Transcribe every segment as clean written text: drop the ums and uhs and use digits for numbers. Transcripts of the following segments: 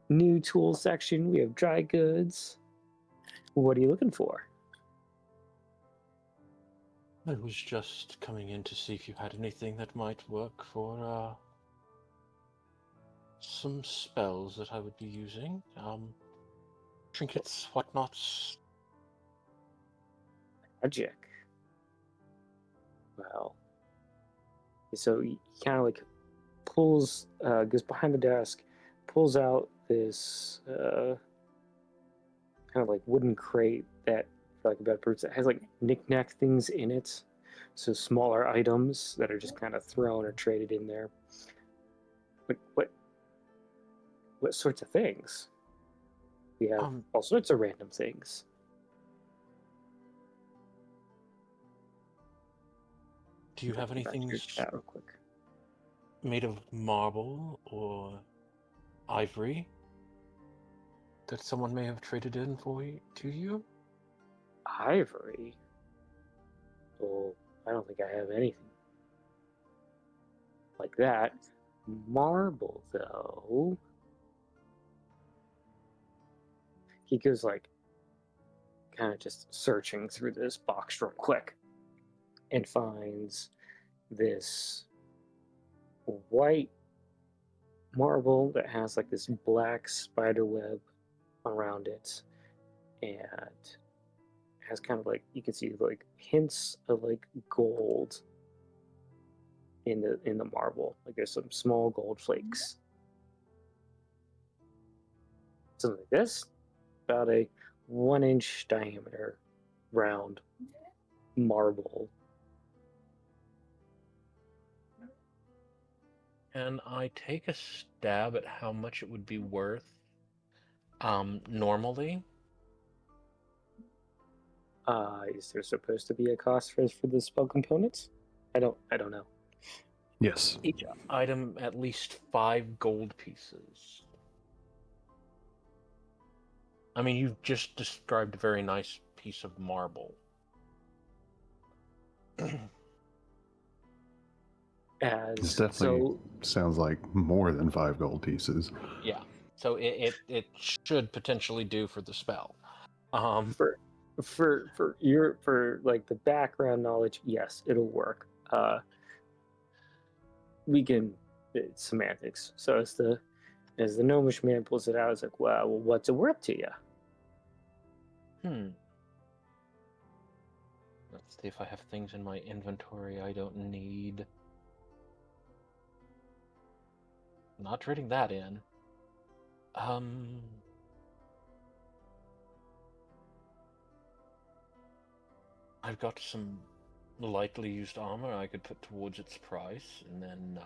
new tool section. We have dry goods. What are you looking for? I was just coming in to see if you had anything that might work for some spells that I would be using. Trinkets, whatnots. Magic. Well, so he kind of like pulls, goes behind the desk, pulls out this kind of like wooden crate that, for like a better purpose, that has like knick-knack things in it. So smaller items that are just kind of thrown or traded in there. Like what sorts of things? We have all sorts of random things. Do you have anything Chat real quick. made of marble or ivory that someone may have traded in to you? Ivory? Oh, I don't think I have anything like that. Marble, though. He goes like kind of just searching through this box real quick and finds this white marble that has like this black spider web around it and has kind of like, you can see like hints of like gold in the marble. Like there's some small gold flakes. Something like this, about a 1-inch diameter round marble. Can I take a stab at how much it would be worth normally? Is there supposed to be a cost for the spell components? I don't know. Yes. Each item at least 5 gold pieces. I mean, you've just described a very nice piece of marble. This definitely sounds like more than 5 gold pieces. Yeah, so it should potentially do for the spell. For like the background knowledge, yes, it'll work. We can, it's semantics. So as the gnomish man pulls it out, it's like, well, what's it worth to you? Let's see if I have things in my inventory I don't need. Not trading that in. I've got some lightly used armor I could put towards its price, and then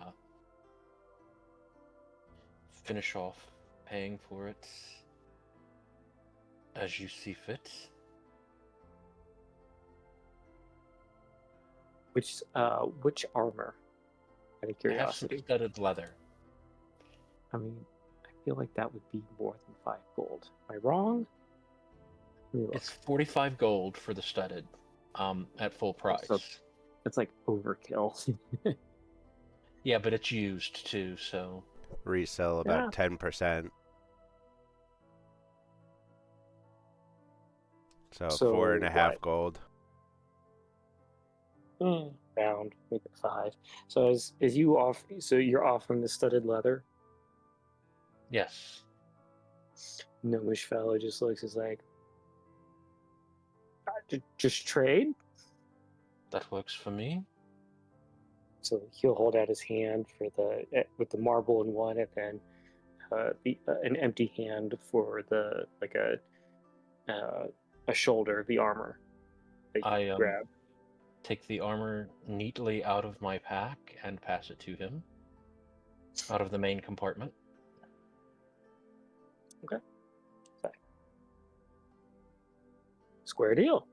finish off paying for it as you see fit. Which armor? Out of curiosity. I have some studded leather. I mean, I feel like that would be more than 5 gold. Am I wrong? It's 45 gold for the studded, at full price. So that's like overkill. Yeah, but it's used too, so resell about 10%. So 4.5 gold. Round, make it 5. So as you off, so you're offering the studded leather. Yes. Gnomish fellow just looks, is like, just trade. That works for me. So he'll hold out his hand for with the marble in one, and then an empty hand for the like a shoulder, the armor that you grab. Take the armor neatly out of my pack and pass it to him out of the main compartment. Okay. Square deal.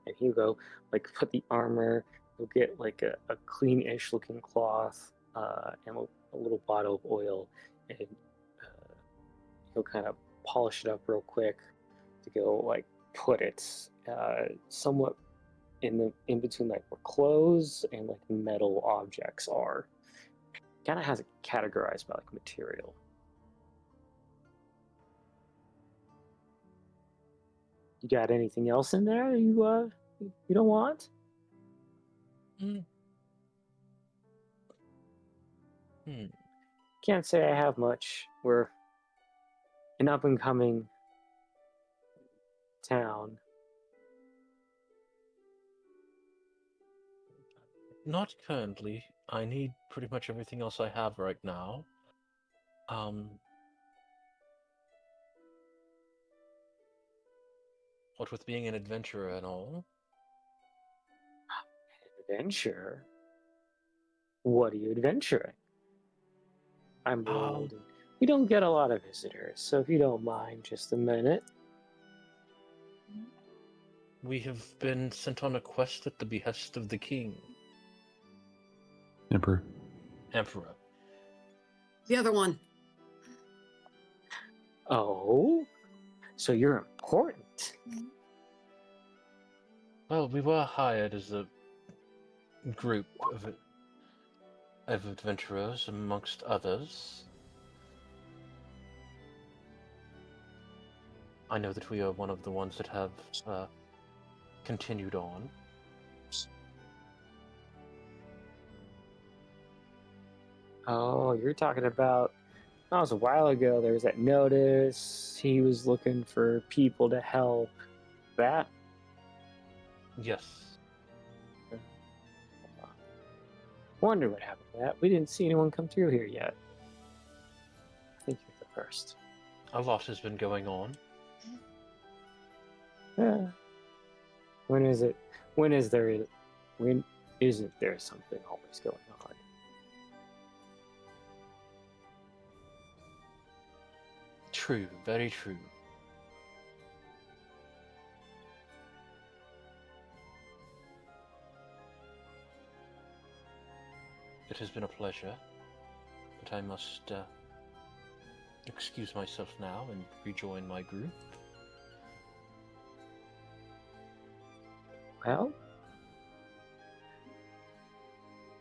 And he'll go like put the armor. He'll get like a clean-ish looking cloth and a little bottle of oil, and he'll kind of polish it up real quick to go like put it somewhat in between like where clothes and like metal objects are. Kind of has it categorized by like material. You got anything else in there you don't want? Mm. Hmm. Can't say I have much. We're an up and coming town. Not currently. I need pretty much everything else I have right now. What with being an adventurer and all. Adventure? What are you adventuring? I'm old and we don't get a lot of visitors, so if you don't mind just a minute. We have been sent on a quest at the behest of the king. Emperor. The other one. Oh? So you're important. Well, we were hired as a group of adventurers, amongst others. I know that we are one of the ones that have continued on. Oh, you're talking about... That was a while ago. There was that notice. He was looking for people to help. That? Yes. Wonder what happened to that. We didn't see anyone come through here yet. I think you're the first. A lot has been going on. Yeah. When isn't there something always going on? True, very true. It has been a pleasure, but I must excuse myself now and rejoin my group. Well,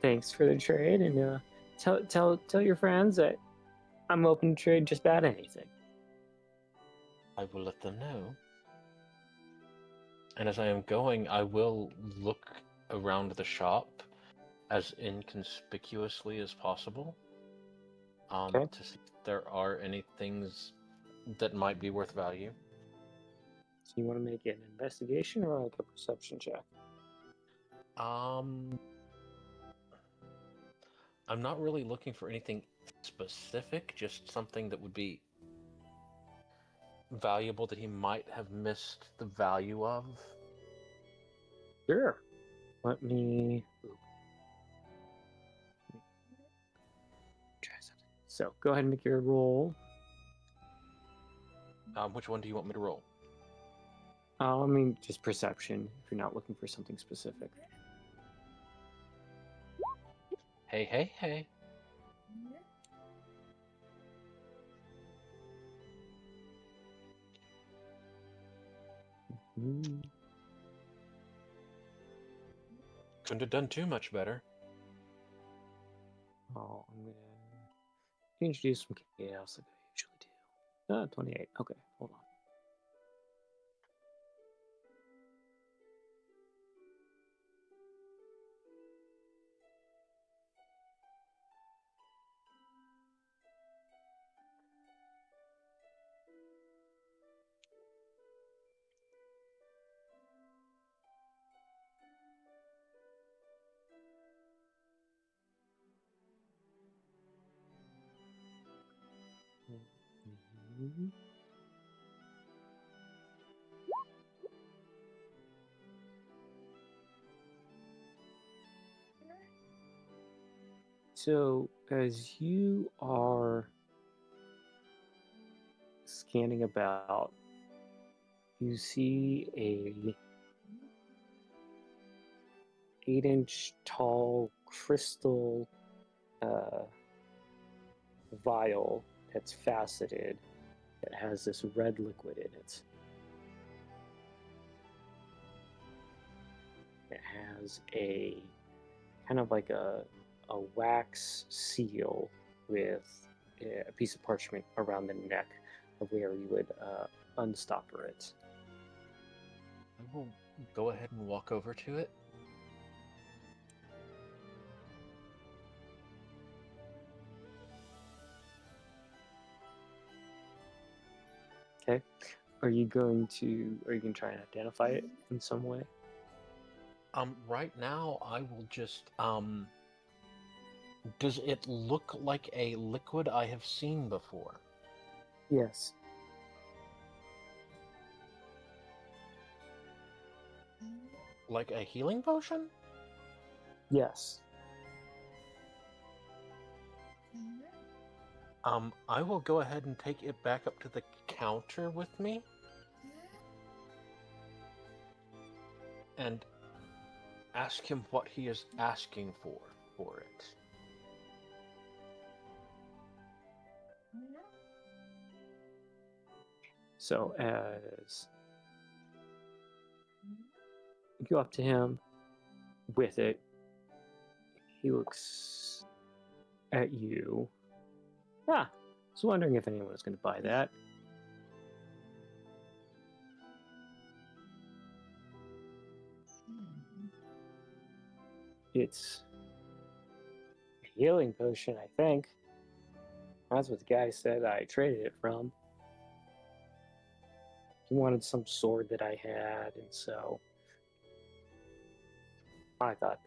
thanks for the trade, and tell your friends that I'm open to trade just about anything. I will let them know. And as I am going, I will look around the shop as inconspicuously as possible. Okay. To see if there are any things that might be worth value. So you want to make an investigation or like a perception check? I'm not really looking for anything specific, just something that would be valuable that he might have missed the value of. Sure. Let me try something. So go ahead and make your roll. Which one do you want me to roll? I mean, just perception, if you're not looking for something specific. Hey. Couldn't have done too much better. Oh, I'm going to introduce some chaos like I usually do. 28. Okay, hold on. So, as you are scanning about, you see a 8-inch tall crystal vial that's faceted that has this red liquid in it. It has a kind of like a wax seal with a piece of parchment around the neck of where you would unstopper it. I will go ahead and walk over to it. Okay. Are you going to try and identify it in some way? Right now I will just, does it look like a liquid I have seen before? Yes. Like a healing potion? Yes. I will go ahead and take it back up to the counter with me. And ask him what he is asking for it. So as you go up to him with it, he looks at you. I was wondering if anyone was going to buy that. It's a healing potion, I think. That's what the guy said I traded it from. He wanted some sword that I had, and so I thought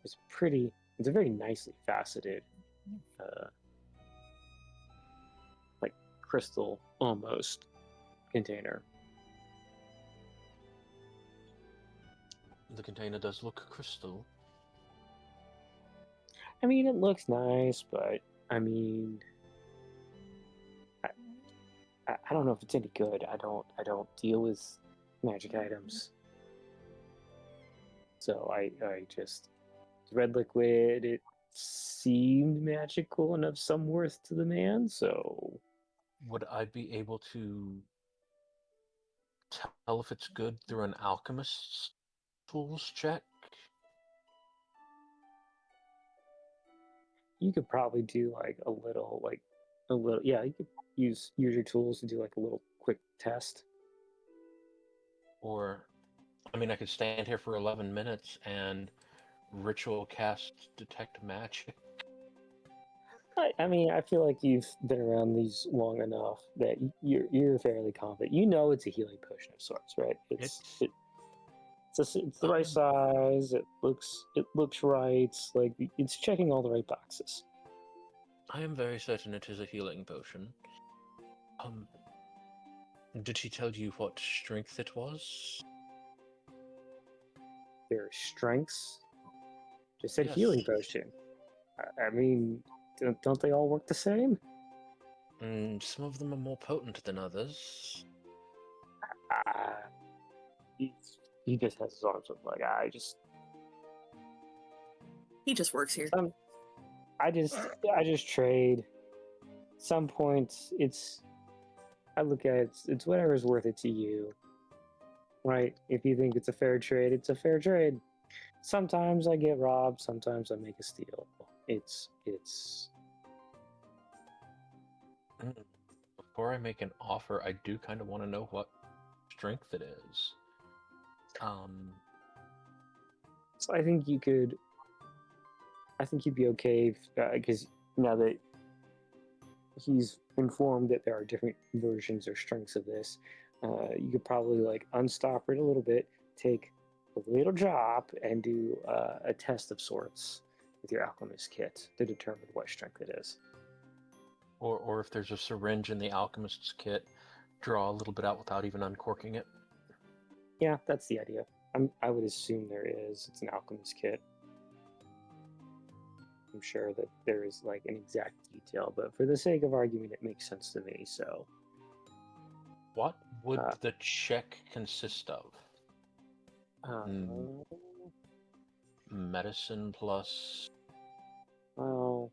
it's a very nicely faceted, like crystal almost container. The container does look crystal. I mean, it looks nice, but I mean, I don't know if it's any good. I don't deal with magic items, so I just red liquid. It seemed magical and of some worth to the man. So would I be able to tell if it's good through an alchemist's tools check? you could probably do like a little. Yeah, you could use your tools to do like a little quick test. Or, I mean, I could stand here for 11 minutes and ritual cast detect magic. I mean, I feel like you've been around these long enough that you're fairly confident. You know it's a healing potion of sorts, right? It's the right size. It looks right. Like it's checking all the right boxes. I am very certain it is a healing potion. Did he tell you what strength it was? Their strengths. Just said Yes. healing potion. I mean, don't they all work the same? Some of them are more potent than others. He just has his arms up like he just works here. I just trade. Some points I look at it's whatever's worth it to you. Right? If you think it's a fair trade, it's a fair trade. Sometimes I get robbed, sometimes I make a steal. It's Before I make an offer, I do kind of want to know what strength it is. So I think you'd be okay because now that he's informed that there are different versions or strengths of this, you could probably like unstop it a little bit, take a little drop, and do a test of sorts with your alchemist kit to determine what strength it is. Or if there's a syringe in the alchemist's kit, draw a little bit out without even uncorking it. Yeah, that's the idea. I would assume there is. It's an alchemist kit. I'm sure that there is like an exact detail, but for the sake of argument, it makes sense to me. So, what would the check consist of? Medicine plus. Well,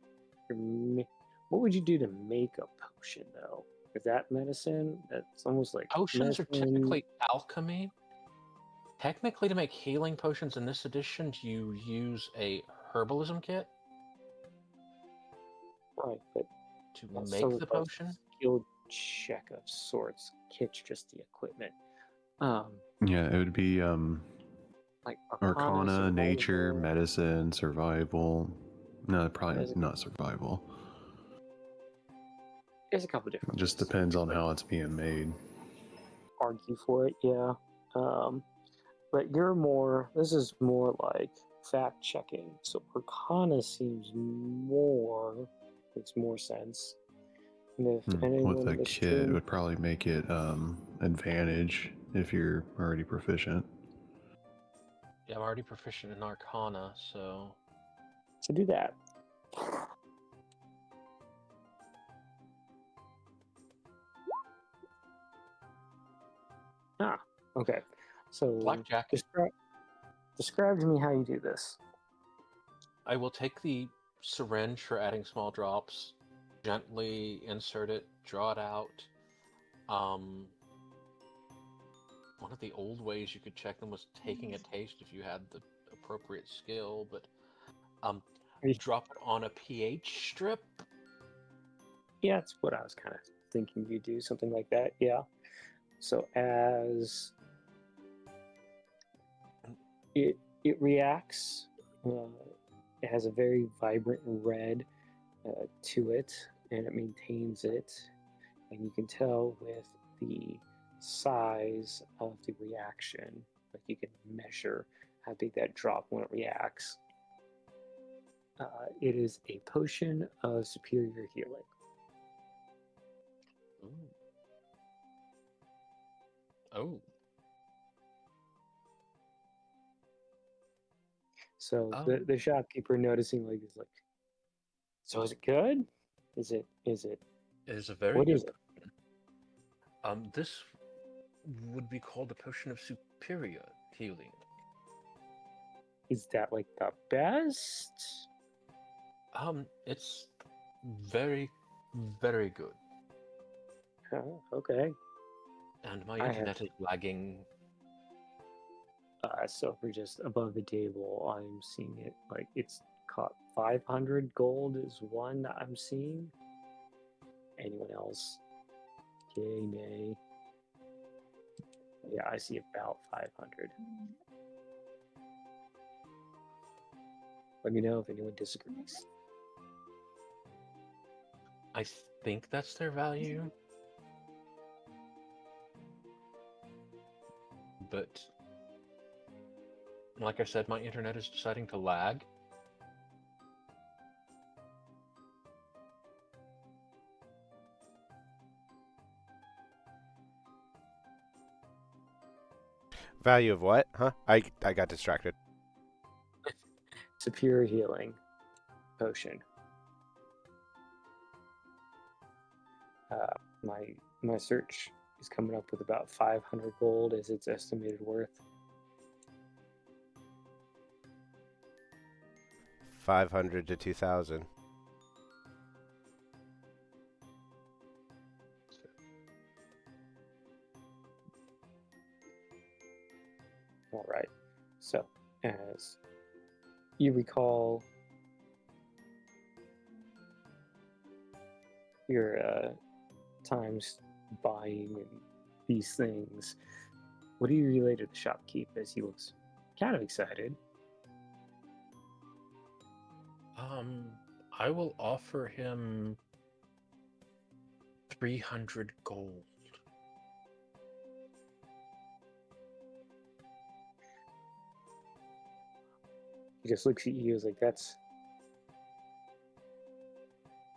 what would you do to make a potion though? Is that medicine? That's almost like Potions medicine. are typically alchemy. Technically, to make healing potions in this edition, you use a herbalism kit. Right, but to make the potion? Skill check of sorts. Kit's just the equipment. Yeah, it would be like Arcana, nature, survival. medicine, survival. No, probably not survival. There's a couple different. It just depends on how it's being made. Argue for it, yeah. But you're more. This is more like fact checking. So Arcana seems makes more sense. And if With a kit, would probably make it advantage if you're already proficient. Yeah, I'm already proficient in Arcana, so do that. Okay. So Blackjack. Describe to me how you do this. I will take the syringe for adding small drops, gently insert it, draw it out. One of the old ways you could check them was taking a taste if you had the appropriate skill, but drop it on a pH strip. Yeah, that's what I was kind of thinking you do, something like that. Yeah. So as it reacts, it has a very vibrant red to it, and it maintains it, and you can tell with the size of the reaction, like you can measure how big that drop when it reacts. It is a potion of superior healing. Ooh. Oh. So the shopkeeper noticing is like, so is it good? Is it? It is a very what good. Is it? This would be called a potion of superior healing. Is that like the best? It's very, very good. Oh, okay. And my internet is lagging. So if we're just above the table, I'm seeing it like it's caught 500 gold is one that I'm seeing. Anyone else? Yay, nay. Yeah, I see about 500. Let me know if anyone disagrees. I think that's their value. But like I said, my internet is deciding to lag. Value of what? Huh? I got distracted. Superior healing potion. My search is coming up with about 500 gold as its estimated worth. 500 to 2,000. All right. So, as you recall, your times buying and these things, what do you relay to the shopkeep as he looks kind of excited? I will offer him 300 gold. He just looks at you as like, that's...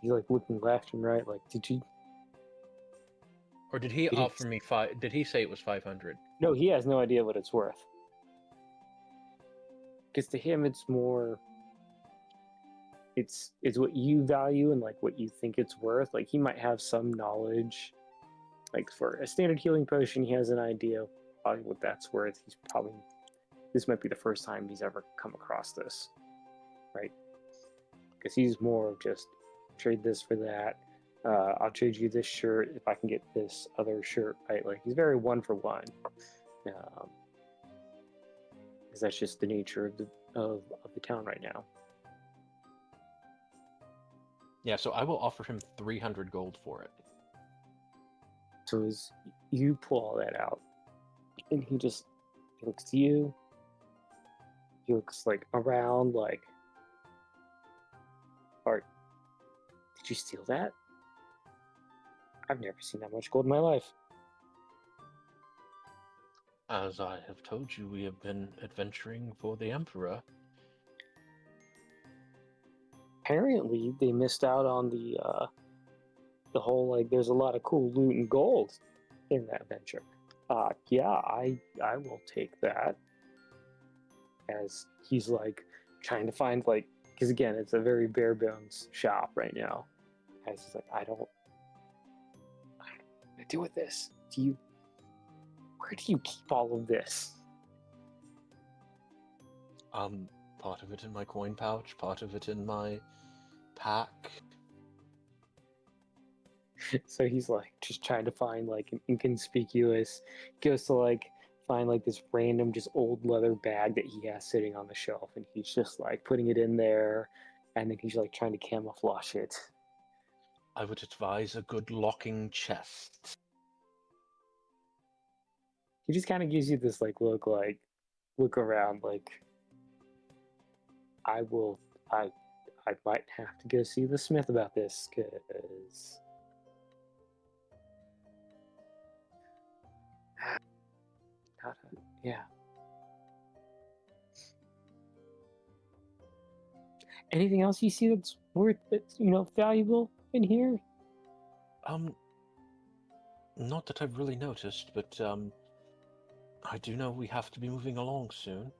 He's like looking left and right like, did you... Or did he offer me five? Did he say it was 500? No, he has no idea what it's worth. Because to him, it's more... It's what you value and like what you think it's worth. Like he might have some knowledge. Like for a standard healing potion, he has an idea of probably what that's worth. He's probably... This might be the first time he's ever come across this, right? Because he's more of just trade this for that. I'll trade you this shirt if I can get this other shirt, right? Like he's very one for one, because that's just the nature of the town right now. Yeah, so I will offer him 300 gold for it. So as you pull all that out, And he just looks to you. He looks like around, like, Art, did you steal that? I've never seen that much gold in my life. As I have told you, we have been adventuring for the Emperor. Apparently, they missed out on the whole, like, there's a lot of cool loot and gold in that venture. Yeah, I will take that. As he's like trying to find, like, because again, it's a very bare bones shop right now. As he's like, I don't know what to do with this. Where do you keep all of this? Part of it in my coin pouch, part of it in my pack. So he's like just trying to find like an inconspicuous, goes to like find like this random just old leather bag that he has sitting on the shelf, and he's just like putting it in there, and then he's like trying to camouflage it. I would advise a good locking chest. He just kind of gives you this like look around, like, I might have to go see the smith about this, because yeah. Anything else you see that's valuable in here? Not that I've really noticed, but I do know we have to be moving along soon.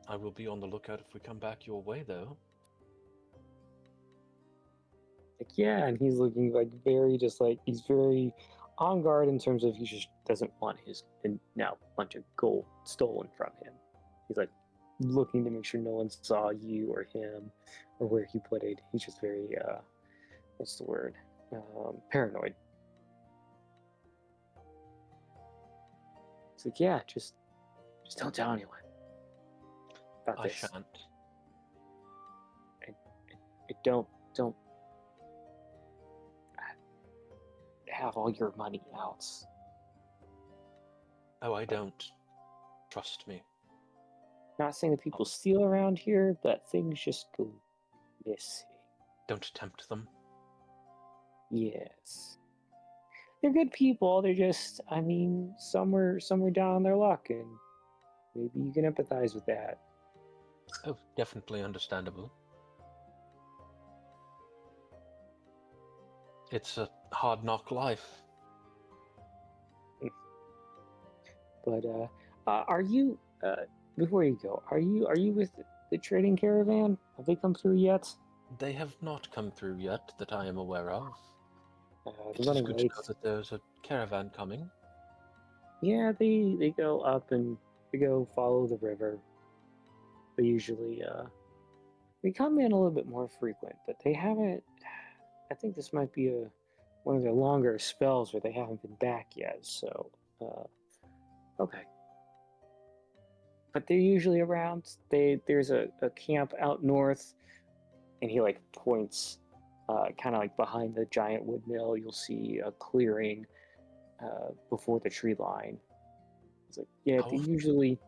I will be on the lookout if we come back your way, though. Like, yeah, and he's looking like very just like he's very on guard in terms of he just doesn't want his now bunch of gold stolen from him. He's like looking to make sure no one saw you or him or where he put it. He's just very what's the word? Paranoid. It's like, yeah, just don't tell anyone about I this. shan't. Don't have all your money out. Oh, I don't. Trust me. Not saying that people steal around here, but things just go missing. Don't tempt them. Yes. They're good people. They're just, I mean, some were down on their luck, and maybe you can empathize with that. Oh, definitely understandable. It's a hard knock life. But are you before you go? Are you with the trading caravan? Have they come through yet? They have not come through yet that I am aware of. They're It is running good late. to know that there's a caravan coming. Yeah, they go up and they go follow the river. They usually they come in a little bit more frequent, but they haven't. I think this might be one of their longer spells where they haven't been back yet. So okay, but they're usually around. There's a camp out north, and he like points, kind of like behind the giant wood mill. You'll see a clearing before the tree line. It's like, yeah, they usually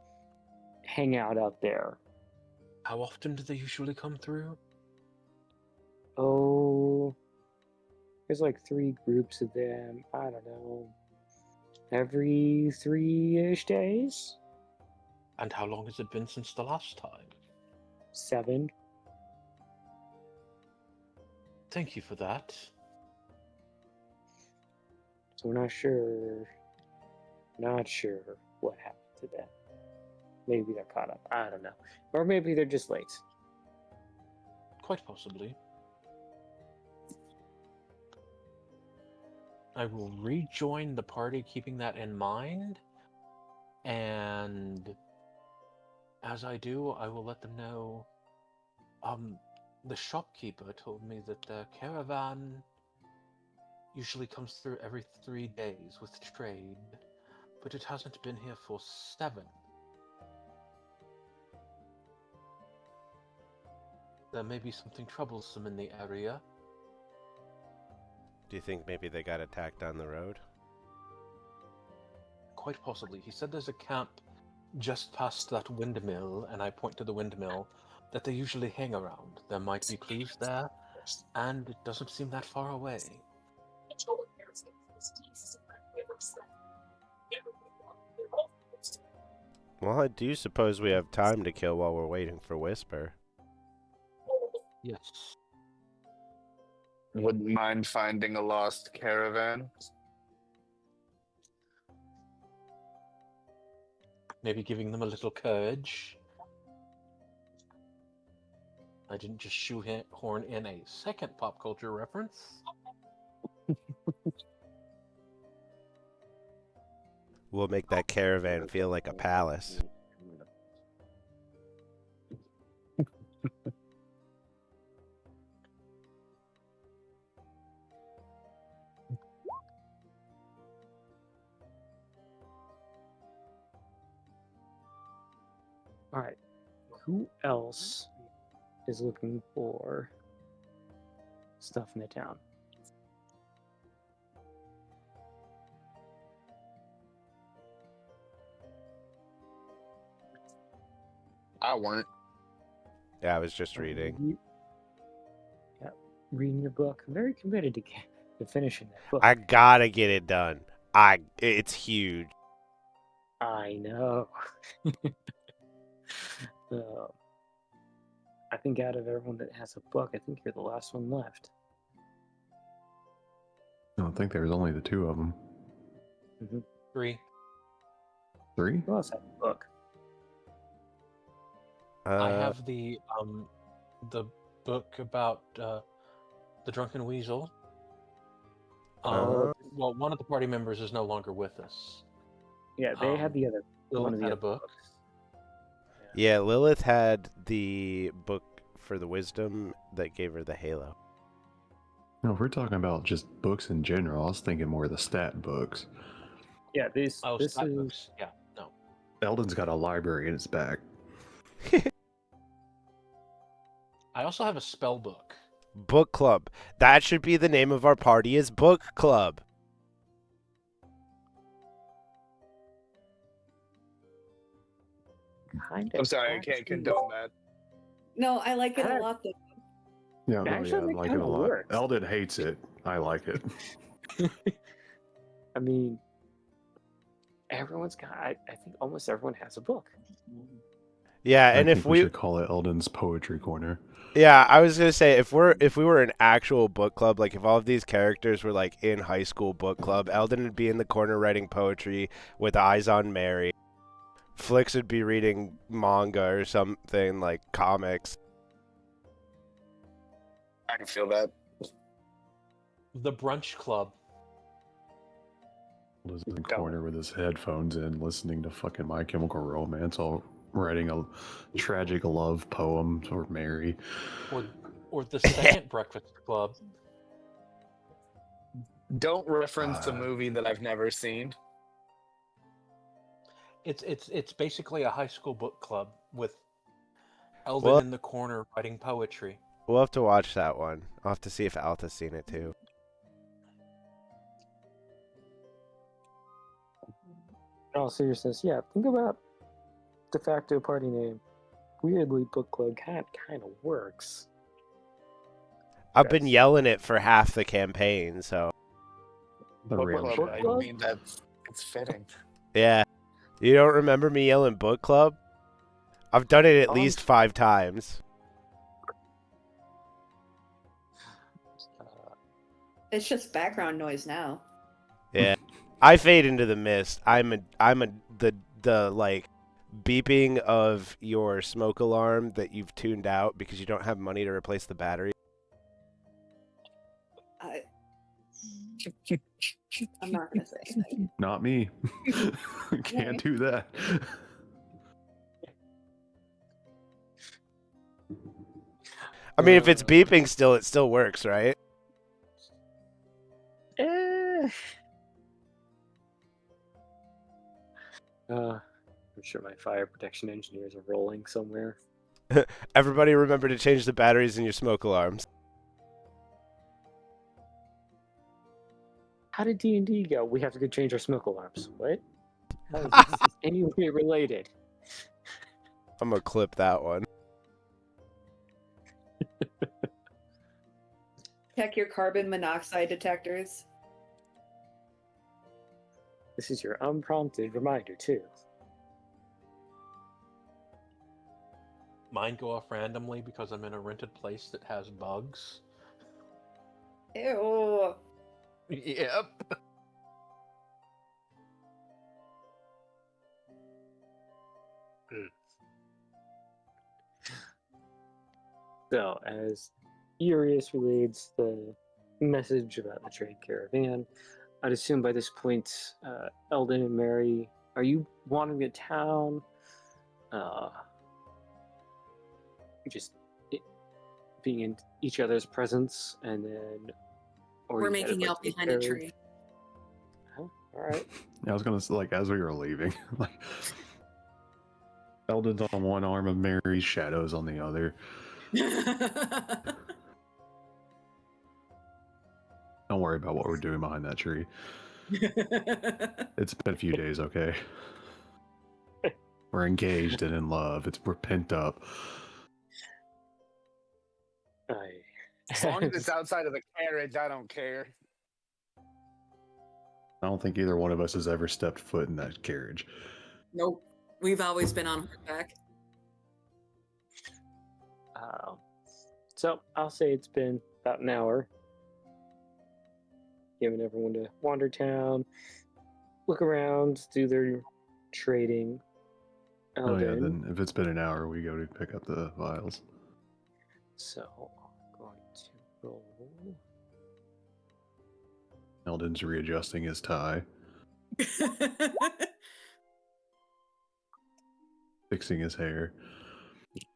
hang out there. How often do they usually come through? Oh, there's like 3 groups of them. I don't know, every 3-ish days. And how long has it been since the last time? 7. Thank you for that. So we're not sure what happened to them. Maybe they're caught up. I don't know. Or maybe they're just late. Quite possibly. I will rejoin the party keeping that in mind. And as I do, I will let them know. The shopkeeper told me that the caravan usually comes through every 3 days with trade, but it hasn't been here for 7. There may be something troublesome in the area. Do you think maybe they got attacked on the road? quite possibly. He said there's a camp just past that windmill, and I point to the windmill, that they usually hang around. There might be clues there, and it doesn't seem that far away. Well, I do suppose we have time to kill while we're waiting for Whisper. Yes. Wouldn't mind finding a lost caravan. Maybe giving them a little courage. I didn't just shoehorn in a second pop culture reference. We'll make that caravan feel like a palace. All right. Who else is looking for stuff in the town? I weren't. Yeah, I was just reading. Yeah, reading your book. I'm very committed to finishing that book. I gotta get it done. It's huge. I know. I think out of everyone that has a book, I think you're the last one left. I don't think there's only the two of them. 3. Three? Who else has a book? I have the book about the drunken weasel. Well, one of the party members is no longer with us. Yeah, they had the other one Lilith of the had a other book. books. Yeah, Lilith had the book for the wisdom that gave her the halo. No, if we're talking about just books in general, I was thinking more of the stat books. Yeah, this Oh, is stat books. Yeah, no. Eldon's got a library in its back. I also have a spell book. Book club. That should be the name of our party, is book club. kind of. I'm sorry, I can't condone that. No, I like it a lot though. Yeah, no, Actually, yeah, I that like it kinda a lot. works. Eldon hates it. I like it. I mean, everyone's got. I think almost everyone has a book. Yeah, I and think if we we should call it Eldon's Poetry Corner. Yeah, I was gonna say if we were an actual book club, like if all of these characters were like in high school book club, Eldon would be in the corner writing poetry with eyes on Mary. Flix would be reading manga or something like comics. I can feel that. The brunch club. Eldon's in the corner with his headphones in, listening to fucking My Chemical Romance, all writing a tragic love poem for Mary. Or the second breakfast club. Don't reference a movie that I've never seen. It's basically a high school book club with Eldon Well- in the corner writing poetry. We'll have to watch that one. I'll have to see if Alta's seen it too. In all seriousness, yeah, think about de facto party name. Weirdly, book club kind of works. I've been Yes. yelling it for half the campaign, so The Book real club, shit. I club? mean, it's fitting. yeah. You don't remember me yelling book club? I've done it at least 5 times. It's just background noise now. Yeah. I fade into the mist. The like beeping of your smoke alarm that you've tuned out because you don't have money to replace the battery. I'm not gonna say anything. Not me. Can't do that. I mean, if it's beeping still, it still works, right? I'm sure my fire protection engineers are rolling somewhere. Everybody remember to change the batteries in your smoke alarms. How did D&D go? We have to go change our smoke alarms. What? How is this in any way related? I'm gonna clip that one. Check your carbon monoxide detectors. This is your unprompted reminder, too. Mine go off randomly because I'm in a rented place that has bugs. Ew. Yep. So, as Urius relays the message about the trade caravan, I'd assume by this point, Eldon and Mary, are you wandering the town? Just being in each other's presence, and then, or We're you headed, making like, out to the behind a carriage? tree. Huh? All right. Yeah, I was gonna say, like, as we were leaving, like, Eldon's on one arm of Mary's, Shadow's on the other. Don't worry about what we're doing behind that tree. It's been a few days, okay? We're engaged and in love. We're pent up. As long as it's outside of the carriage, I don't care. I don't think either one of us has ever stepped foot in that carriage. Nope. We've always been on horseback. So I'll say it's been about an hour. Giving everyone to wander town, look around, do their trading. Oh yeah, Eldon. then if it's been an hour, we go to pick up the vials. So I'm going to roll. Eldon's readjusting his tie, fixing his hair.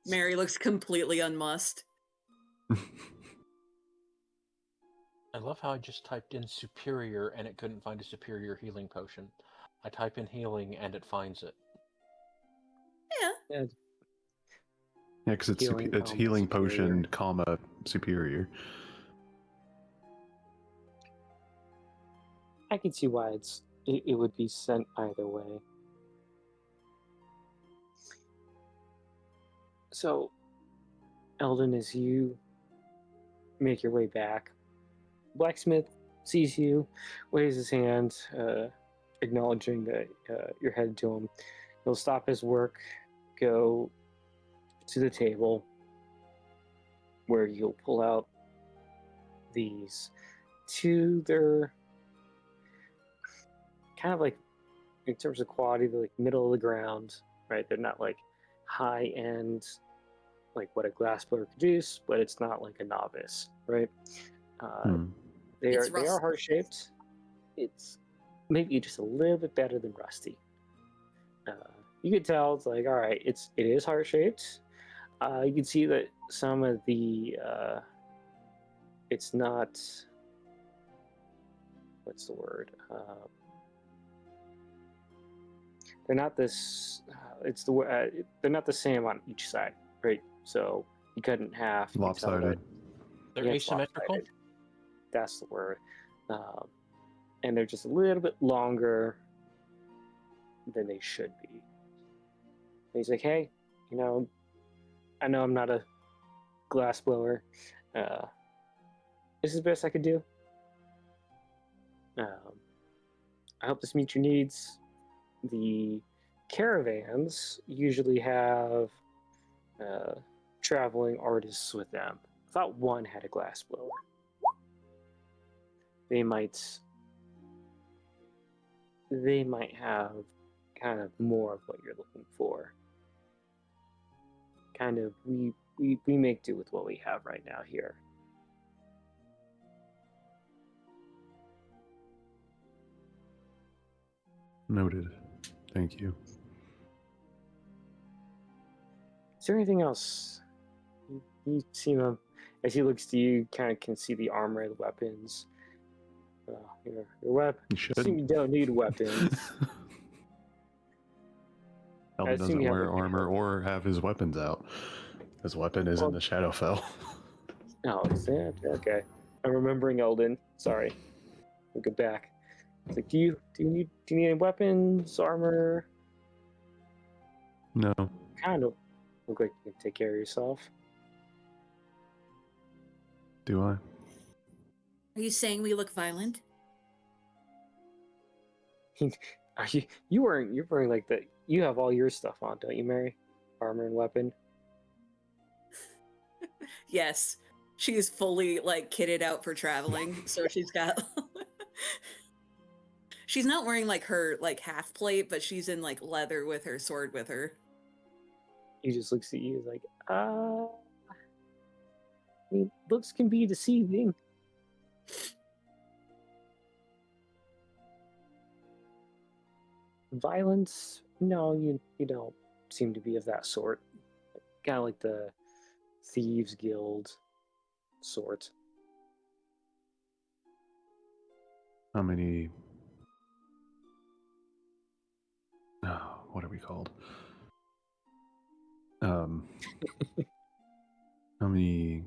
Mary looks completely unmussed. I love how I just typed in superior and it couldn't find a superior healing potion. I type in healing and it finds it. Yeah. Yeah, Yeah, because it's Healing, it's comma, healing superior. potion, comma, superior. I can see why it would be sent either way. So, Eldon, as you make your way back, Blacksmith sees you, waves his hand, acknowledging that you're headed to him. He'll stop his work, go to the table, where you'll pull out these two. They're kind of like, in terms of quality, they're like middle of the ground, right? They're not like high end, like what a glass blower could produce, but it's not like a novice, right? They It's are heart shaped. It's maybe just a little bit better than rusty. You could tell it's like, all right, it is heart shaped. You can see that some of the it's not, what's the word? They're not this. They're not the same on each side, right? So you cut it in half. You can tell that- Lopsided. They're yeah, it's asymmetrical. lopsided. That's the word. And they're just a little bit longer than they should be. And he's like, hey, I know I'm not a glass blower. This is the best I could do. I hope this meets your needs. The caravans usually have traveling artists with them. I thought one had a glass blower. They might have kind of more of what you're looking for. Kind of, we make do with what we have right now here. Noted. Thank you. Is there anything else? You seem as he looks to you, kind of can see the armored weapons. Your weapon. You should. Assume you don't need weapons. Eldon assume doesn't you have wear a good armor weapon. or have his weapons out. His weapon is in the Shadowfell. Oh, is that okay? I'm remembering Eldon. Sorry. We'll get back. It's like, do you need any weapons, armor? No. Kind of look like you can take care of yourself. Do I? Are you saying we look violent? Are you're wearing like the you have all your stuff on, don't you, Mary? Armor and weapon. Yes. She's fully like kitted out for traveling. So she's got she's not wearing like her like half plate, but she's in like leather with her sword with her. He just looks at you like, I mean, looks can be deceiving. Violence? No, you don't seem to be of that sort. Kind of like the thieves guild sort. How many? What are we called? How many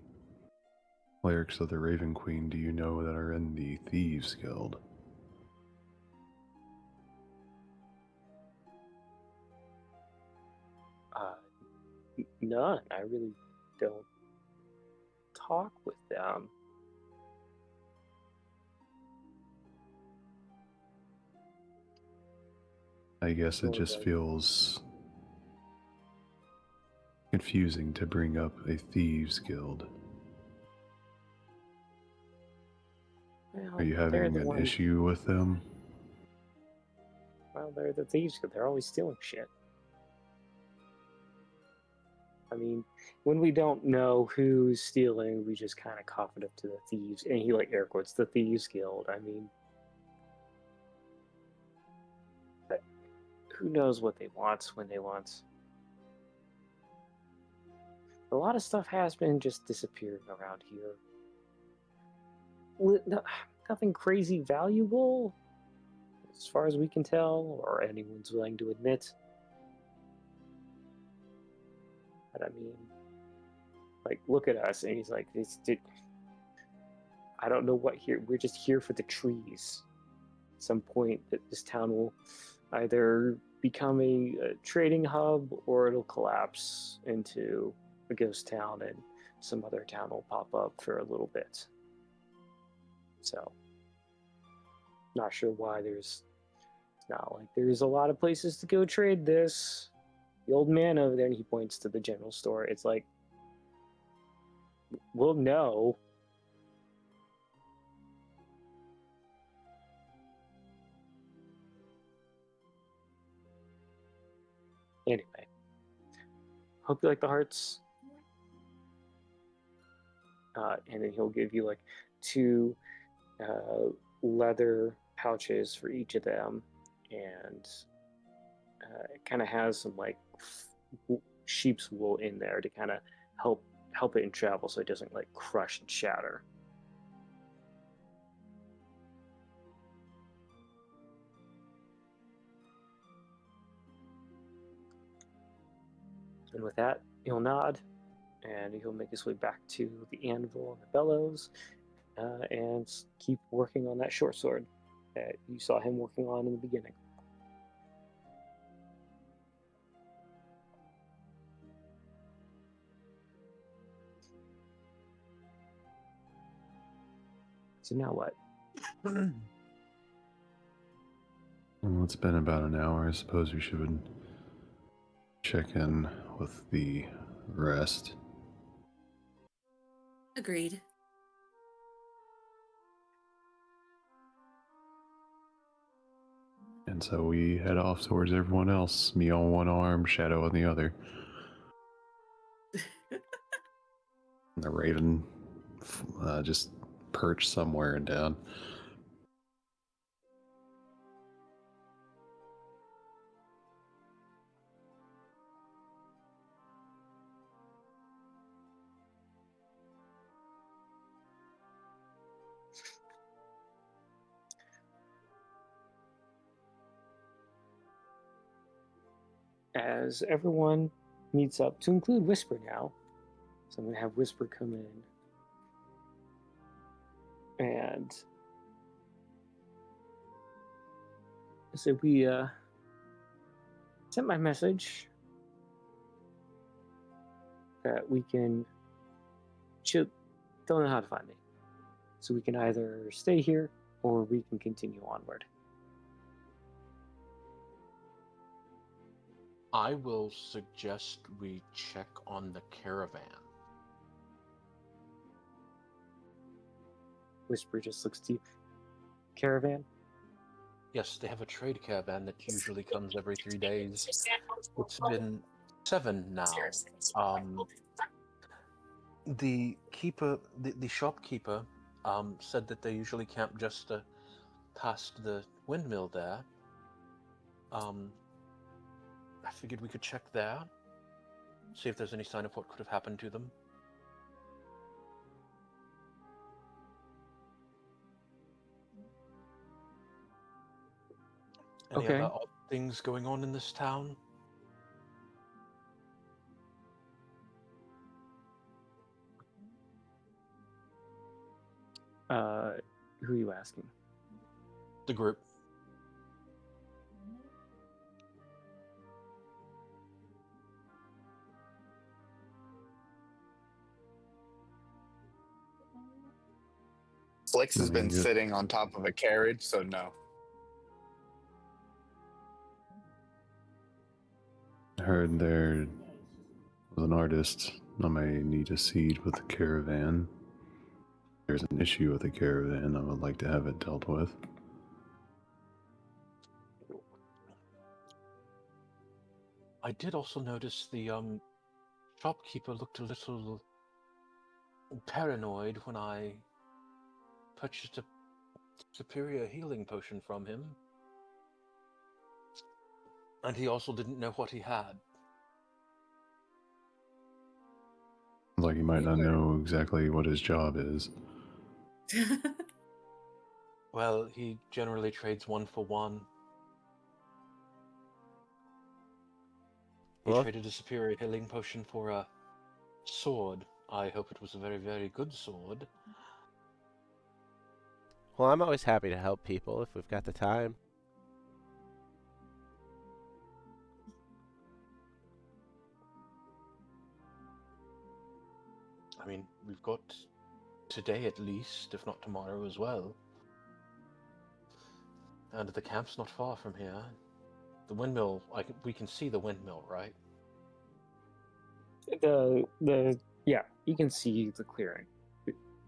clerics of the Raven Queen do you know that are in the Thieves Guild? None. I really don't talk with them. I guess it Or just like- feels confusing to bring up a Thieves Guild. Well, Are you they're having the an ones- issue with them? Well, they're the thieves guild. They're always stealing shit. I mean, when we don't know who's stealing, we just kind of cough it up to the thieves. And he like air quotes the thieves guild. I mean, who knows what they want when they want. A lot of stuff has been just disappearing around here. Nothing crazy valuable, as far as we can tell, or anyone's willing to admit. But I mean, like, look at us, and he's like, I don't know what here. We're just here for the trees. At some point, that this town will either become a trading hub or it'll collapse into a ghost town, and some other town will pop up for a little bit. So, not sure why it's not like there's a lot of places to go trade this. The old man over there, and he points to the general store. It's like, we'll know. Anyway, hope you like the hearts. And then he'll give you like 2 leather pouches for each of them, and it kind of has some like sheep's wool in there to kind of help it in travel, so it doesn't like crush and shatter. And with that, he'll nod, and he'll make his way back to the anvil and the bellows, and keep working on that short sword that you saw him working on in the beginning. So now what? Well, it's been about an hour. I suppose we should check in with the rest. Agreed. And so we head off towards everyone else. Me on one arm, Shadow on the other. And the Raven just perched somewhere in town. As everyone meets up, to include Whisper now, so I'm going to have Whisper come in. And So we sent my message that we can don't know how to find me. So we can either stay here or we can continue onward. I will suggest we check on the caravan. Whisper just looks deep. Caravan? Yes, they have a trade caravan that usually comes every 3 days. It's been 7 now. The shopkeeper said that they usually camp just past the windmill there. I figured we could check there, see if there's any sign of what could have happened to them. Any Okay. other odd things going on in this town? Who are you asking? The group. Flix has been Good. sitting on top of a carriage, so no. I heard there was an artist I may need a seed with the caravan. There's an issue with the caravan. I would like to have it dealt with. I did also notice the shopkeeper looked a little paranoid when I purchased a superior healing potion from him. And he also didn't know what he had. Like he might not know exactly what his job is. Well, he generally trades 1 for 1. He Well, traded a superior healing potion for a sword. I hope it was a very, very good sword. well, I'm always happy to help people if we've got the time. I mean, we've got today at least, if not tomorrow as well. And the camp's not far from here. The windmill, we can see the windmill, right? Yeah, you can see the clearing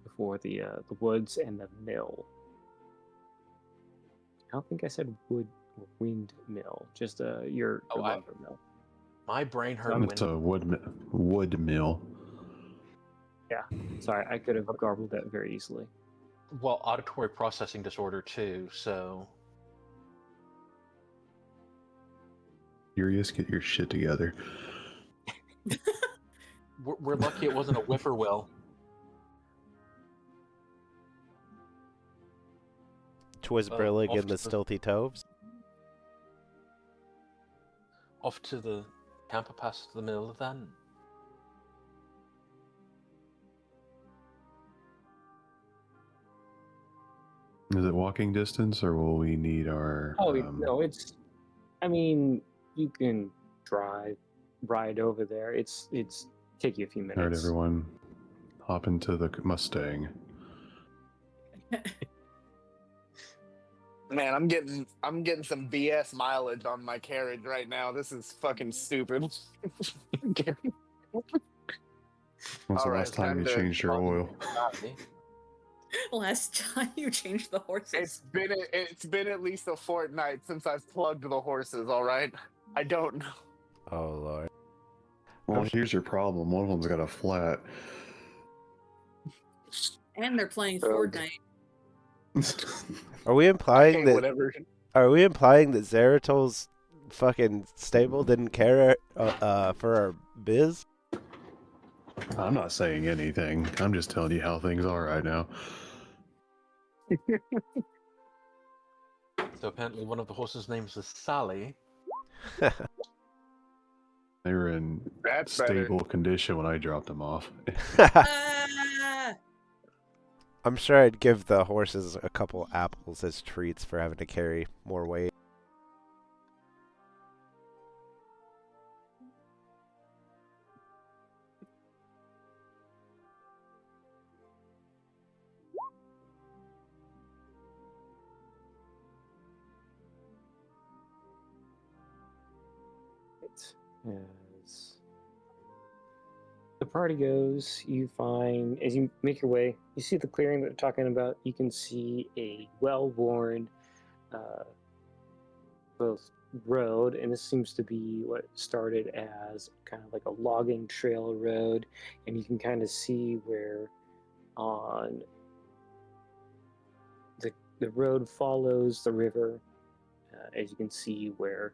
before the woods and the mill. I don't think I said wood or windmill, just your lumber mill. My brain heard It's a wood mill. Yeah, sorry, I could have garbled that very easily. Well, auditory processing disorder too, so... Furious, get your shit together. We're lucky it wasn't a whippoorwill. Twisbrillig off and the to the- Stilty Toves. Off to the camper past the mill then. Is it walking distance, or will we need our? Oh no, it's. I mean, you can ride over there. It's take you a few minutes. All right, everyone, hop into the Mustang. Man, I'm getting some BS mileage on my carriage right now. This is fucking stupid. When's All the right, last time you time to- changed your oil? Last time you changed the horses. It's been at least a fortnight since I've plugged the horses. All right, I don't know. Oh lord. Well, here's your problem. One of them's got a flat. And they're playing Oh, Fortnite. Are we implying that? Whatever. Are we implying that Zaratol's fucking stable didn't care for our biz? I'm not saying anything. I'm just telling you how things are right now. So apparently one of the horses' names is Sally. They were in That's stable condition when I dropped them off. Ah! I'm sure I'd give the horses a couple apples as treats for having to carry more weight. As the party goes, you find, as you make your way, you see the clearing that they're talking about. You can see a well-worn both road, and this seems to be what started as kind of like a logging trail road, and you can kind of see where on the road follows the river, as you can see where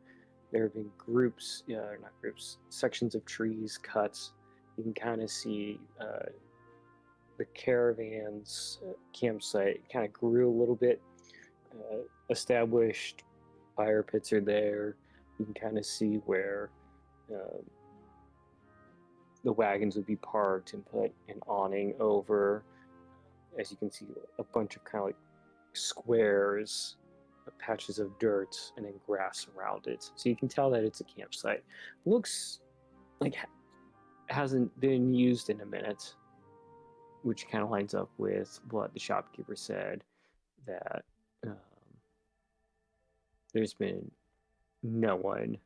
there have been groups, not groups, sections of trees cut. You can kind of see the caravan's campsite kind of grew a little bit. Established fire pits are there. You can kind of see where the wagons would be parked and put an awning over. As you can see, a bunch of kind of like squares, patches of dirt, and then grass around it. So you can tell that it's a campsite. Looks like hasn't been used in a minute, which kind of lines up with what the shopkeeper said, that there's been no one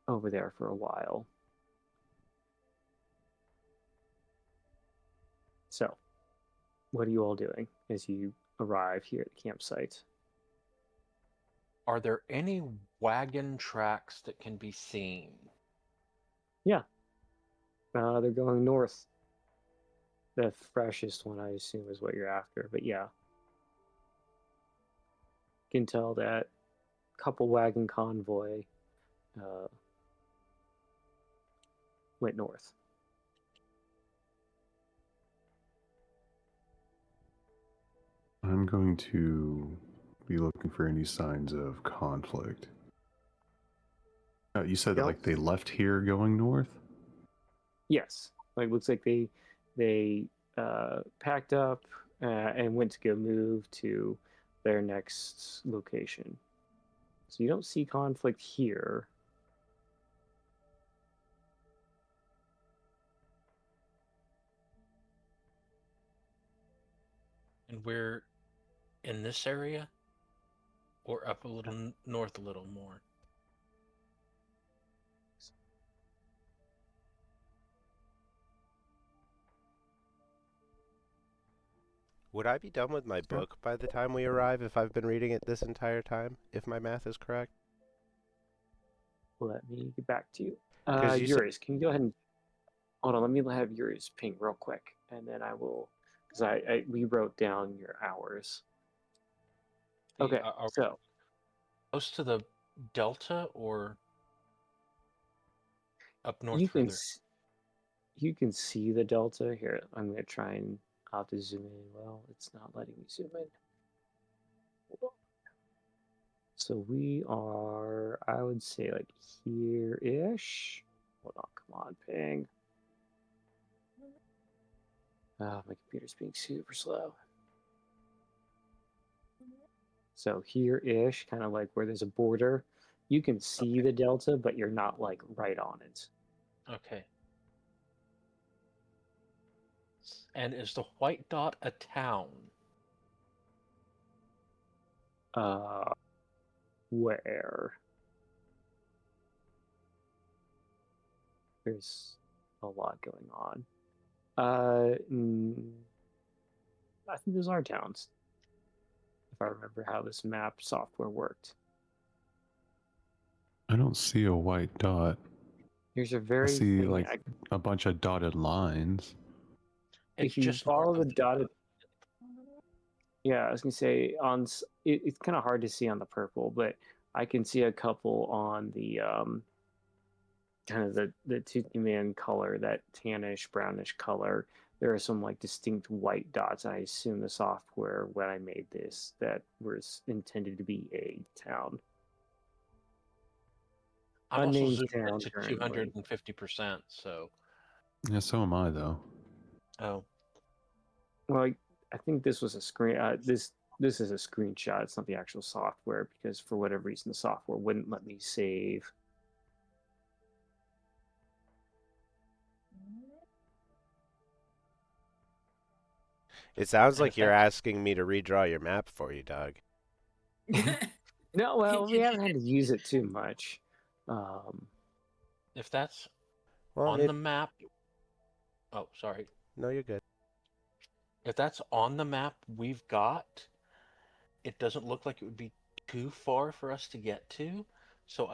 over there for a while. So, what are you all doing as you arrive here at the campsite? Are there any wagon tracks that can be seen? Yeah. They're going north. The freshest one, I assume, is what you're after. But yeah. You can tell that couple wagon convoy went north. I'm going to be looking for any signs of conflict. You said that like they left here going north? Yes. Like looks like they packed up and went to go move to their next location. So you don't see conflict here. And we're in this area? Or up a little north a little more? Would I be done with my book by the time we arrive if I've been reading it this entire time, if my math is correct? Let me get back to you. 'Cause you said- Yuri's, can you go ahead and hold on? Let me have Yuri's ping real quick, and then I will, because we wrote down your hours. Okay, so close to the delta or up north you further? you can see the delta here. I'm gonna try and I'll have to zoom in. Well, it's not letting me zoom in. Hold on. So we are, I would say, like here-ish. Hold on, come on, ping. My computer's being super slow. So here-ish, kind of like where there's a border. You can see the delta, but you're not like right on it. Okay. And is the white dot a town? Where? There's a lot going on. I think those are towns, if I remember how this map software worked. I don't see a white dot. Here's a I very see thing. like a bunch of dotted lines. It's If you just follow north the of dotted, yeah, I was gonna say it's kind of hard to see on the purple, but I can see a couple on the kind of the Toothy Man color, that tannish brownish color. There are some like distinct white dots. I assume the software when I made this that was intended to be a town. I'm also Unnamed zoomed town in to currently. 250%, so... Yeah, so am I though. Oh. Well, I think this was a screen. This is a screenshot. It's not the actual software because for whatever reason the software wouldn't let me save. It sounds And like you're asking me to redraw your map for you, Doug. No, well, we haven't had to use it too much. If that's Well, on the map, oh, sorry. no, you're good. If that's on the map we've got, it doesn't look like it would be too far for us to get to. So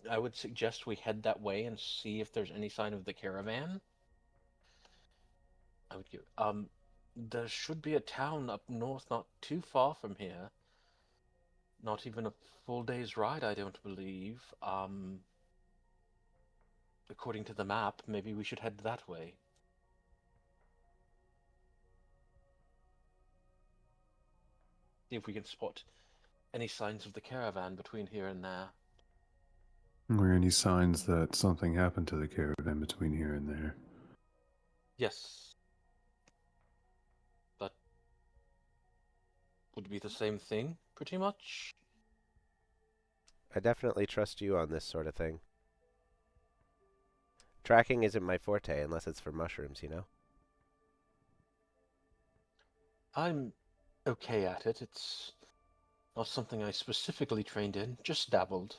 I would suggest we head that way and see if there's any sign of the caravan. I would give there should be a town up north not too far from here. Not even a full day's ride, I don't believe. According to the map, maybe we should head that way. See if we can spot any signs of the caravan between here and there. Were any signs that something happened to the caravan between here and there? Yes. That would be the same thing, pretty much. I definitely trust you on this sort of thing. Tracking isn't my forte unless it's for mushrooms, you know? I'm okay at it. It's not something I specifically trained in, just dabbled.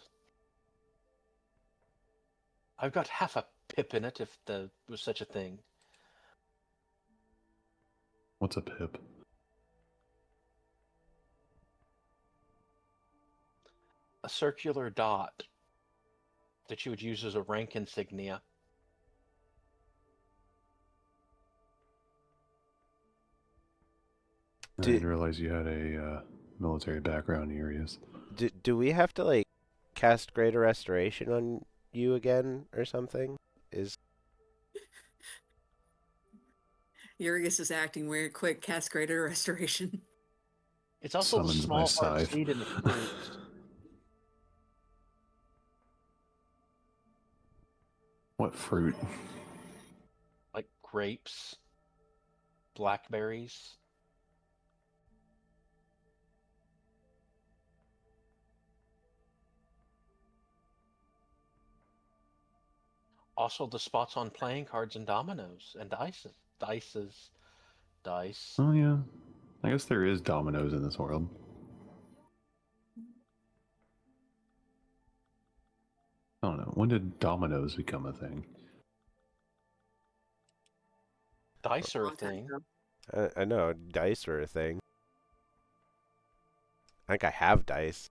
I've got half a pip in it, if there was such a thing. What's a pip? A circular dot that you would use as a rank insignia. I didn't realize you had a military background, Arius. Do we have to, like, cast Greater Restoration on you again or something? Urius is acting weird. Quick, cast Greater Restoration. It's also the Summons my small hard scythe. seed in the fruits. What fruit? Like grapes, blackberries. Also the spots on playing cards and dominoes and dice. Oh yeah, I guess there is dominoes in this world. I don't know. When did dominoes become a thing? Dice are a Long time thing. ago. I know, dice are a thing. I think I have dice.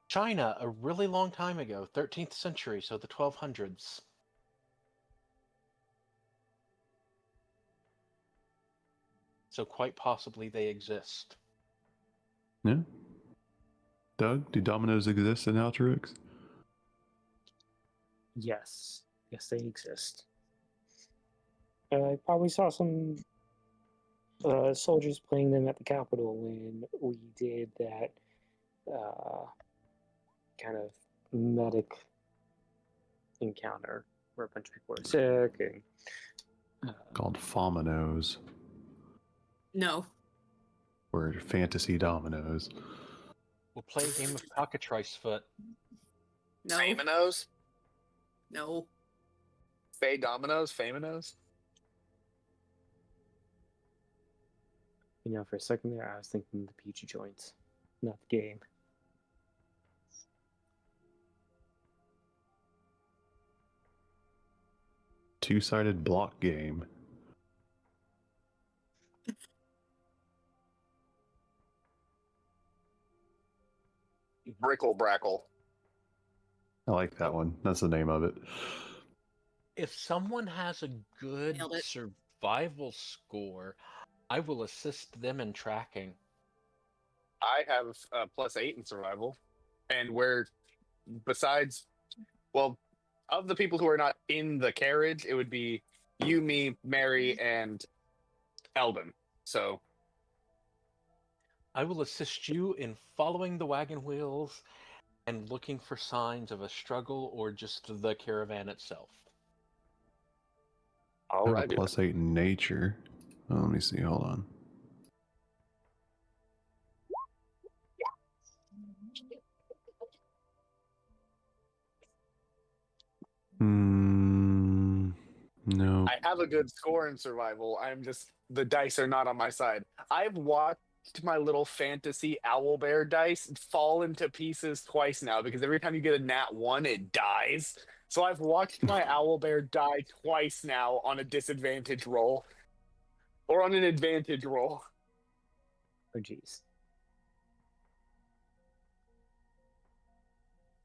China, a really long time ago, 13th century, so the 1200s. So quite possibly they exist. Yeah. Doug, do dominoes exist in Altruix? Yes. Yes, they exist. I probably saw some soldiers playing them at the Capitol when we did that kind of medic encounter where a bunch of people are sick and Called Fominos, No. or fantasy dominoes. We'll play a game of cockatrice foot. No. Faminos? No. Fey Dominoes? Faminos? you know, for a second there I was thinking the peachy joints, not the game. Two-sided block game. Brickle Brackle. I like that one. That's the name of it. If someone has a good Nailed it. survival score, I will assist them in tracking. I have +8 in survival. And we're, besides, well, of the people who are not in the carriage, it would be you, me, Mary, and Eldon. So I will assist you in following the wagon wheels and looking for signs of a struggle or just the caravan itself. I have a alright. +8 in nature. Oh, let me see. Hold on. No. I have a good score in survival. I'm just, the dice are not on my side. I've watched watched my little fantasy owlbear dice fall into pieces twice now because every time you get a nat 1, it dies. So I've watched my owlbear die twice now on a disadvantage roll. Or on an advantage roll. Oh, jeez.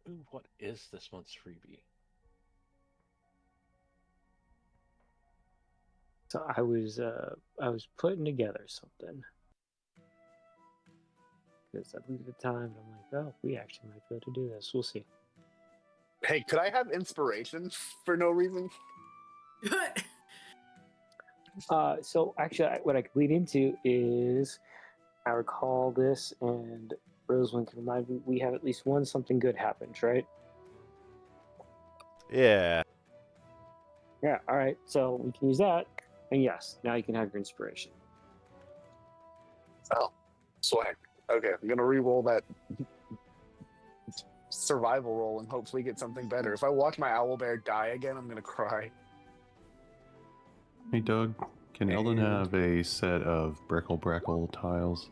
Ooh, what is this month's freebie? So I was putting together something because I believe at the time and I'm like, oh, we actually might be able to do this. We'll see. Hey, could I have inspiration for no reason? So actually, what I could lead into is I recall this, and Rosalind can remind me we have at least one something good happened, right? Yeah. Yeah. All right. So we can use that, and yes, now you can have your inspiration. Oh, swag. Okay, I'm gonna re-roll that survival roll and hopefully get something better. If I watch my owlbear die again, I'm gonna cry. Hey, Doug, can Eldon And- have a set of Brickle tiles?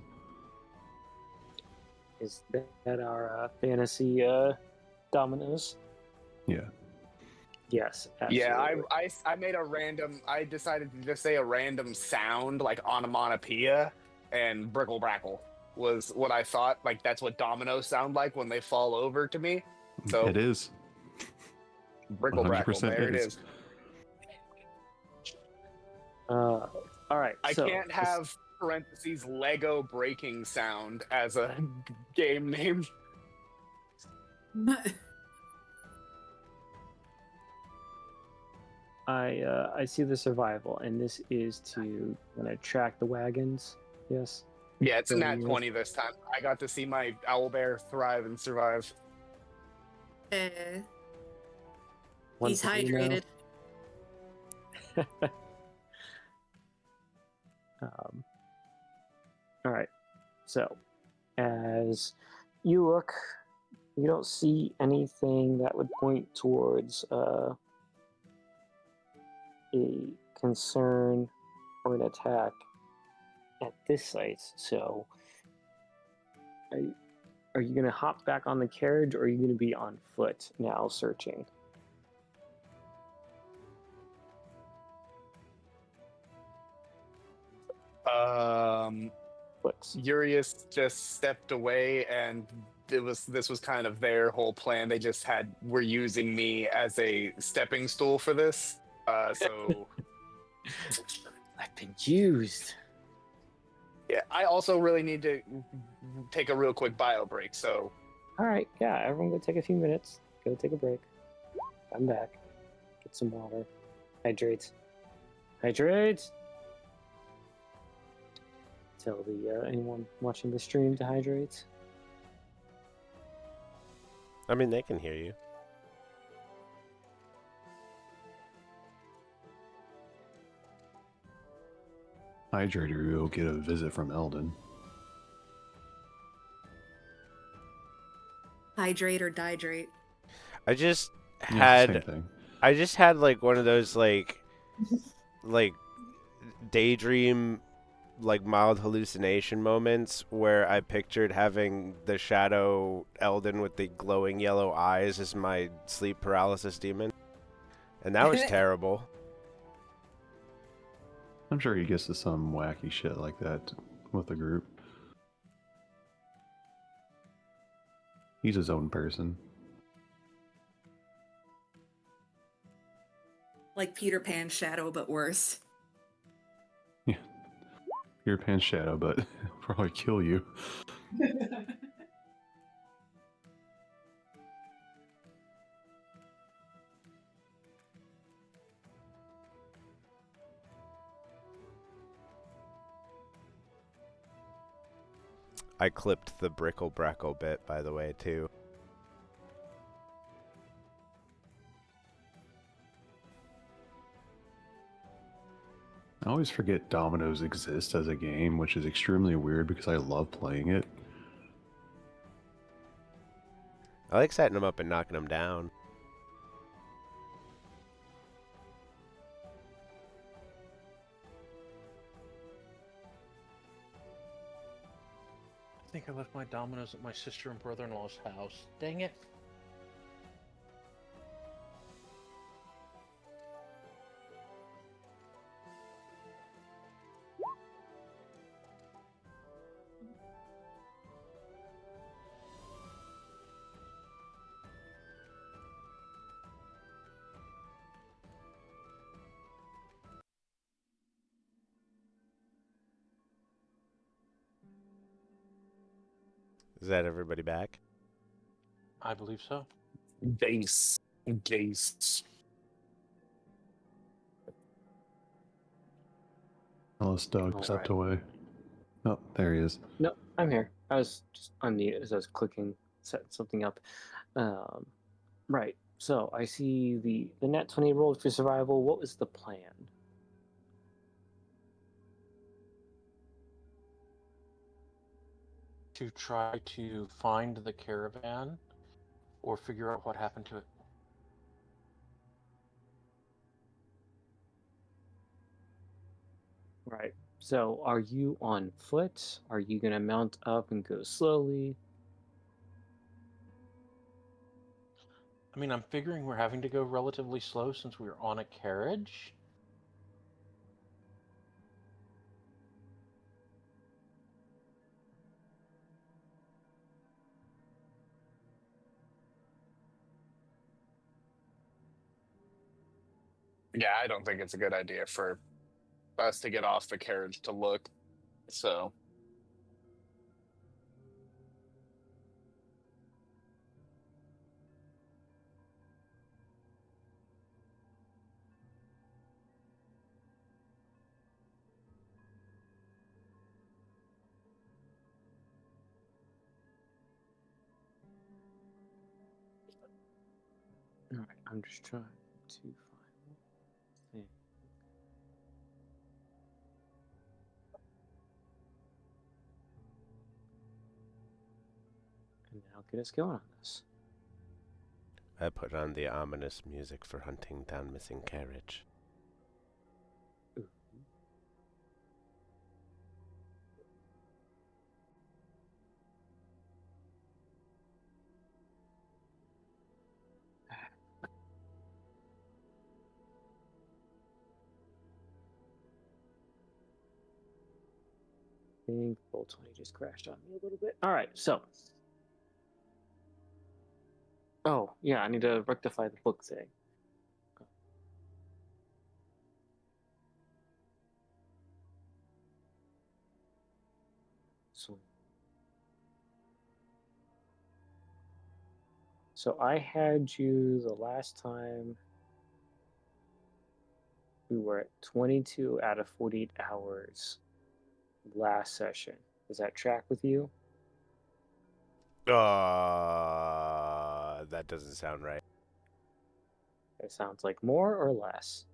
Is that our fantasy dominoes? Yeah. Yes. Absolutely. Yeah, I made a random. I decided to just say a random sound like onomatopoeia, and brickle brackle was what I thought. Like that's what dominoes sound like when they fall over to me. So It is. brickle brackle. 100% There it is. All right. I so can't have parentheses Lego breaking sound as a game name. I see the survival, and this is to kind of track the wagons. Yes. Yeah, it's a So nat you- 20 this time. I got to see my owlbear thrive and survive. One He's thing you know. hydrated. All right. So, as you look, you don't see anything that would point towards a concern or an attack at this site. So, are you going to hop back on the carriage, or are you going to be on foot now searching? Foot. Urius just stepped away, and this was kind of their whole plan. They just were using me as a stepping stool for this. So I've been used. yeah, I also really need to take a real quick bio break. So All right. Yeah. Everyone, go take a few minutes. Go take a break. Come back. Get some water. Hydrate. Hydrate. Tell the anyone watching the stream to hydrate. I mean, they can hear you. Hydrator will get a visit from Eldon. Hydrate or dihydrate. I just Yeah, same had thing. I just had like one of those like daydream like mild hallucination moments where I pictured having the shadow Eldon with the glowing yellow eyes as my sleep paralysis demon. And that was terrible. I'm sure he gets to some wacky shit like that with the group. He's his own person. Like Peter Pan's shadow, but worse. Yeah. Peter Pan's shadow, but probably kill you. I clipped the brickle brackle bit, by the way, too. I always forget dominoes exist as a game, which is extremely weird because I love playing it. I like setting them up and knocking them down. think I left my dominoes at my sister and brother-in-law's house. Dang it. Is that everybody back? I believe so. Dace. Dace. Alice dog All stepped right. away. Oh, there he is. No, I'm here. I was just unmuted as I was clicking, setting something up. Right. So I see the net 20 rolled for survival. What was the plan? To try to find the caravan or figure out what happened to it. Right. So are you on foot? Are you going to mount up and go slowly? I mean, I'm figuring we're having to go relatively slow since we're on a carriage. Yeah, I don't think it's a good idea for us to get off the carriage to look. So, All right. I'm just trying to find one thing. And now get us going on this. I put on the ominous music for hunting down missing carriage. Ooh. I think Roll20 just crashed on me a little bit. All right, so. Oh, yeah, I need to rectify the book thing. So I had you the last time we were at 22 out of 48 hours last session. Does that track with you? That doesn't sound right. It sounds like more or less.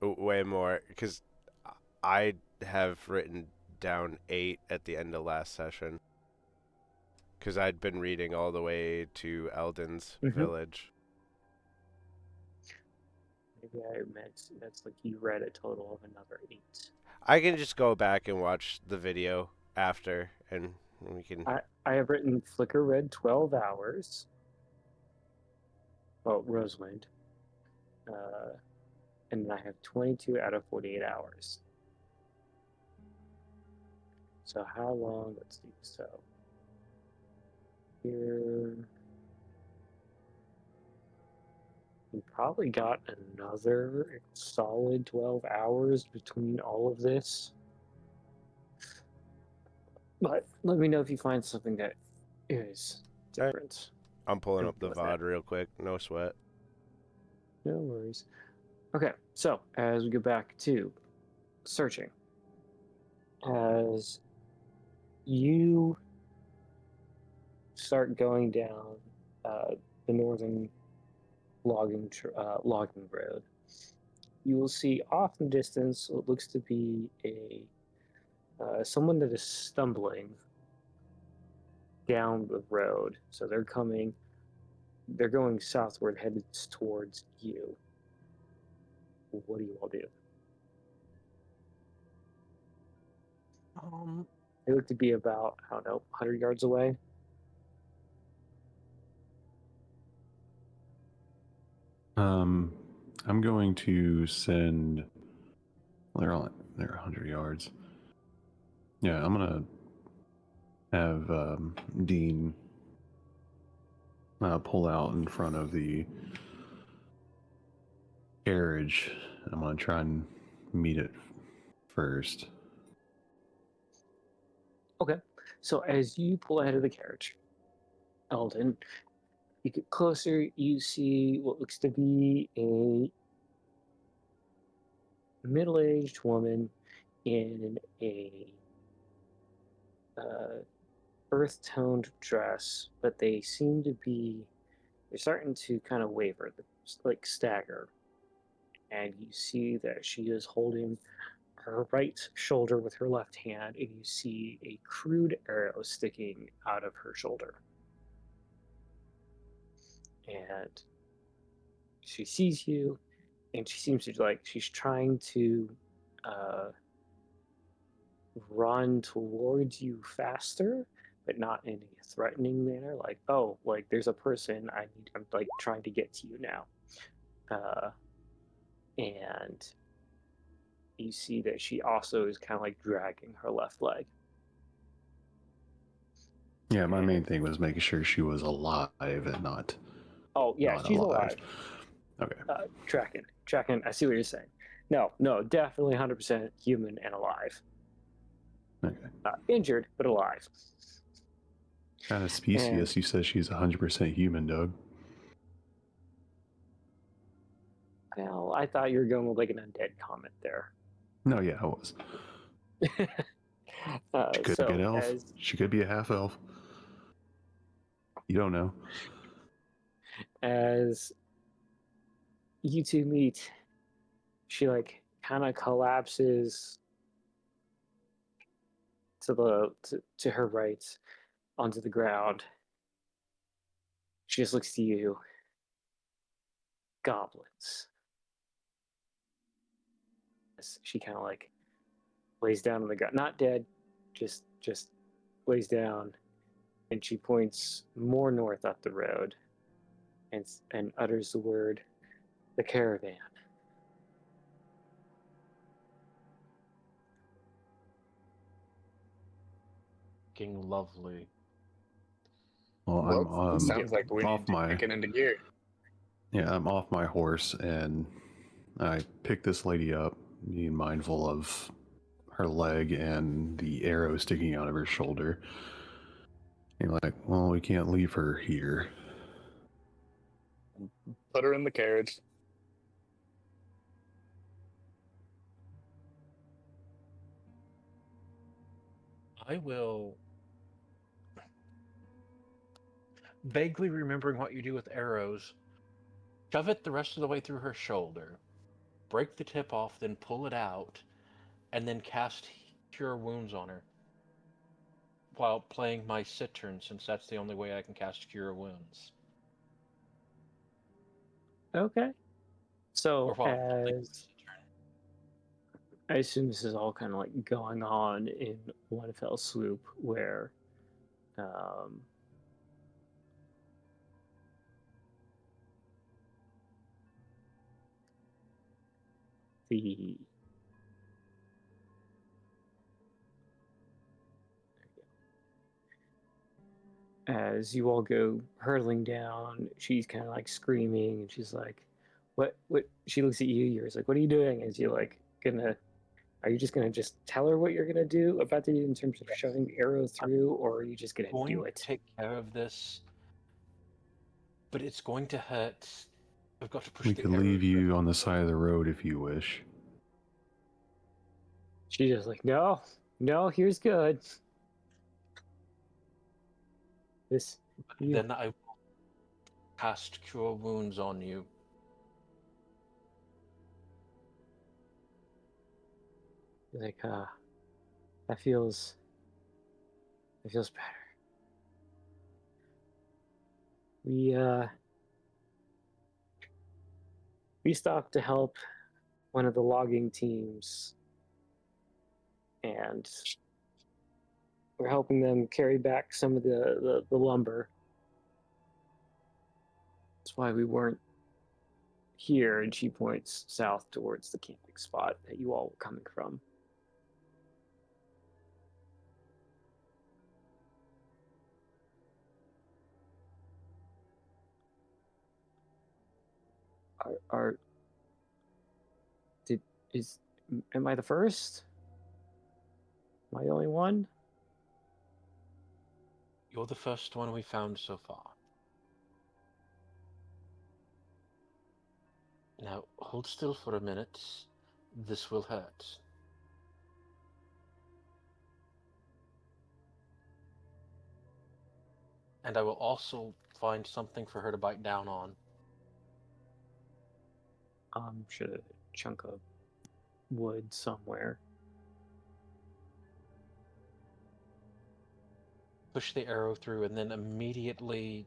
Way more, because I have written down 8 at the end of last session. Because I'd been reading all the way to Eldon's village. Maybe I meant that's like you read a total of another 8. I can just go back and watch the video after, and we can... I have written Flicker read 12 hours. Well, Rosewind. And then I have 22 out of 48 hours. So how long? Let's see. So here, you probably got another solid 12 hours between all of this. But let me know if you find something that is different. I'm pulling Go up the with VOD that. real quick. No sweat. No worries. Okay, so as we go back to searching, as you start going down the northern logging road, you will see off in the distance what looks to be a someone that is stumbling down the road. So they're going southward, headed towards you. What do you all do? They look to be about, I don't know, 100 yards away. I'm going to send. Well, they're 100 yards. Yeah, I'm gonna have Dean pull out in front of the carriage. I'm gonna try and meet it first. Okay. So as you pull ahead of the carriage, Eldon, you get closer, you see what looks to be a middle-aged woman in a earth-toned dress, but they're starting to kind of waver, like stagger. And you see that she is holding her right shoulder with her left hand, and you see a crude arrow sticking out of her shoulder. And she sees you, and she seems to she's trying to run towards you faster, but not in a threatening manner. Like, oh, like there's a person I'm like trying to get to you now. And you see that she also is kind of like dragging her left leg. Yeah, my main thing was making sure she was alive and not. Oh yeah, not she's alive. Okay. Tracking. I see what you're saying. No, definitely 100% human and alive. Okay. Injured, but alive. Kind of specious. You said she's 100% human, Doug. Well, I thought you were going with like an undead comment there. No, yeah, I was. She could be an elf. She could be a half elf. You don't know. As you two meet, she like kind of collapses to her right onto the ground. She just looks to you. Goblins. She kind of like lays down on the ground, not dead, just lays down, and she points more north up the road, and utters the word, "The caravan." Fucking lovely. Well, I'm sounds like we off need to kick it into gear. Yeah, I'm off my horse, and I pick this lady up, being mindful of her leg and the arrow sticking out of her shoulder. And like, well, we can't leave her here. Put her in the carriage. I will. Vaguely remembering what you do with arrows, shove it the rest of the way through her shoulder, break the tip off, then pull it out, and then cast Cure Wounds on her while playing my Cittern, since that's the only way I can cast Cure Wounds. Okay. So Or while playing my as Cittern. I assume this is all kind of like going on in one fell swoop, where the as you all go hurtling down, she's kind of like screaming, and she's like, what she looks at you, you're like, what are you doing? Is you like are you just gonna just tell her what you're gonna do about to do in terms of shoving arrow through, or are you just gonna do it? Take care of this, but it's going to hurt. I've got to push We the could arrow leave you through. on the side of the road if you wish. She's just like, no, here's good. Then I will cast Cure Wounds on you. Like, that feels better. We stopped to help one of the logging teams, and we're helping them carry back some of the lumber. That's why we weren't here. And she points south towards the camping spot that you all were coming from. Am I the first? Am I the only one? You're the first one we found so far. Now, hold still for a minute. This will hurt. And I will also find something for her to bite down on. Should a chunk of wood somewhere. Push the arrow through and then immediately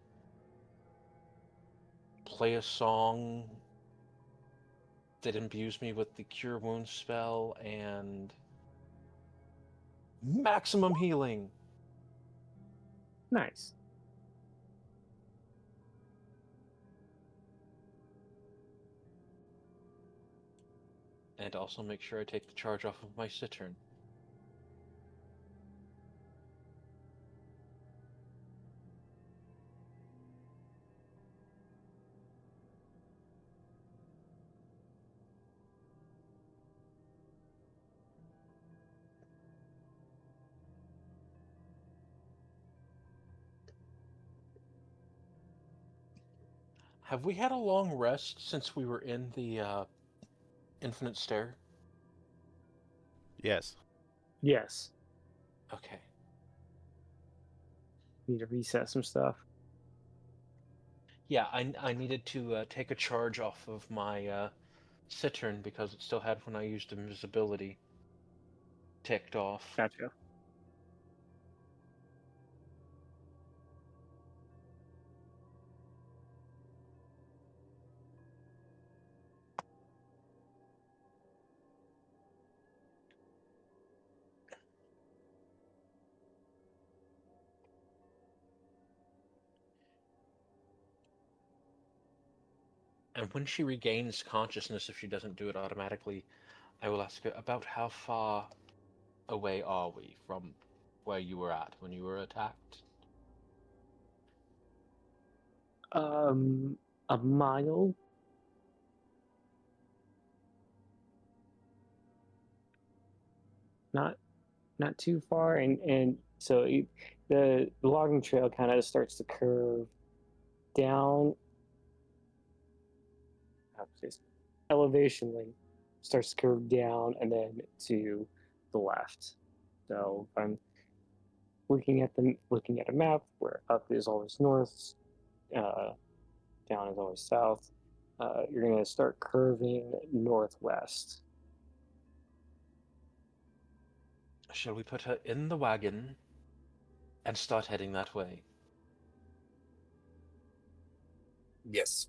play a song that imbues me with the Cure Wounds spell and maximum healing. Nice. And also make sure I take the charge off of my cittern. Have we had a long rest since we were in the Infinite Stair? Yes. Yes. Okay. Need to reset some stuff. Yeah, I needed to take a charge off of my cittern because it still had when I used invisibility ticked off. Gotcha. And when she regains consciousness, if she doesn't do it automatically, I will ask her about how far away are we from where you were at when you were attacked? A mile. Not too far, and so the logging trail kind of starts to curve down. Just elevationally starts to curve down and then to the left. So I'm looking at a map where up is always north, down is always south. You're going to start curving northwest. Shall we put her in the wagon and start heading that way? Yes.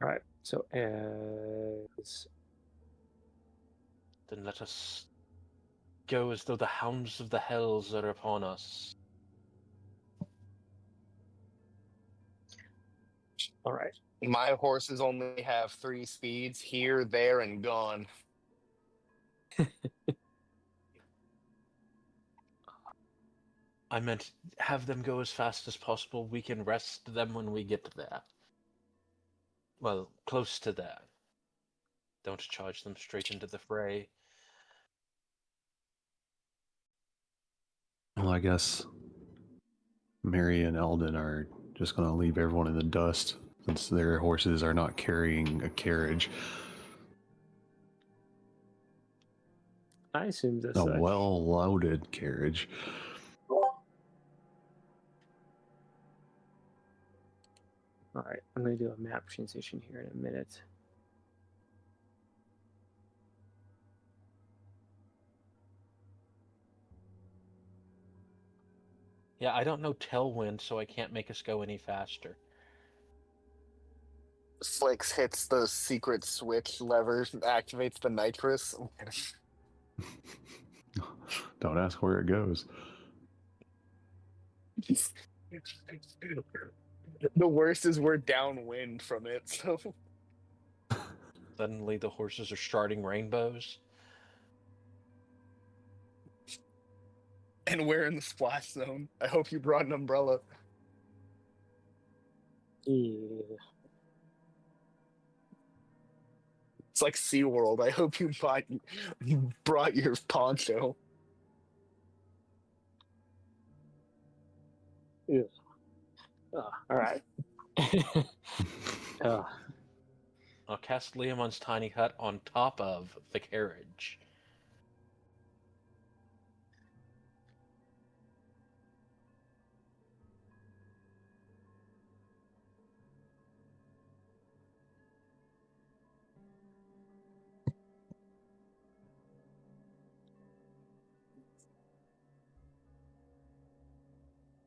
All right. So as Then let us go as though the hounds of the hells are upon us. all right. My horses only have 3 speeds: here, there, and gone. I meant have them go as fast as possible. We can rest them when we get there. Well, close to there. Don't charge them straight into the fray. Well, I guess Mary and Eldon are just going to leave everyone in the dust since their horses are not carrying a carriage. I assume this. A well-loaded carriage. All right. I'm going to do a map transition here in a minute. Yeah, I don't know Tailwind, so I can't make us go any faster. Flix hits the secret switch lever, activates the nitrous. Don't ask where it goes. The worst is we're downwind from it, so. Suddenly the horses are starting rainbows. And we're in the splash zone. I hope you brought an umbrella. Yeah. It's like SeaWorld. I hope you brought your poncho. Ew. All right. I'll cast Leomon's tiny hut on top of the carriage.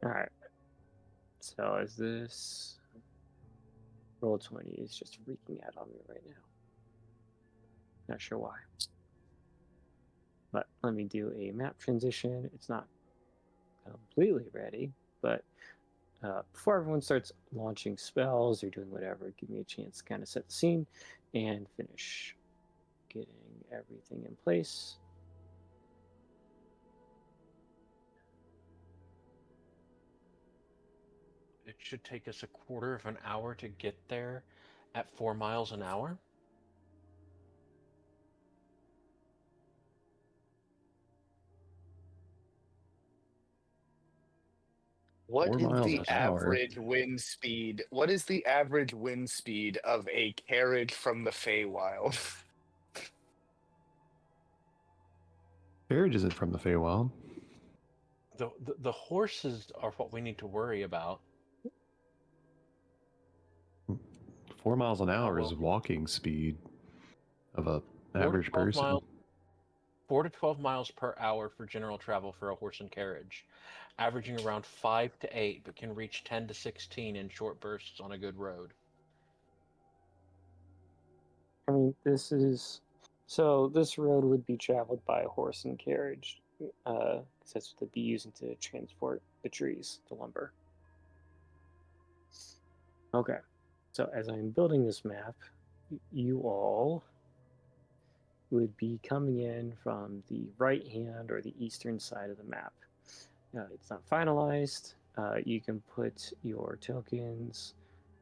All right. So is this roll 20 is just freaking out on me right now. Not sure why. But let me do a map transition. It's not completely ready, but before everyone starts launching spells or doing whatever, give me a chance to kind of set the scene and finish getting everything in place. It should take us a quarter of an hour to get there at 4 miles an hour. What 4 is miles the an hour. average wind speed? What is the average wind speed of a carriage from the Feywild? Carriage isn't from the Feywild. The horses are what we need to worry about. 4 miles an hour well. is walking speed of a 4 to average 12 person. miles 4 to 12 miles per hour for general travel for a horse and carriage, averaging around 5 to 8, but can reach 10 to 16 in short bursts on a good road. I mean, this road would be traveled by a horse and carriage, because that's what they'd be using to transport the trees, the lumber. Okay, so as I'm building this map, you all would be coming in from the right hand or the eastern side of the map. It's not finalized. You can put your tokens.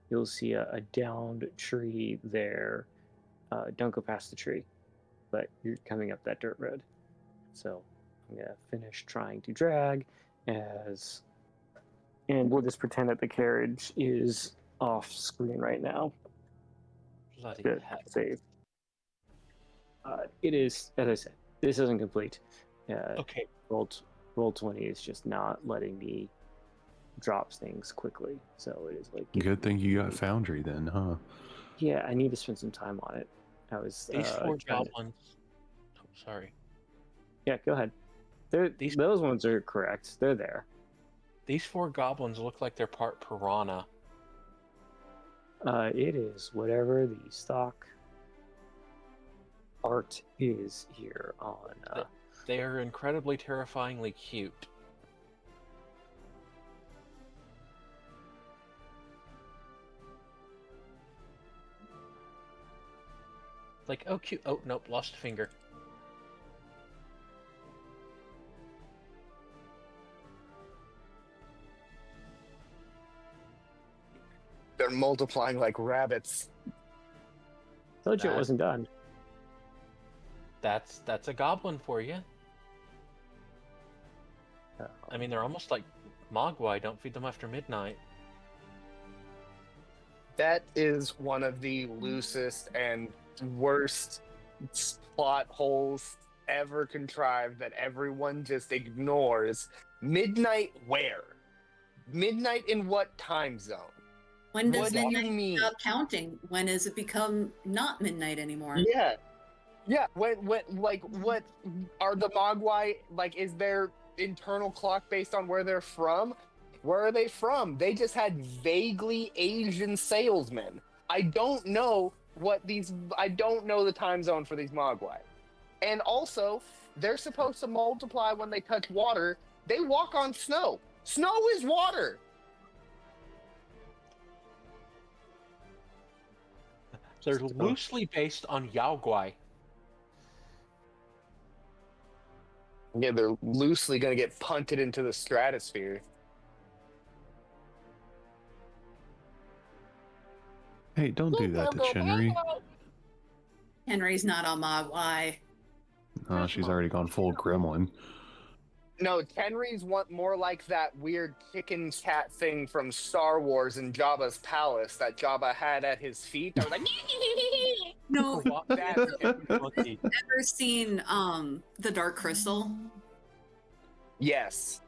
You'll see a downed tree there. Don't go past the tree, but you're coming up that dirt road. So I'm going to finish trying to drag and we'll just pretend that the carriage is off screen right now. Bloody Good, heck. save. It is, as I said, this isn't complete. Okay. Roll 20 is just not letting me drop things quickly. So it is like... Good thing you got Foundry then, huh? Yeah, I need to spend some time on it. I was These 4 goblins... Oh, sorry. Yeah, go ahead. Those ones are correct. They're there. These 4 goblins look like they're part piranha. It is whatever the stock art is here on... They are incredibly terrifyingly cute. Like, oh, cute. Oh, nope, lost a finger. They're multiplying like rabbits. Told you it wasn't done. That's a goblin for you. I mean, they're almost like Mogwai. Don't feed them after midnight. That is one of the loosest and worst plot holes ever contrived that everyone just ignores. Midnight where? Midnight in what time zone? When does What do you midnight mean? stop counting? When has it become not midnight anymore? Yeah. Yeah, when like what are the Mogwai, like, is their internal clock based on where they're from? Where are they from? They just had vaguely Asian salesmen. I don't know I don't know the time zone for these Mogwai. And also, they're supposed to multiply when they touch water. They walk on snow. Snow is water. They're loosely based on Yaoguai. Yeah, they're loosely going to get punted into the stratosphere. Hey, don't do that to Chenry. Henry's not on Mogwai. Oh, she's already gone full gremlin. No, Tenry's want more like that weird chicken cat thing from Star Wars in Jabba's palace that Jabba had at his feet. I was like, No, that's Monkey. ever seen the Dark Crystal? yes.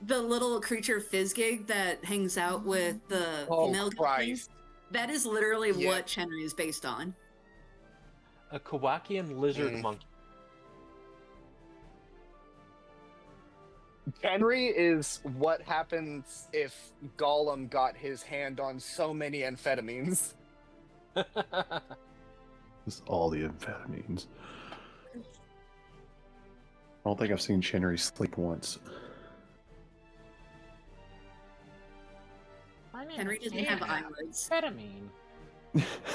The little creature Fizzgig that hangs out with the Oh, female goblins? Christ. That is literally Yeah. what Henry is based on. A Kowakian lizard Mm. monkey. Henry is what happens if Gollum got his hand on so many amphetamines. Just all the amphetamines. I don't think I've seen Chenry sleep once. Henry doesn't have eyelids. Amphetamine.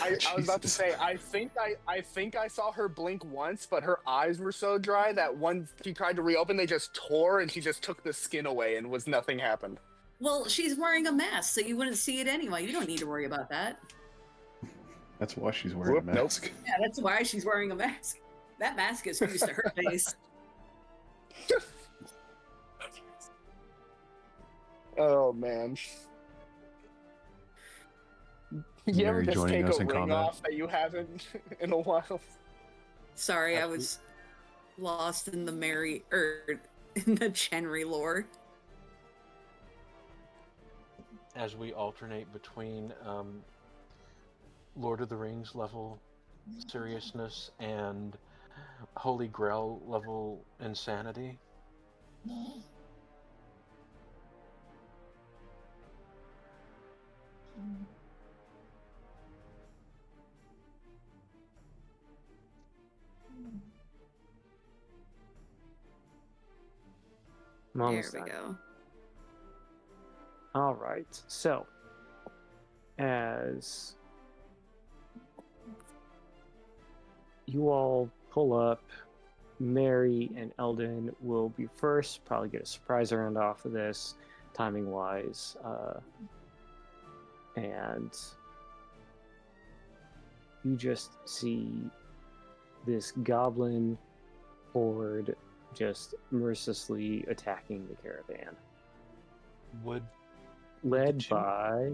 I was about to Jesus. say, I think I saw her blink once, but her eyes were so dry that once she tried to reopen, they just tore, and she just took the skin away, and nothing happened. Well, she's wearing a mask, so you wouldn't see it anyway. You don't need to worry about that. That's why she's wearing a Whoop, nope. mask. Yeah, that's why she's wearing a mask. That mask is fused to her face. Oh man. You ever Mary just joining take us a in ring combat. off that you haven't in a while? Sorry, I was lost in the in the Chenry lore. As we alternate between Lord of the Rings level seriousness and Holy Grail level insanity. I'm There almost we done. go. All right. So, as you all pull up, Mary and Eldon will be first. Probably get a surprise round off of this, timing wise. And you just see this goblin horde just mercilessly attacking the caravan. Would Led two- by.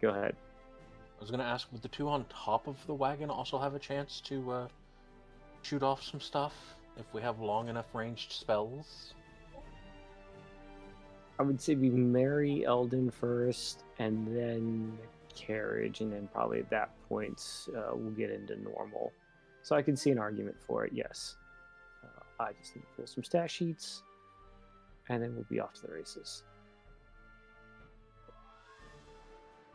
Go ahead. I was going to ask, would the two on top of the wagon also have a chance to shoot off some stuff if we have long enough ranged spells? I would say we marry Eldon first, and then the carriage, and then probably at that point we'll get into normal. So I can see an argument for it, yes. I just need to pull some stat sheets, and then we'll be off to the races.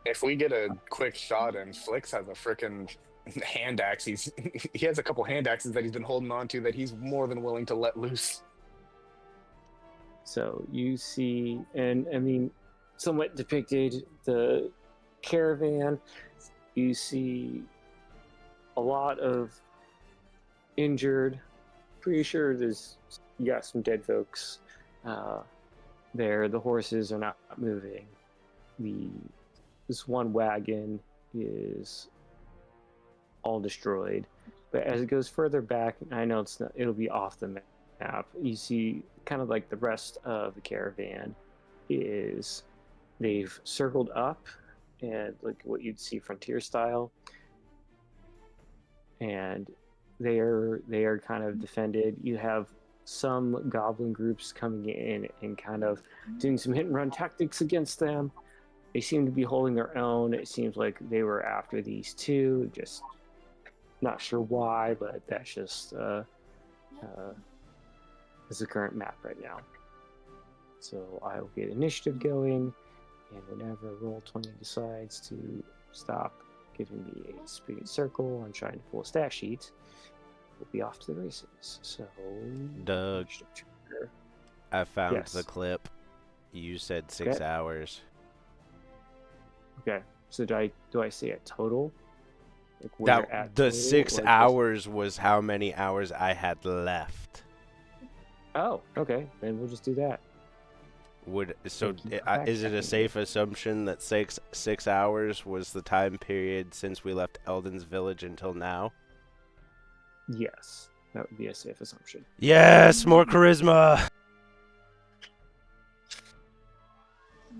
If we get a quick shot and Flix has a frickin' hand axe, he has a couple hand axes that he's been holding on to that he's more than willing to let loose. So you see, and I mean, somewhat depicted the caravan. You see a lot of injured. Pretty sure you got some dead folks there. The horses are not moving. This one wagon is all destroyed. But as it goes further back, I know it'll be off the map. You see kind of like the rest of the caravan is they've circled up and like what you'd see frontier style, and they are kind of defended. You have some goblin groups coming in and kind of doing some hit and run tactics against them. They seem to be holding their own. It seems like they were after these two, just not sure why, but that's just is the current map right now. So I will get initiative going, and whenever Roll20 decides to stop giving me a speeding circle. I'm trying to pull a stat sheet. We'll be off to the races. So, Doug, I found Yes. the clip. You said 6 Okay. hours. Okay. So do I say a total? Like where That you're at the total, 6 or just- hours was how many hours I had left. Oh, okay. Then we'll just do that. Thank you for Is it a fact-checking safe assumption that six hours was the time period since we left Eldon's village until now? Yes, that would be a safe assumption. Yes, more charisma.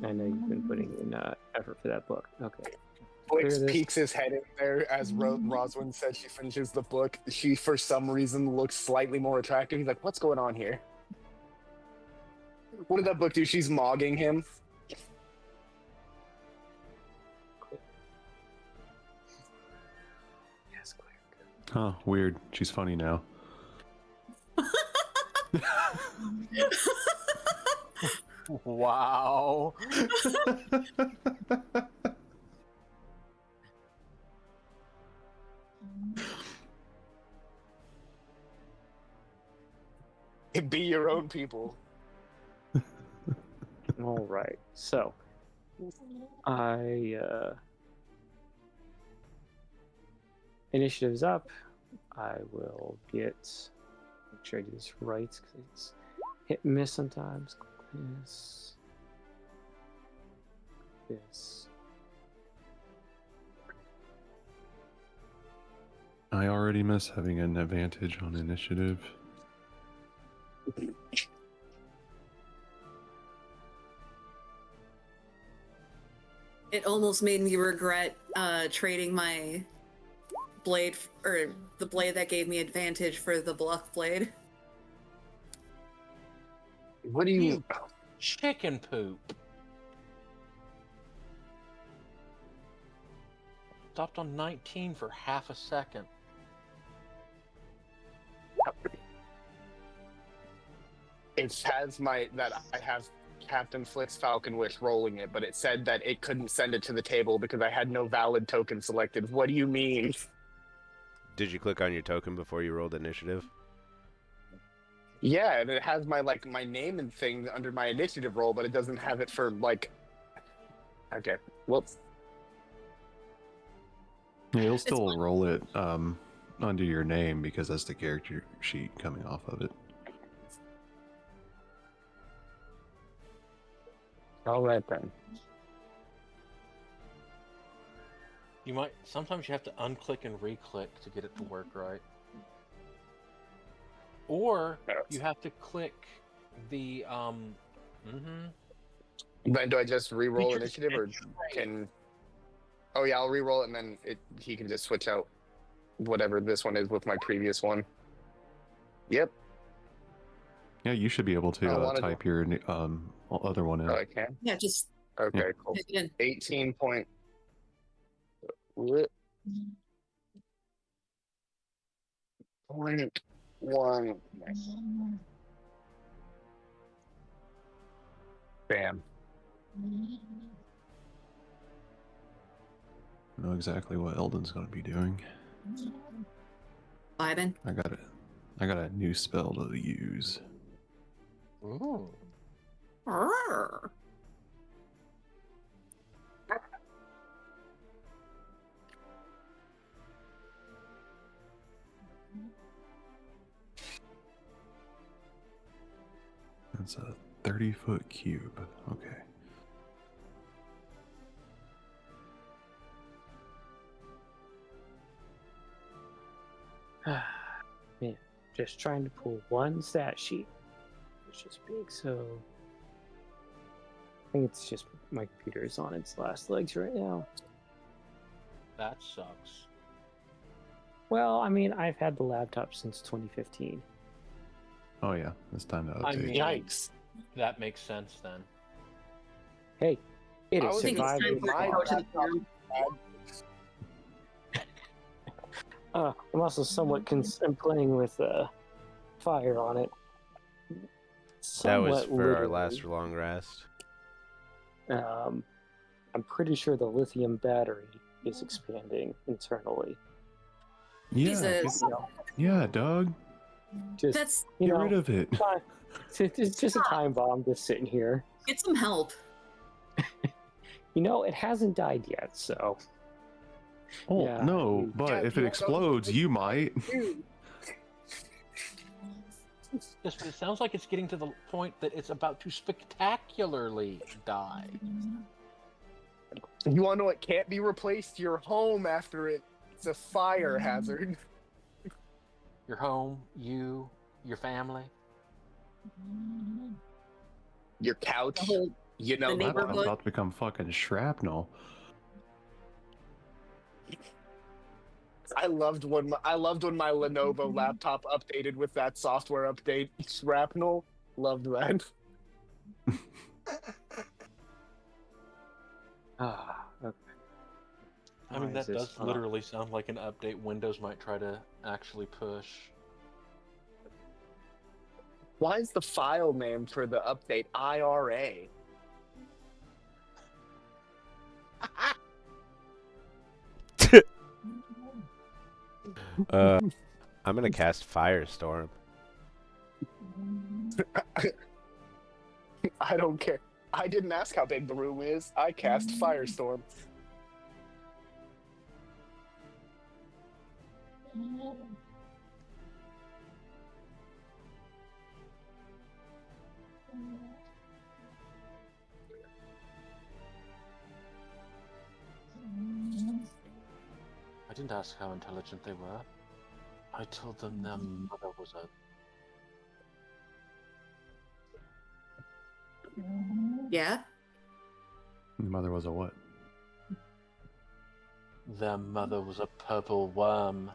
I know you've been putting in effort for that book. Okay. Flix Clear this. peeks his head in there as Roswin said she finishes the book. She, for some reason, looks slightly more attractive. He's like, what's going on here? What did that book do? She's mogging him. Yes, clear. Good. Huh, weird. She's funny now. Wow. It be your own people. All right. So, initiative's up. I will make sure I do this right because it's hit and miss sometimes. This. I already miss having an advantage on initiative. It almost made me regret trading my blade, or the blade that gave me advantage, for the bluff blade. What do you... Chicken poop. Stopped on 19 for half a second. It has that I have Captain Flix Falcon Wish rolling it, but it said that it couldn't send it to the table because I had no valid token selected. What do you mean? Did you click on your token before you rolled initiative? Yeah, and it has my name and thing under my initiative roll, but it doesn't have it for Okay, whoops. Yeah, you'll still roll it under your name because that's the character sheet coming off of it. All right then. Sometimes you have to unclick and re-click to get it to work right. Or you have to click the Then do I just re-roll Features initiative, or and can? Oh yeah, I'll re-roll it, and then he can just switch out whatever this one is with my previous one. Yep. Yeah, you should be able I to wanted- type your other one in. Oh, I can. Yeah, just Okay, cool. pick it in. 18 point. Point 1. Bam. I know exactly what Eldon's going to be doing. Vibin. I got a new spell to use. Ooh. Arr. It's a 30-foot cube. Okay. Man, just trying to pull one stat sheet. It's just big, so I think it's just my computer is on its last legs right now. That sucks. Well, I mean, I've had the laptop since 2015. Oh yeah, it's time to update. I mean- Yikes. That makes sense then. Hey, it I has was I think it's survived. time for my it to go to the ground. I'm also somewhat I'm playing with fire on it. That was Somewhat for our literally. last long rest. I'm pretty sure the lithium battery is expanding internally. Jesus. Yeah, Doug. Just That's you Get know, rid of it. it's just a time bomb just sitting here. get some help. It hasn't died yet, so. Oh, Yeah, no, but Yeah, if you it wanna explodes, you might. Yes, but it sounds like it's getting to the point that it's about to spectacularly die. You want to know what can't be replaced? Your home after it. It's a fire hazard. Your home, you, your family. Your couch. The whole You know, the That's neighborhood. about to become fucking shrapnel. I loved when my Lenovo laptop updated with that software update. Shrapnel. Loved that. Okay. I mean, Why is that this does up? literally sound like an update Windows might try to actually push. Why is the file name for the update IRA? I'm gonna cast Firestorm. I don't care. I didn't ask how big the room is. I cast Firestorm. I didn't ask how intelligent they were. I told them their mother was a... Yeah. Your mother was a what? Their mother was a purple worm.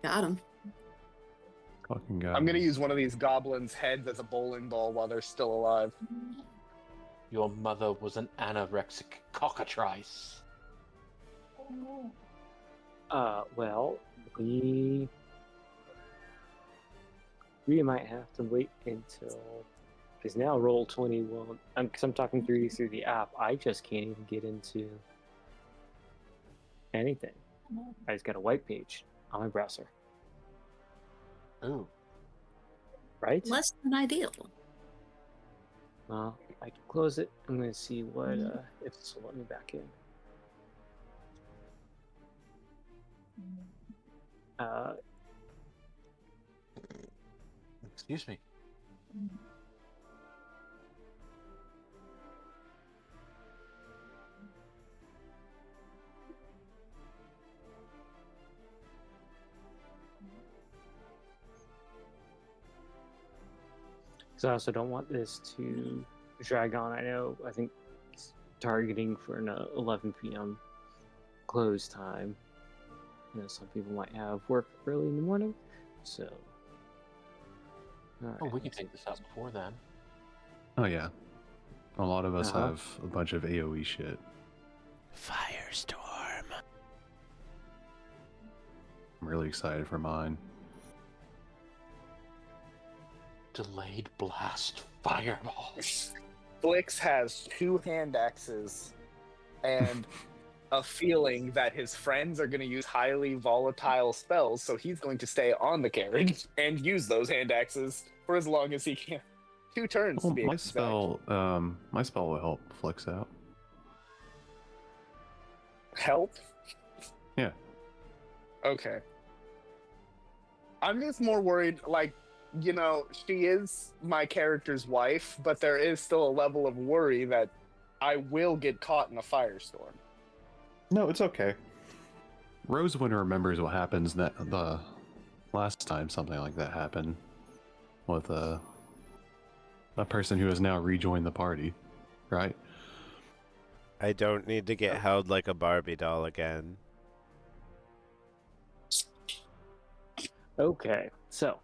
Got him. Fucking god. I'm gonna use one of these goblins' heads as a bowling ball while they're still alive. Your mother was an anorexic cockatrice. Well, we might have to wait until, because now Roll20 won't. Because I'm talking through the app. I just can't even get into anything. I just got a white page on my browser. Ooh. Right? Less than ideal. Well, I can close it. I'm gonna see what if this will let me back in. Excuse me. Because I also don't want this to drag on. I think it's targeting for an 11 p.m. close time. Some people might have work early in the morning, so. Oh, we can take this out before then. Oh yeah. A lot of us Uh-huh. have a bunch of AoE shit. Firestorm. I'm really excited for mine. Delayed blast fireball. Flix has 2 hand axes and a feeling that his friends are going to use highly volatile spells, so he's going to stay on the carriage and use those hand axes for as long as he can. 2 turns Well, to be my exact. my spell will help Flex out. Help? Yeah. Okay. I'm just more worried, she is my character's wife, but there is still a level of worry that I will get caught in a firestorm. No, it's okay. Rosewinter remembers what happens the last time something like that happened with a person who has now rejoined the party, right? I don't need to get held like a Barbie doll again. Okay, so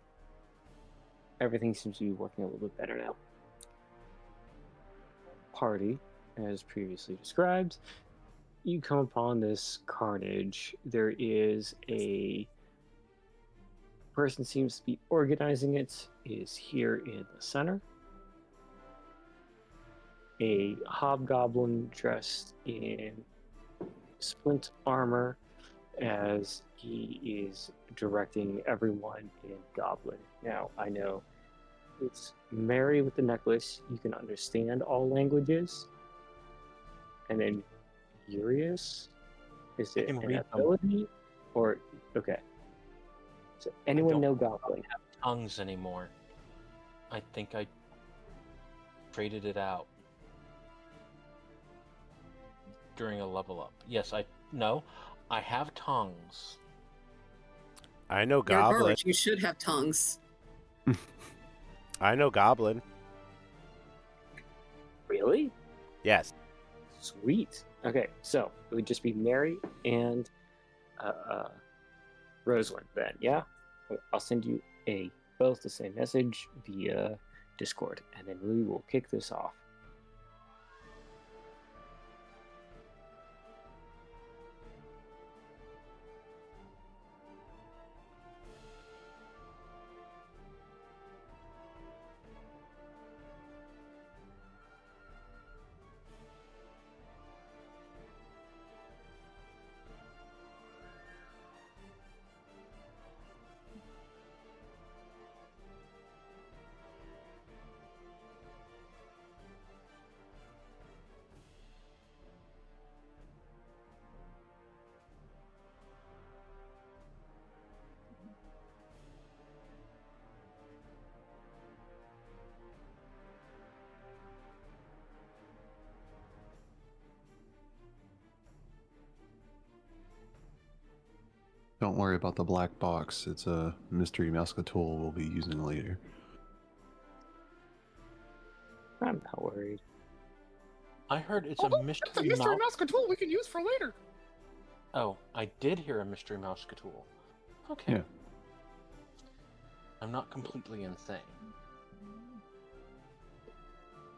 everything seems to be working a little bit better now. Party, as previously described, you come upon this carnage. There is a person seems to be organizing it, is here in the center. a hobgoblin dressed in splint armor as he is directing everyone in Goblin. Now, I know it's Mary with the necklace. You can understand all languages. And then Furious, is it can an read them. ability? Or, okay. So anyone don't know Goblin? Tongues anymore. I think I traded it out during a level up. Yes, I have tongues. I know You're Goblin. Garwich, you should have tongues. I know Goblin. Really? Yes. Sweet. Okay, so it would just be Mary and Rosalind then, yeah? I'll send you both the same message via Discord, and then we will kick this off. Don't worry about the black box. It's a mystery muscatool we'll be using later. I'm not worried. I heard it's Oh, a that's a mystery mystery mouse. tool we can use for later. Oh, I did hear a mystery mouse tool. Okay. Yeah. I'm not completely insane.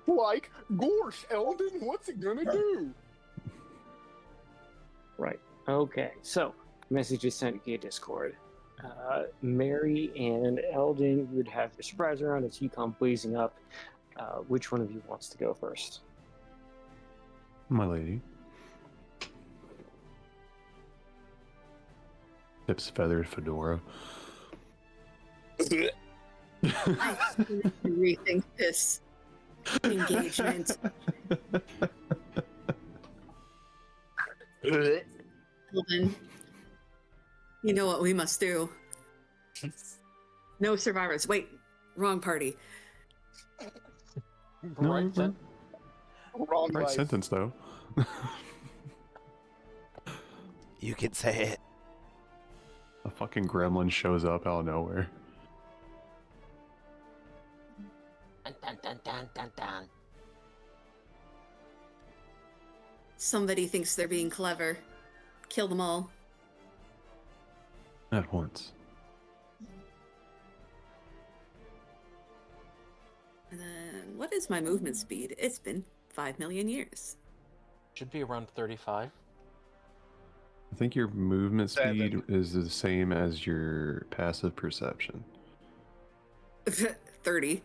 Like, gosh, Eldon, what's it gonna do? Right. Okay, so message is sent via Discord. Mary and Eldon would have the surprise round as you come blazing up. Which one of you wants to go first? My lady. Tip's feathered fedora. I rethink this engagement. Eldon, you know what we must do. No survivors. Wait, wrong party. No, Right then. Wrong right life. sentence, though. You can say it. A fucking gremlin shows up out of nowhere. Dun, dun, dun, dun, dun, dun. Somebody thinks they're being clever. Kill them all. At once. And then, what is my movement speed? It's been 5 million years. Should be around 35. I think your movement speed 7. is the same as your passive perception. 30.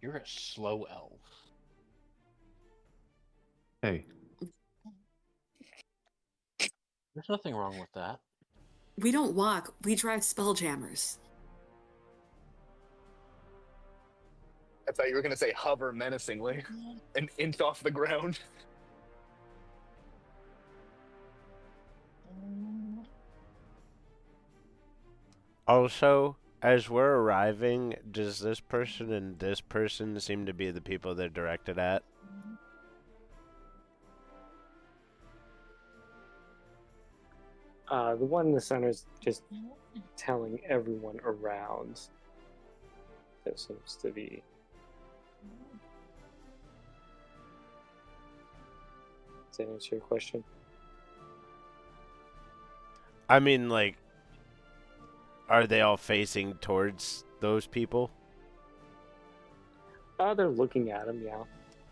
You're a slow elf. Hey, There's nothing wrong with that. We don't walk, we drive spelljammers. I thought you were gonna say hover menacingly, an inch off the ground. Also, as we're arriving, does this person and this person seem to be the people they're directed at? The one in the center is just telling everyone around. That seems to be. Does that answer your question? I mean, like, are they all facing towards those people? They're looking at him, yeah.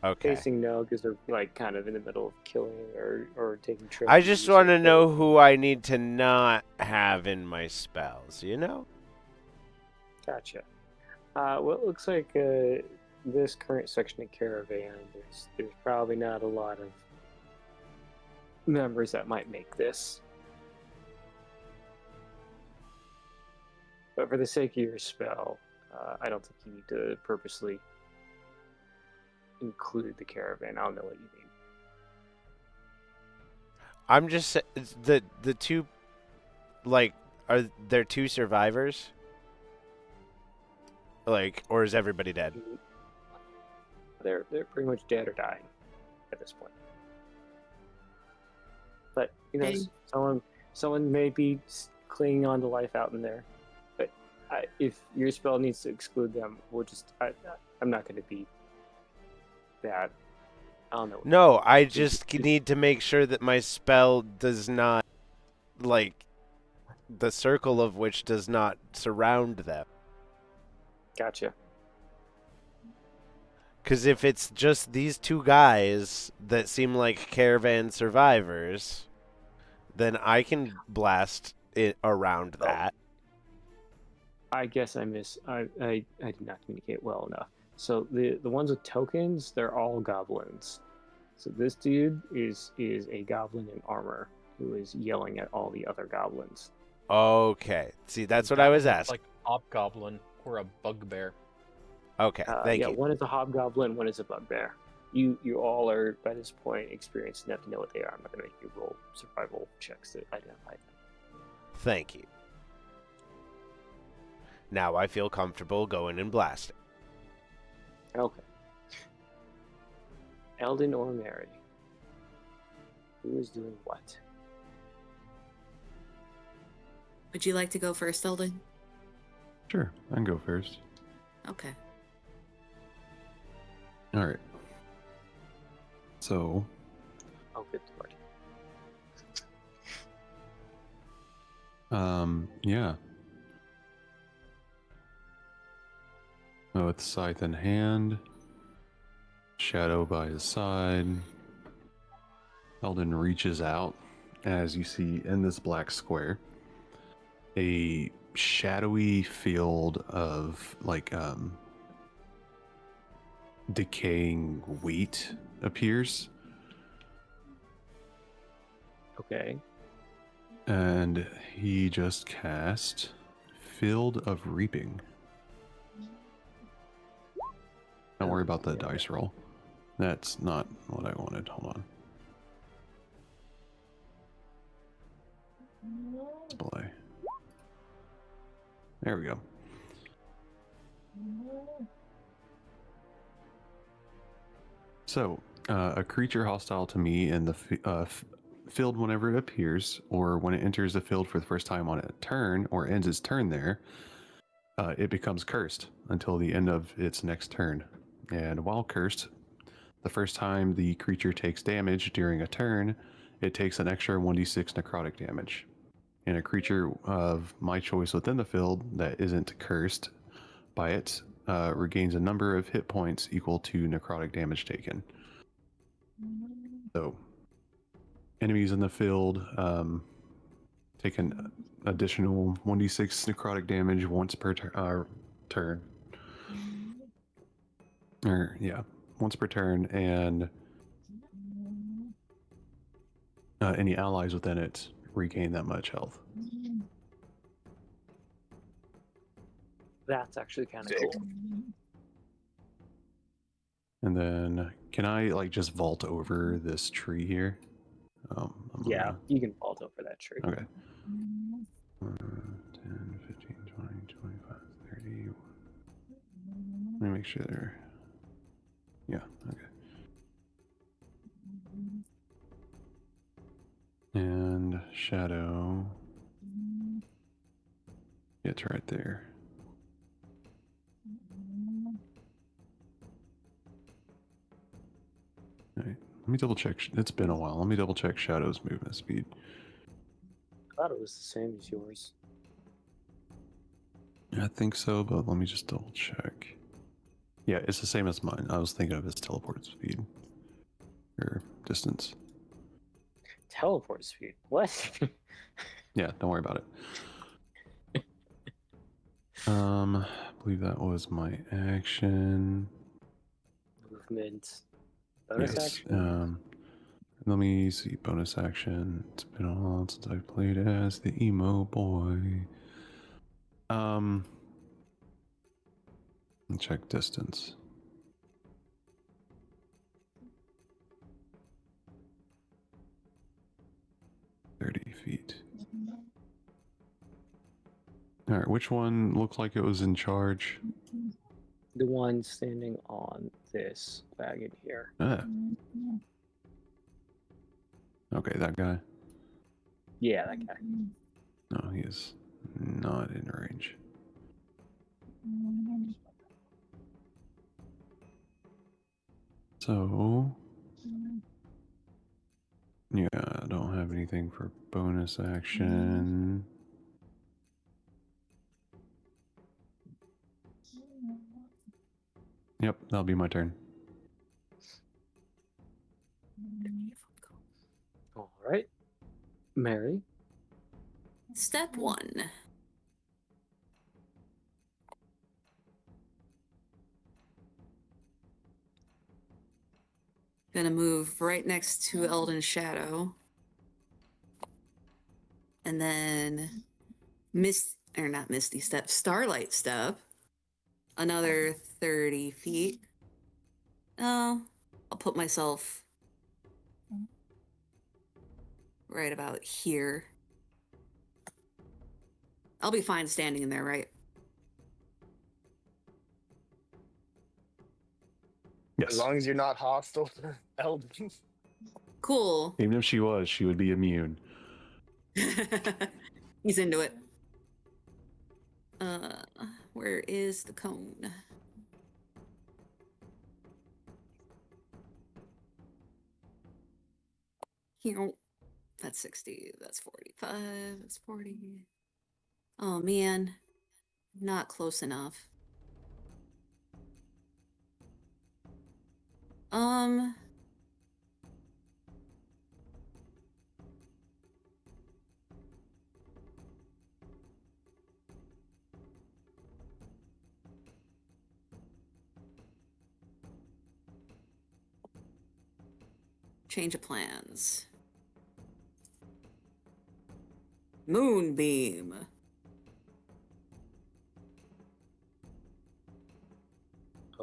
Okay. Facing no, because they're like kind of in the middle of killing or taking trips. I just want to know who I need to not have in my spells, you know? Gotcha. Well, it looks like this current section of Caravan, there's probably not a lot of members that might make this. But for the sake of your spell, I don't think you need to purposely include the Caravan. I don't know what you mean. I'm just the two, like, are there two survivors? Like, or is everybody dead? They're pretty much dead or dying at this point. But Okay. someone may be clinging on to life out in there. But if your spell needs to exclude them, I'm not going to be that. I don't know. No, I just need to make sure that my spell does not, like, the circle of which does not surround them. Gotcha. Because if it's just these two guys that seem like Caravan survivors, then I can blast it around that. I guess I did not communicate well enough. So the ones with tokens, they're all goblins. So this dude is a goblin in armor who is yelling at all the other goblins. Okay. See, that's what I was That asking. Like hobgoblin or a bugbear. Okay, thank yeah, you. one is a hobgoblin, one is a bugbear. You all are by this point experienced enough to know what they are. I'm not going to make you roll survival checks to identify them. Thank you. Now I feel comfortable going and blasting. Okay. Eldon or Mary? Who is doing what? Would you like to go first, Eldon? Sure, I can go first. Okay. All right. So, Oh, good lord. yeah. With scythe in hand, shadow by his side, Eldon reaches out, as you see in this black square, a shadowy field of decaying wheat appears, Okay. and he just cast Field of Reaping. Don't worry about the dice roll. That's not what I wanted. Hold on. Display. There we go. So, a creature hostile to me in the field whenever it appears, or when it enters the field for the first time on a turn, or ends its turn there, it becomes cursed until the end of its next turn. And while cursed, the first time the creature takes damage during a turn, it takes an extra 1d6 necrotic damage. And a creature of my choice within the field that isn't cursed by it regains a number of hit points equal to necrotic damage taken. So, enemies in the field take an additional 1d6 necrotic damage once per turn. Or, yeah, once per turn, and any allies within it regain that much health. That's actually kind of Sick. cool. And then, can I just vault over this tree here? Yeah, you can vault over that tree. Okay. 10, 15, 20, 25, 30. Let me make sure they're... Yeah, okay. And shadow. It's right there. Alright, let me double check. It's been a while. Let me double check Shadow's movement speed. I thought it was the same as yours. I think so, but let me just double check. Yeah, it's the same as mine. I was thinking of his teleport speed. Or distance. Teleport speed? What? Yeah, don't worry about it. believe that was my action. Movement. Bonus Yes. action. Let me see. Bonus action. It's been a while since I played as the emo boy. Check distance. $30 feet. All right, which one looks like it was in charge? The one standing on this wagon here. Ah. Okay, that guy. Yeah, that guy. No, he is not in range. So, yeah, I don't have anything for bonus action. Yep, that'll be my turn. All right. Mary. Step 1. Gonna move right next to Elden Shadow. And then not Misty Step, Starlight Step. Another 30 feet. Oh, I'll put myself right about here. I'll be fine standing in there, right? As Yes. long as you're not hostile to Eldon. Cool. Even if she was, she would be immune. He's into it. Where is the cone? Here. That's 60. That's 45. That's 40. Oh man, not close enough. Change of plans. Moonbeam.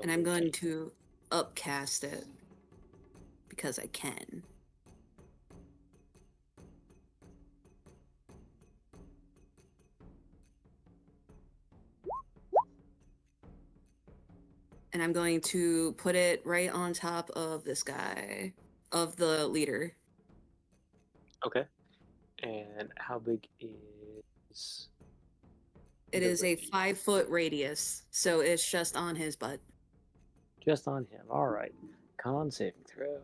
And I'm going to upcast it because I can. And I'm going to put it right on top of this guy, of the leader. Okay. And how big is... It the is a range? 5-foot radius, so it's just on his butt. Just on him. All right. Con saving throw.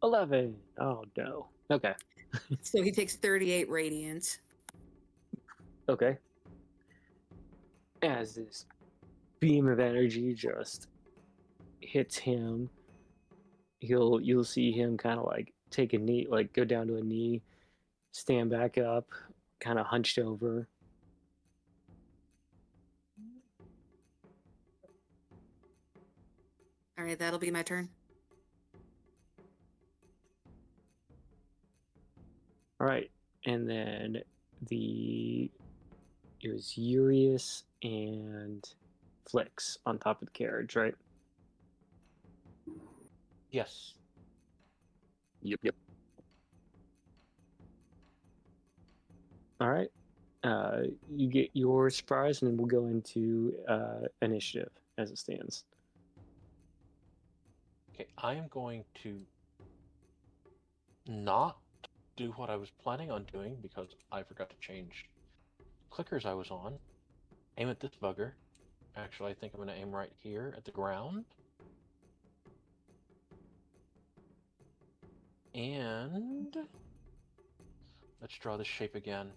$11. Oh no. Okay. So he takes 38 radiant. Okay. As this beam of energy just hits him, you'll see him kind of like take a knee, like go down to a knee, stand back up, kind of hunched over. All right, that'll be my turn. All right, and then it was Urius and Flix on top of the carriage, right? Yes. Yep. All right. You get your surprise, and then we'll go into initiative as it stands. Okay, I am going to not do what I was planning on doing because I forgot to change clickers I was on. Aim at this bugger. Actually, I think I'm going to aim right here at the ground. And let's draw this shape again.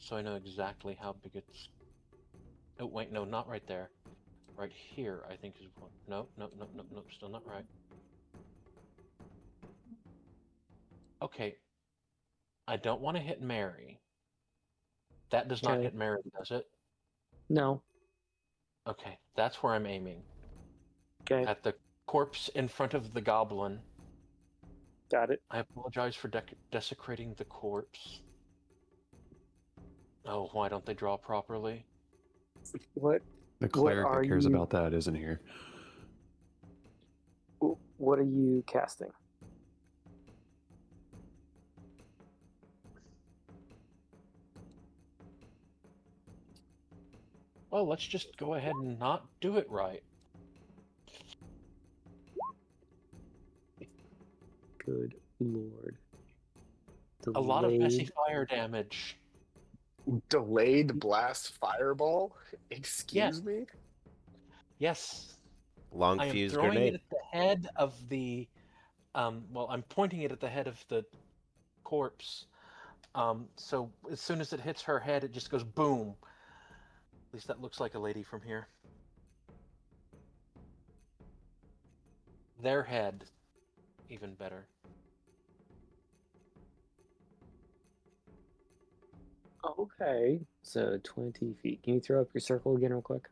so I know exactly how big it's. Oh wait, no, not right there. Right here, I think is one. No, still not right. Okay, I don't want to hit Mary. That does not Okay. hit Mary, does it? No. Okay, that's where I'm aiming. Okay. At the corpse in front of the goblin. Got it. I apologize for desecrating the corpse. Oh, why don't they draw properly? What? The cleric are that cares you- about that isn't here. What are you casting? Well, let's just go ahead and not do it right. Good lord. A lot of messy Delayed- fire damage. Delayed blast fireball? Excuse me? Yes, Long I am fuse throwing grenade. it at the head of the. Well, I'm pointing it at the head of the corpse. So as soon as it hits her head, it just goes boom. At least that looks like a lady from here. Their head, even better. Okay. So 20 feet. Can you throw up your circle again real quick?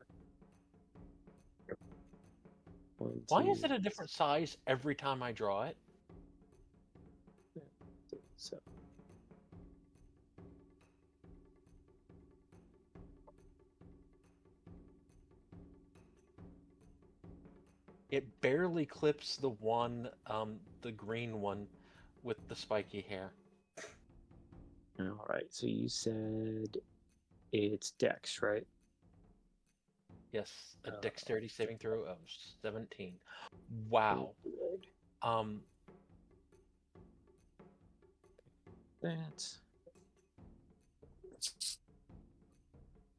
One, Why is two, it a different size every time I draw it? so It barely clips the one, the green one with the spiky hair. all right. So you said it's Dex, right? Yes, a dexterity saving throw of 17. Wow. Good. That.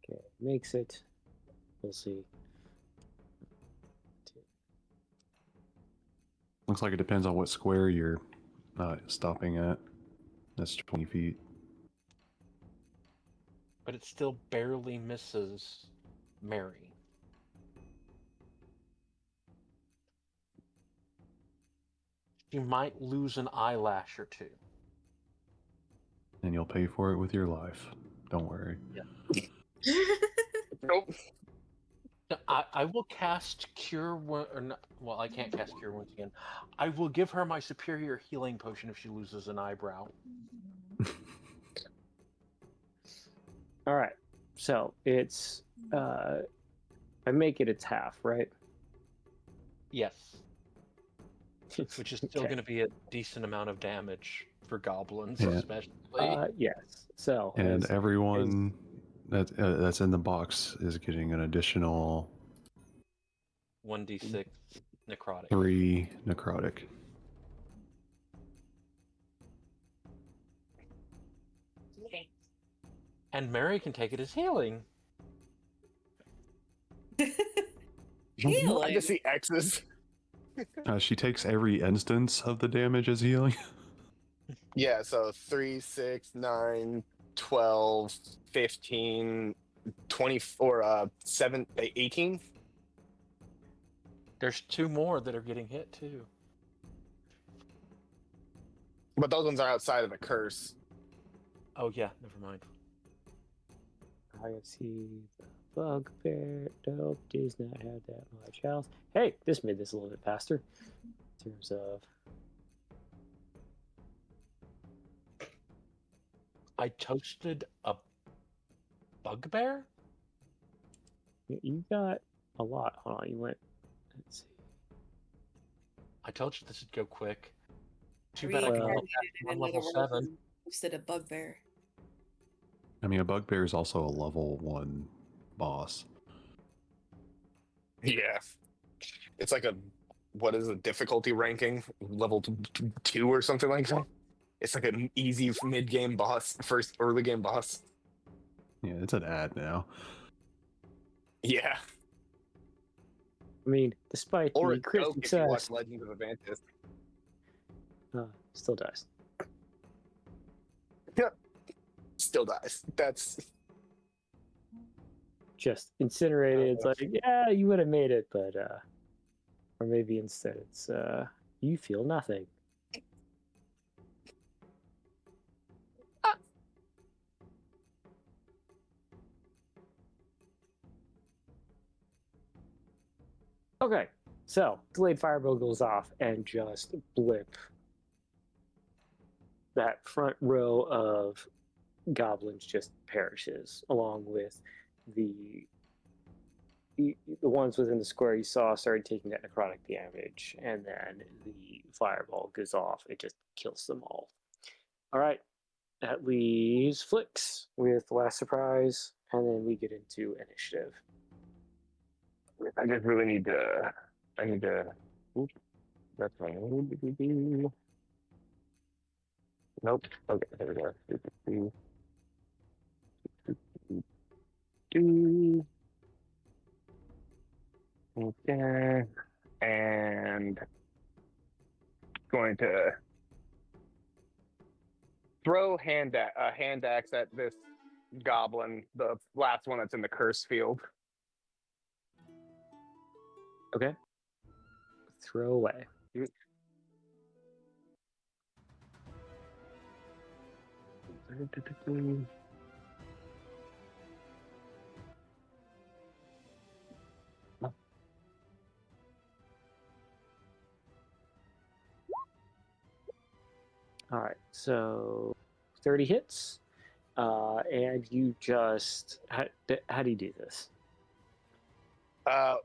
Okay, makes it. We'll see. Looks like it depends on what square you're stopping at. That's 20 feet. But it still barely misses Mary. She might lose an eyelash or two. And you'll pay for it with your life. Don't worry. Nope. No, I will cast Cure Wounds, or not, well, I can't cast Cure Wounds again. I will give her my superior healing potion if she loses an eyebrow. All right. So it's. I make it its half, right? Yes, which is still Okay. going to be a decent amount of damage for goblins, Yeah. especially. Yes. So And as- everyone that's in the box is getting an additional 1d6 necrotic. 3 necrotic. And Mary can take it as healing. I Healing. just see X's. She takes every instance of the damage as healing. Yeah, so 3, 6, 9, 12, 15, 20, or 7, 18. There's 2 more that are getting hit too. But those ones are outside of the curse. Oh yeah, never mind. I see the bugbear. Nope, does not have that much health. Hey, this made this a little bit faster. In terms of. I toasted a bugbear? You got a lot. Hold on, you went. Let's see. I told you this would go quick. Too We bad I can Well- only cast one level 7. Instead of bugbear. I mean, a bugbear is also a level 1 boss. Yeah. It's like a, what is the difficulty ranking? Level 2 or something like that? It's like an easy mid-game boss, first early game boss. Yeah, it's an ad now. Yeah. I mean, despite Or the a crit joke if you watch success, Legends of Avantis. still dies. still dies. That's Just incinerated. It's like, yeah, you would have made it, but or maybe instead it's you feel nothing. Okay, so delayed fireball goes off and just blip. That front row of goblins just perishes, along with the ones within the square you saw started taking that necrotic damage, and then the fireball goes off. It just kills them all. All right, that leaves Flix with the last surprise, and then we get into initiative. I just really need to. I need to. Oops, that's right. Nope. Okay, there we go. Okay, and going to throw a hand axe at this goblin, the last one that's in the curse field. Okay. Throw away. All right, so 30 hits, and you just how do you do this?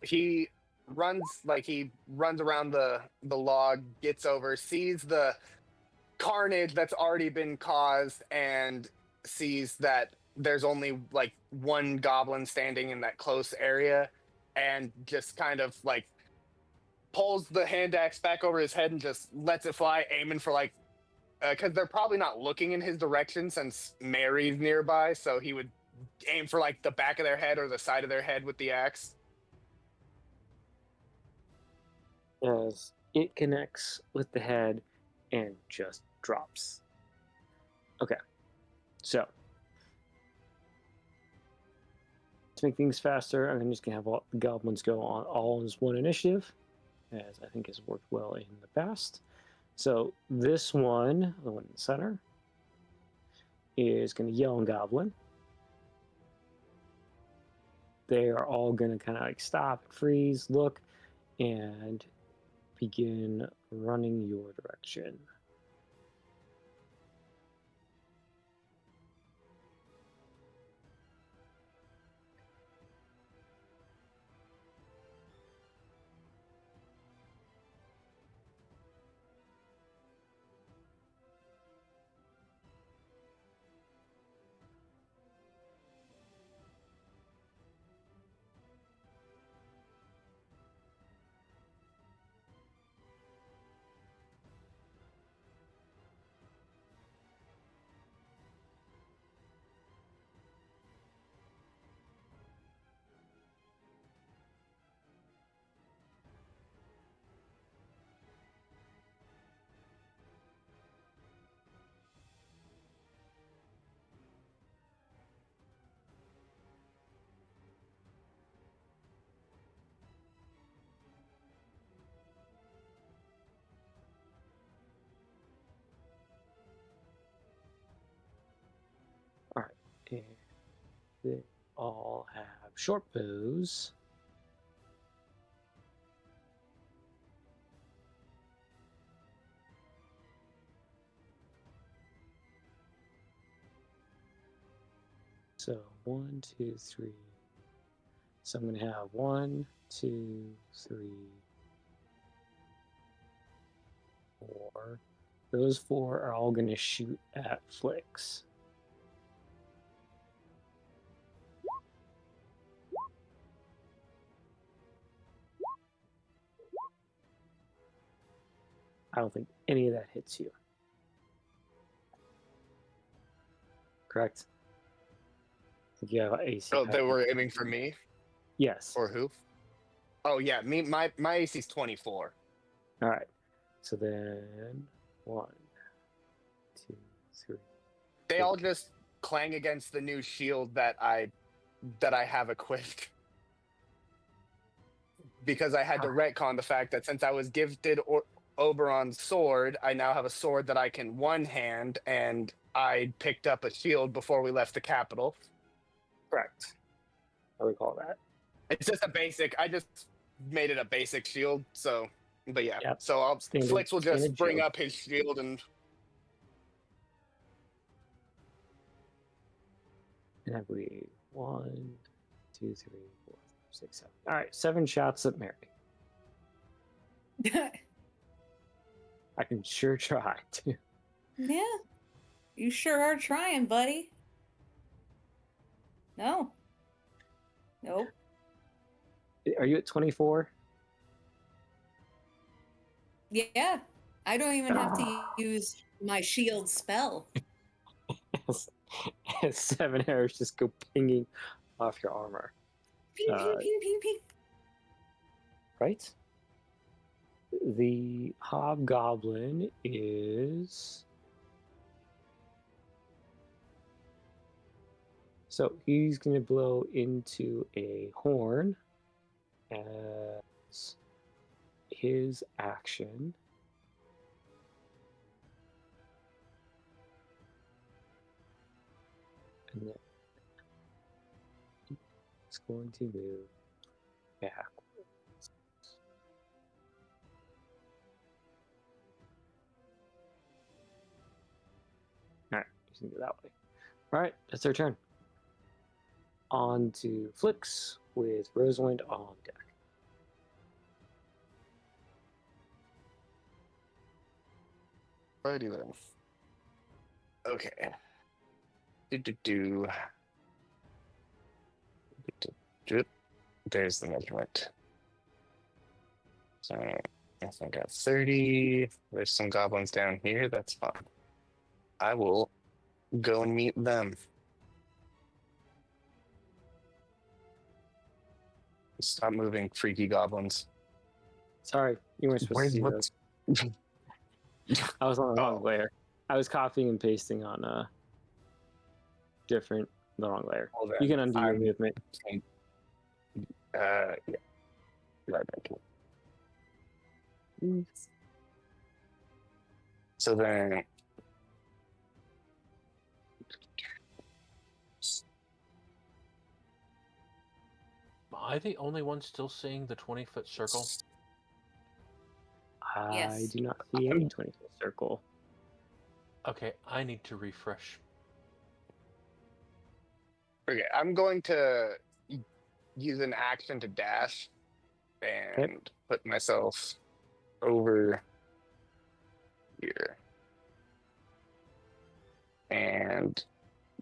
He runs around the log, gets over, sees the carnage that's already been caused, and sees that there's only like one goblin standing in that close area, and just kind of like pulls the hand axe back over his head and just lets it fly, aiming for like because they're probably not looking in his direction since Mary's nearby, so he would aim for like the back of their head or the side of their head with the axe. As it connects with the head and just drops. Okay, so to make things faster, I'm just gonna have all the goblins go on all as one initiative, as I think has worked well in the past. So this one, the one in the center, is going to yell and goblin. They are all going to kind of like stop, freeze, look, and begin running your direction. All right, and they all have short bows. So 1, 2, 3. So I'm going to have 1, 2, 3, 4. Those 4 are all going to shoot at Flix. I don't think any of that hits you. Correct? I think you have AC. Oh, they were aiming for me? Yes. Or who? Oh yeah, my AC is 24. All right. So then 1, 2, 3. They all just clang against the new shield that I have equipped. Because I had to retcon the fact that since I was gifted Oberon's sword, I now have a sword that I can one-hand, and I picked up a shield before we left the capital. Correct. I recall that. It's just a basic. I just made it a basic shield. So, but yeah. Yep. So Flix will just standard bring shield. up his shield and. And I believe 1, 2, 3, 4, 5, 6, 7. All right, 7 shots at Mary. I can sure try to. Yeah. You sure are trying, buddy. No. Nope. Are you at 24? Yeah. I don't even have to use my shield spell. As 7 arrows just go pinging off your armor. Ping, ping, ping, ping, ping. Right? The hobgoblin is. So he's going to blow into a horn as his action. And then it's going to move backwards. Alright, he's going to go that way. Alright, that's our turn. On to Flix with Rosalind on deck. Alrighty then. Okay. There's the measurement. So I think I got 30. There's some goblins down here. That's fine. I will go and meet them. Stop moving, freaky goblins. Sorry, you weren't supposed to see those. I was on the wrong layer. I was copying and pasting on the wrong layer. Well, then, You can undo your movement. Yeah. Right back. So then. Am I the only one still seeing the 20-foot circle? I Yes. do not see any 20-foot circle. Okay, I need to refresh. Okay, I'm going to use an action to dash and put myself over here. And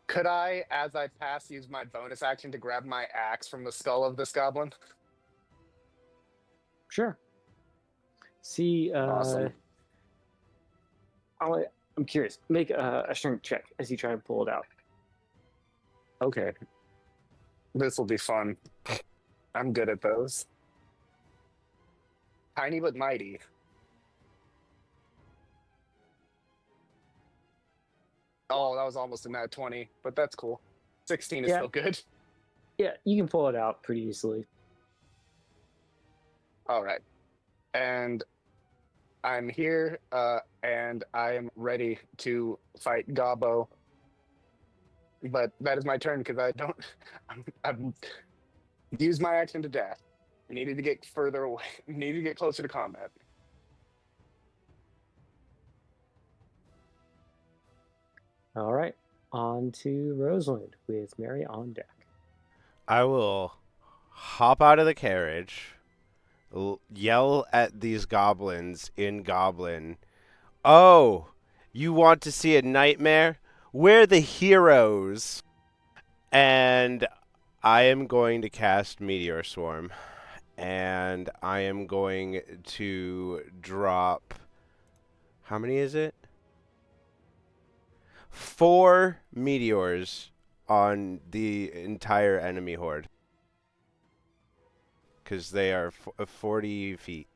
could I, as I pass, use my bonus action to grab my axe from the skull of this goblin? Sure. See, Awesome. I'm curious. Make a strength check as you try and pull it out. Okay. This will be fun. I'm good at those. Tiny but mighty. Oh, that was almost a nat 20, but that's cool. 16 is Yeah. still good. Yeah, you can pull it out pretty easily. All right. And I'm here, and I am ready to fight Gobbo. But that is my turn because I don't. I've used my action to dash. Needed to get further away. Needed to get closer to combat. All right. On to Rosalind with Mary on deck. I will hop out of the carriage, yell at these goblins in Goblin. Oh, you want to see a nightmare? We're the heroes. And I am going to cast Meteor Swarm. And I am going to drop... How many is it? 4 meteors on the entire enemy horde. Because they are 40 feet.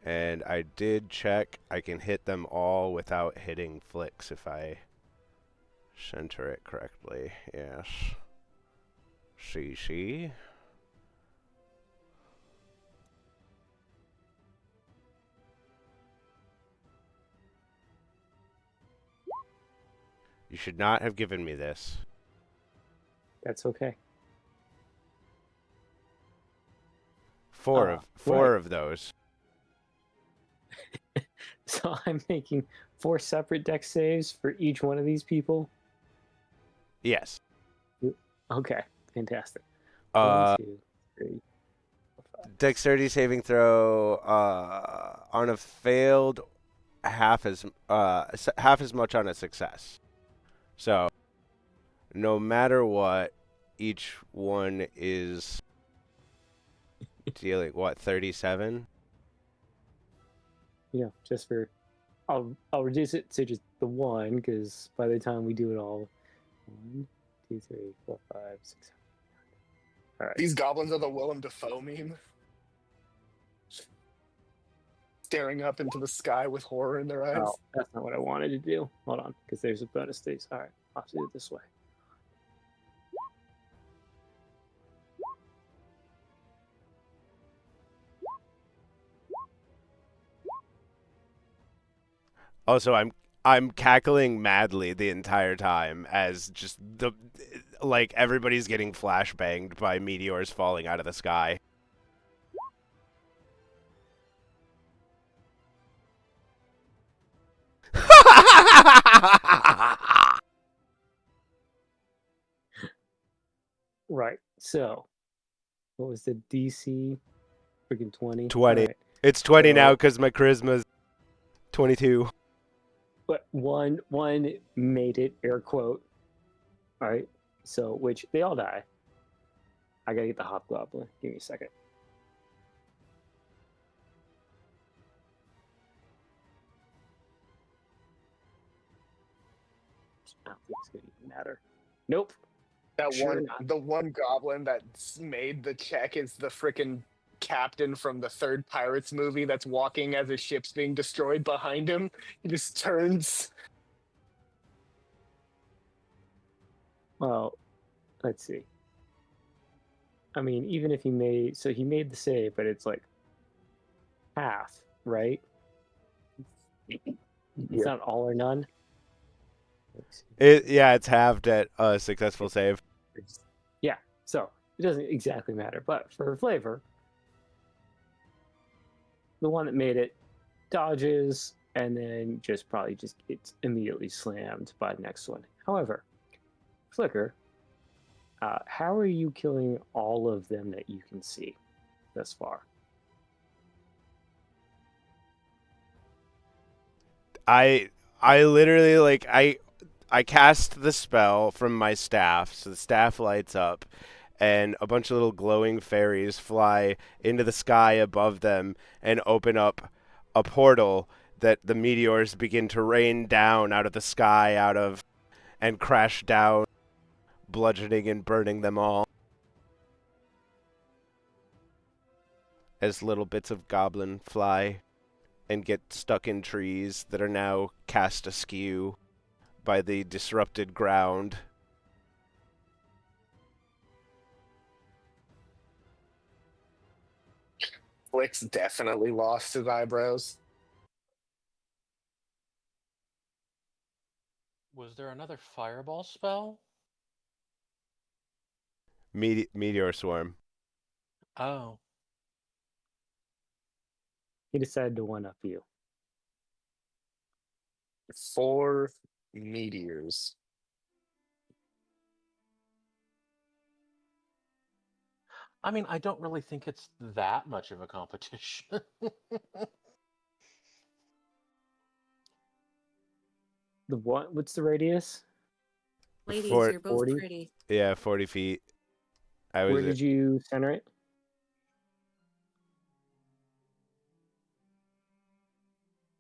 And I did check. I can hit them all without hitting Flix if I Center it correctly. Yes. CC. You should not have given me this. That's okay. Four Right. of those. So I'm making 4 separate deck saves for each one of these people. Yes. Okay, fantastic. Uh, 1, 2, 3, 4, 5. Dexterity saving throw on a failed half as much on a success. So no matter what, each one is dealing what 37. Yeah, just for I'll reduce it to just the 1 because by the time we do it all, 1, 2, 3, 4, 5, 6, 7. All right. These goblins are the Willem Dafoe meme. Staring up into the sky with horror in their eyes. Oh, that's not what I wanted to do. Hold on, because there's a bonus dice. All right, I'll have to do it this way. Also, I'm cackling madly the entire time as just like everybody's getting flashbanged by meteors falling out of the sky. Right. So, what was the DC? Freaking 20. 20. All right. It's 20 So- now because my charisma's 22. But one made it, air quote. All right. So, which they all die. I gotta get the hobgoblin. Give me a second. I don't think it's gonna even matter. Nope. That Sure one, not. the one goblin that made the check is the frickin' captain from the third Pirates movie that's walking as his ship's being destroyed behind him. He just turns. Well, let's see. I mean, even if he made the save, but it's like half, right? It's not all or none. It's halved at a successful save. Yeah, so it doesn't exactly matter, but for flavor, the one that made it dodges and then probably gets immediately slammed by the next one. However, Flicker, how are you killing all of them that you can see thus far? I literally like I cast the spell from my staff, so the staff lights up, and a bunch of little glowing fairies fly into the sky above them and open up a portal that the meteors begin to rain down out of the sky and crash down, bludgeoning and burning them all. As little bits of goblin fly and get stuck in trees that are now cast askew by the disrupted ground. Flick's definitely lost his eyebrows. Was there another fireball spell? Meteor swarm. Oh. He decided to one up you. 4 meteors. I mean, I don't really think it's that much of a competition. What's the radius? Ladies, For- you're both 40? pretty. Yeah, 40 feet. Where did you center it?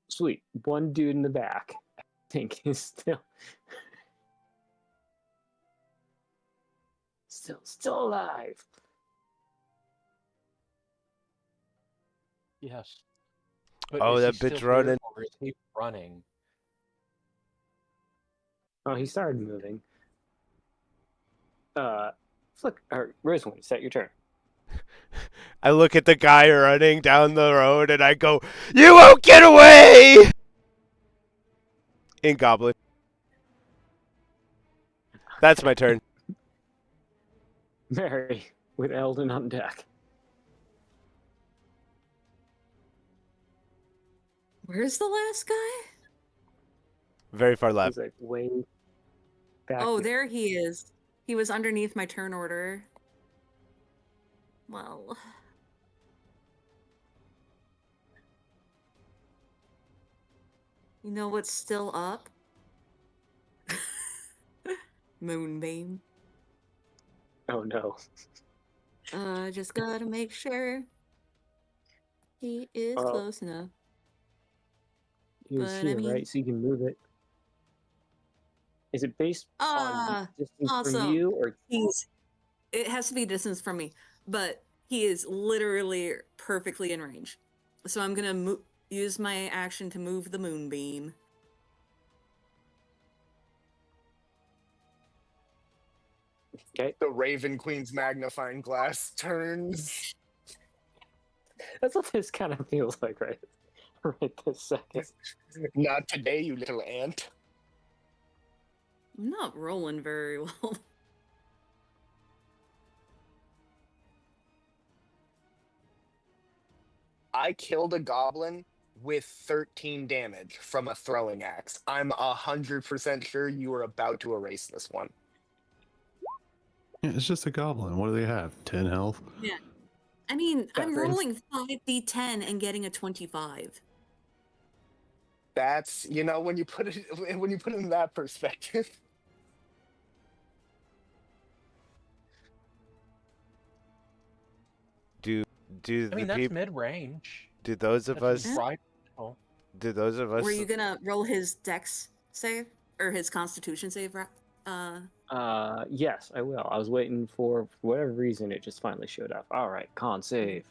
Sweet. One dude in the back, I think, is still alive. Yes. But Oh, is that he bitch still here, running. or is he running? Oh, he started moving. Flick or Rosewind, is that your turn? I look at the guy running down the road and I go, "You won't get away!" In Goblin. That's my turn. Mary, with Eldon on deck. Where's the last guy? Very far left. He's like way back. Oh, here. there he is. He was underneath my turn order. Well. You know what's still up? Moonbeam. Oh no. Just gotta make sure he is Oh. close enough. He was But, I here, mean- right? So you can move it. Is it based on distance from awesome. you, or It has to be distance from me, but he is literally perfectly in range. So I'm gonna use my action to move the moonbeam. okay? The Raven Queen's magnifying glass turns. That's what this kind of feels like, right? Right this second. Not today, you little ant. I'm not rolling very well. I killed a goblin with 13 damage from a throwing axe. I'm 100% sure you were about to erase this one. Yeah, it's just a goblin. What do they have? 10 health? Yeah. I mean, I'm Veterans. rolling 5d10 and getting a 25. That's, you know, when you put it in that perspective. Do I mean, the that's people? mid-range. Do those of That's us? right. Oh, Do those of us? Were you gonna roll his dex save? Or his constitution save? Yes, I will. I was waiting for whatever reason it just finally showed up. All right, con save.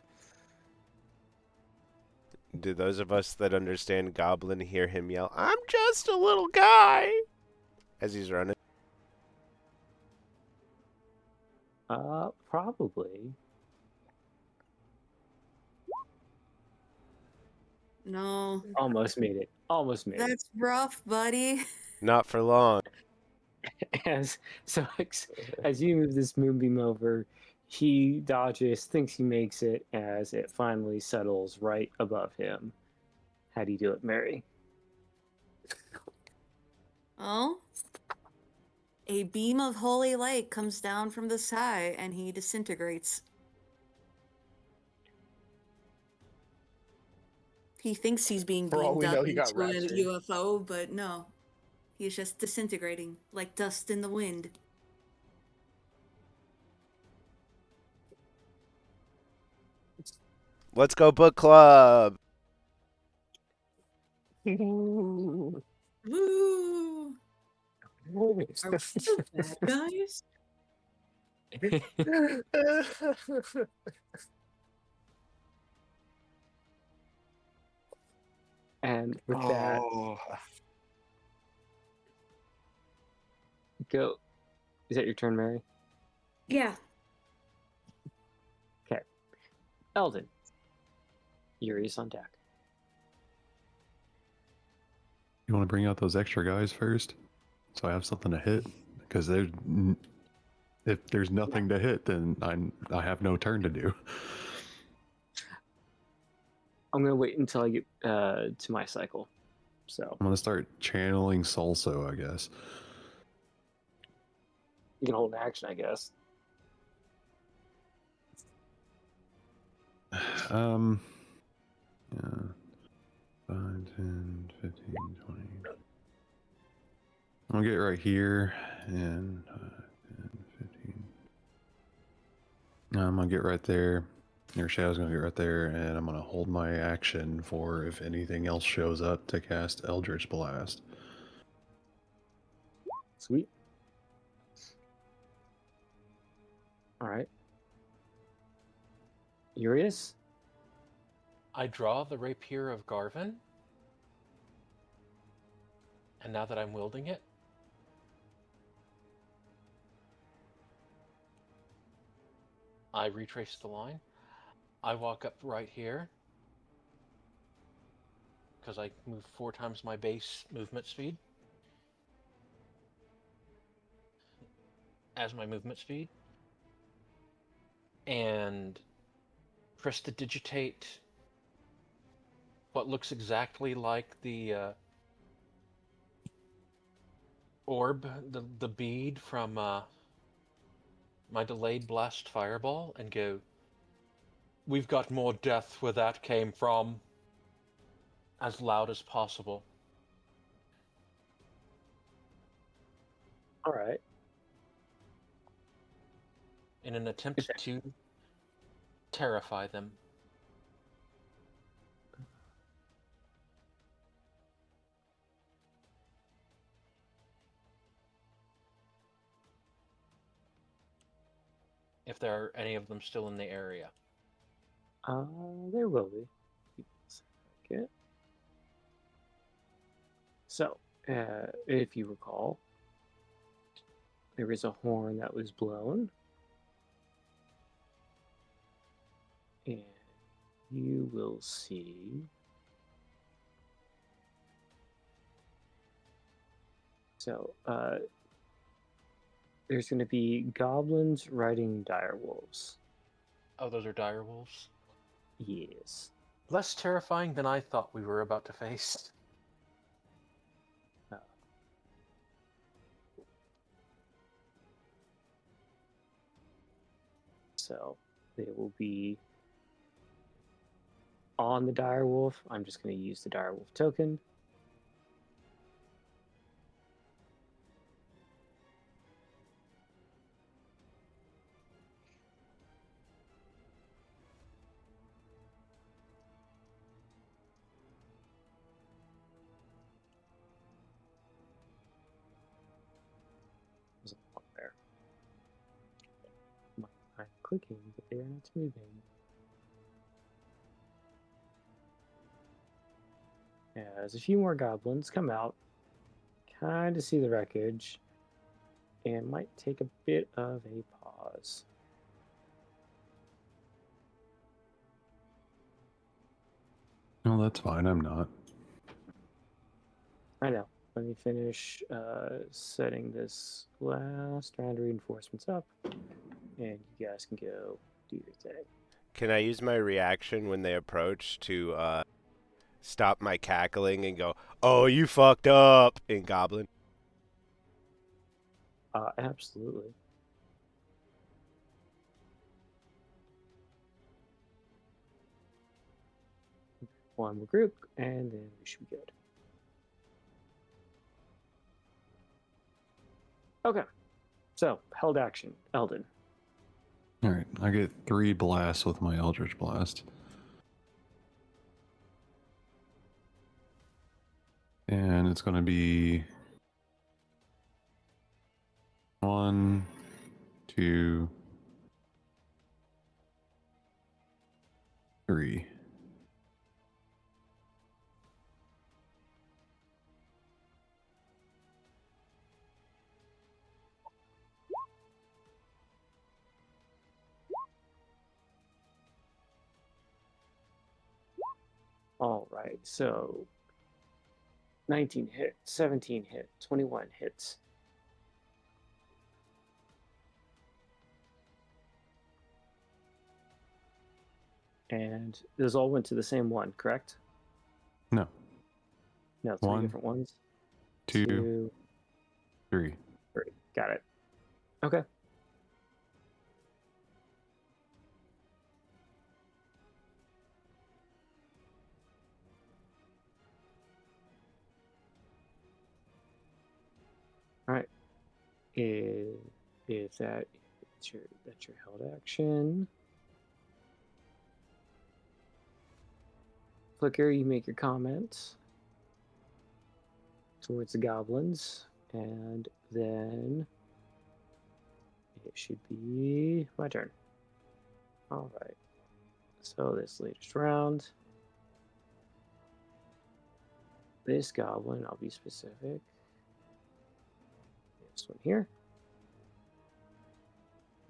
Do those of us that understand Goblin hear him yell, "I'm just a little guy," as he's running? Probably. No. Almost made it. Almost made That's rough, buddy. Not for long. it. As you move this moonbeam over, he dodges, thinks he makes it as it finally settles right above him. How do you do it, Mary? Oh? A beam of holy light comes down from the sky and he disintegrates. He thinks he's being For all beamed we up know, he got into a raptured. UFO, but no. He's just disintegrating like dust in the wind. Let's go book club. Woo! Are we the bad guys? And with that, Oh. go. Is that your turn, Mary? Yeah. Eldon, Yuri's on deck. You want to bring out those extra guys first? So I have something to hit? Because if there's nothing to hit, then I have no turn to do. I'm gonna wait until I get to my cycle. So I'm going to start channeling Salso, I guess. you can hold an action, I guess. Yeah. 5, 10, 15, 20. I'll get right here and 10, 15. I'm gonna get right there. Your shadow's gonna get right there, and I'm gonna hold my action for if anything else shows up to cast Eldritch Blast. Sweet. All right. Urius? I draw the rapier of Garvin. And now that I'm wielding it, I retrace the line. I walk up right here because I move 4 times my base movement speed as my movement speed, and prestidigitate what looks exactly like the orb, the bead from my delayed blast fireball, and go, "We've got more death where that came from," as loud as possible. All right. In an attempt to terrify them. If there are any of them still in the area. There will be. Okay. So, if you recall, there is a horn that was blown, and you will see. So, there's going to be goblins riding direwolves. Oh, those are direwolves? Yes. Less terrifying than I thought we were about to face. So, they will be on the direwolf. I'm just going to use the direwolf token. There's a lot there. I'm clicking, but they are not moving. As a few more goblins come out, kind of see the wreckage, and might take a bit of a pause. No, that's fine. I'm not. I know. Let me finish setting this last round of reinforcements up, and you guys can go do your thing. Can I use my reaction when they approach to stop my cackling and go, "Oh, you fucked up," in Goblin? Absolutely. One more group, and then we should be good. Okay. So, held action. Eldon. All right, I get 3 blasts with my Eldritch Blast. And it's going to be 1, 2, 3. All right. So, 19 hit, 17 hit, 21 hits. And those all went to the same one, correct? No. No, 3 1, different ones. 2, 2, 3. 3. Got it. Okay. All right. If that's your held action. Flicker, you make your comments towards the goblins, and then it should be my turn. All right. So this latest round, this goblin, I'll be specific. This one here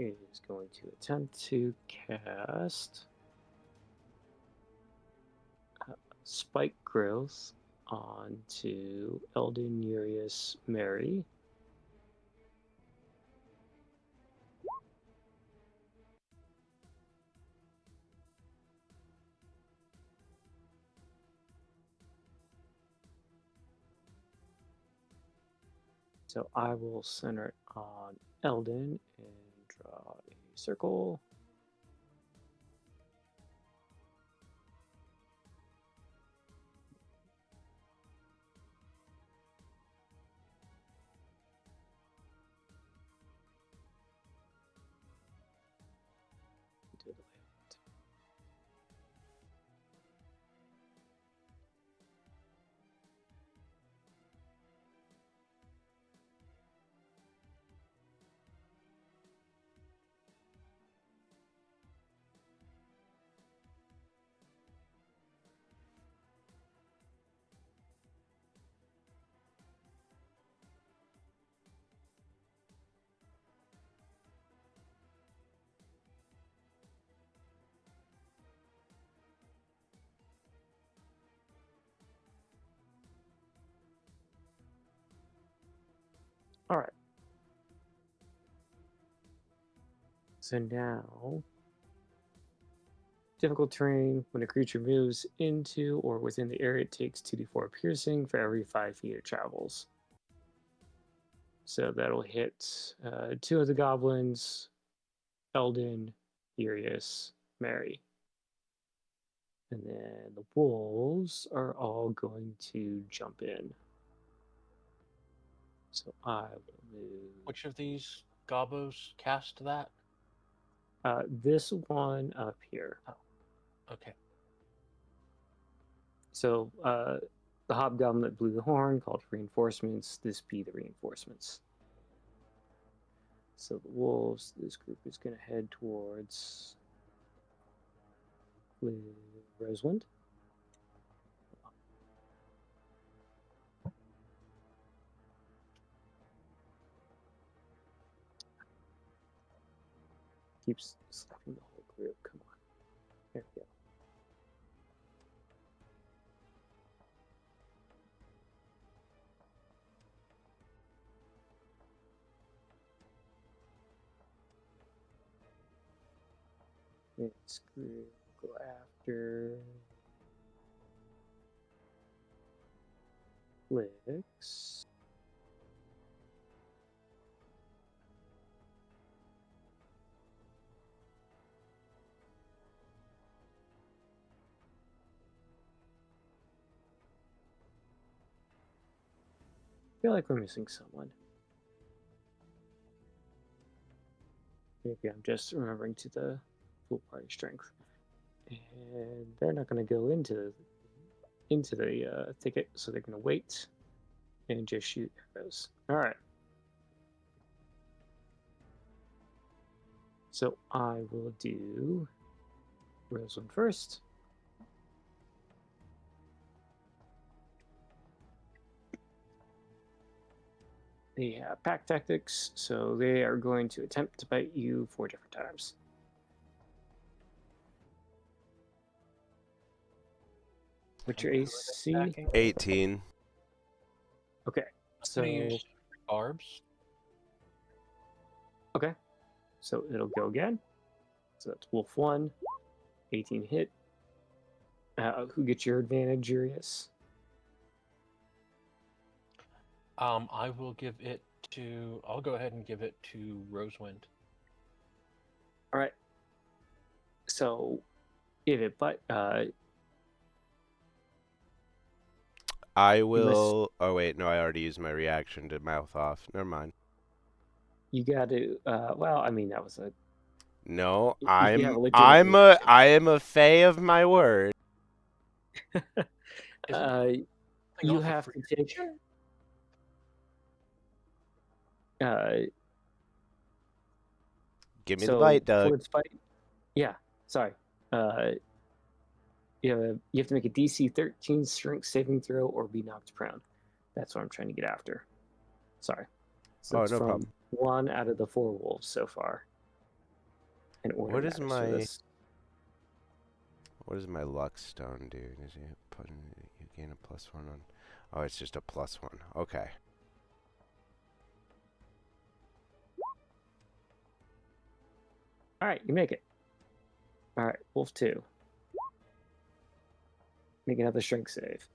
is going to attempt to cast Spike Growth onto Eldon Urius Mary. So I will center it on Eldon and draw a circle. To the left. All right. So now, difficult terrain. When a creature moves into or within the area, it takes 2d4 piercing for every 5 feet it travels. So that'll hit 2 of the goblins, Eldon, Urius, Mary. And then the wolves are all going to jump in. So I will move. Which of these gobos cast that? This one up here. Okay. So the hobgoblin that blew the horn called reinforcements. This be the reinforcements. So the wolves, this group is going to head towards Rosewind. Keeps selecting the whole group. Come on. There we go. This group will go after Flix. I feel like we're missing someone. Maybe I'm just remembering to the full party strength. And they're not going to go into the thicket, so they're going to wait and just shoot arrows. All right. So I will do Rosewind first. They have pack tactics, so they are going to attempt to bite you 4 different times. What's your AC? Attacking. 18. Okay, I'm gonna use barbs. okay, so it'll go again. So that's Wolf 1, 18 hit. Who gets your advantage, Urius? I will give it to. I'll go ahead and give it to Rosewind. All right. So if it I will. Oh wait, no, I already used my reaction to mouth off. Never mind. you got to. Well, I mean that was a. No, If you have a I legitimate am a fae of my word. You have to take. Give me So the bite, Doug. for its bite, yeah. Sorry. You have to make a DC 13 strength saving throw or be knocked prone. That's what I'm trying to get after. Sorry. So Oh, it's no from problem. 1 out of the 4 wolves so far. an order What is matters for my- this. What does my luck stone do? Does it put in, you gain a +1 on? Oh, it's just a +1. Okay. All right, you make it. All right, Wolf 2. Make another strength save.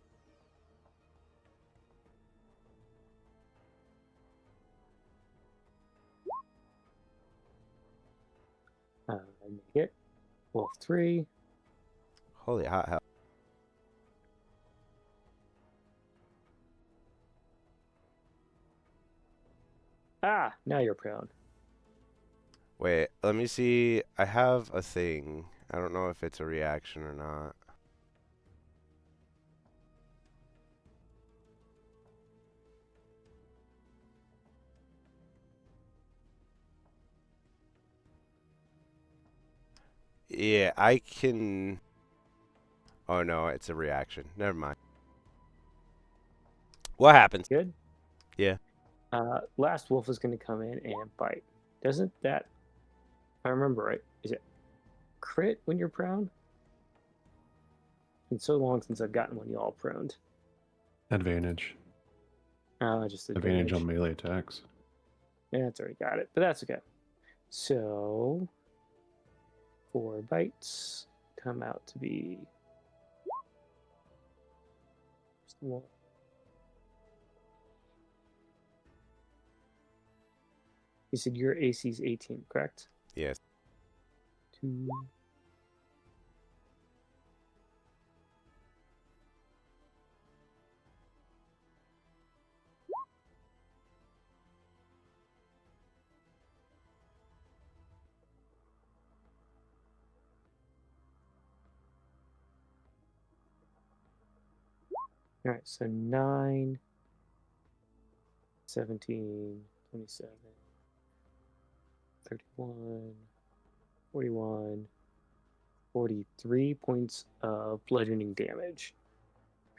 Make it. Wolf 3. Holy hot hell. Ah, now you're prone. Wait, let me see. I have a thing. I don't know if it's a reaction or not. Yeah, I can... Oh no, it's a reaction. Never mind. What happens? Good? Yeah. Last wolf is going to come in and bite. Doesn't that, if I remember right, is it crit when you're prone? It's been so long since I've gotten one y'all proned. Advantage. Just Advantage on melee attacks. Yeah, that's already got it, but that's okay. So, 4 bites come out to be... You said your AC is 18, correct? Yes. 2. All right, so 9, 17, 27, 31, 41, 43 points of bludgeoning damage.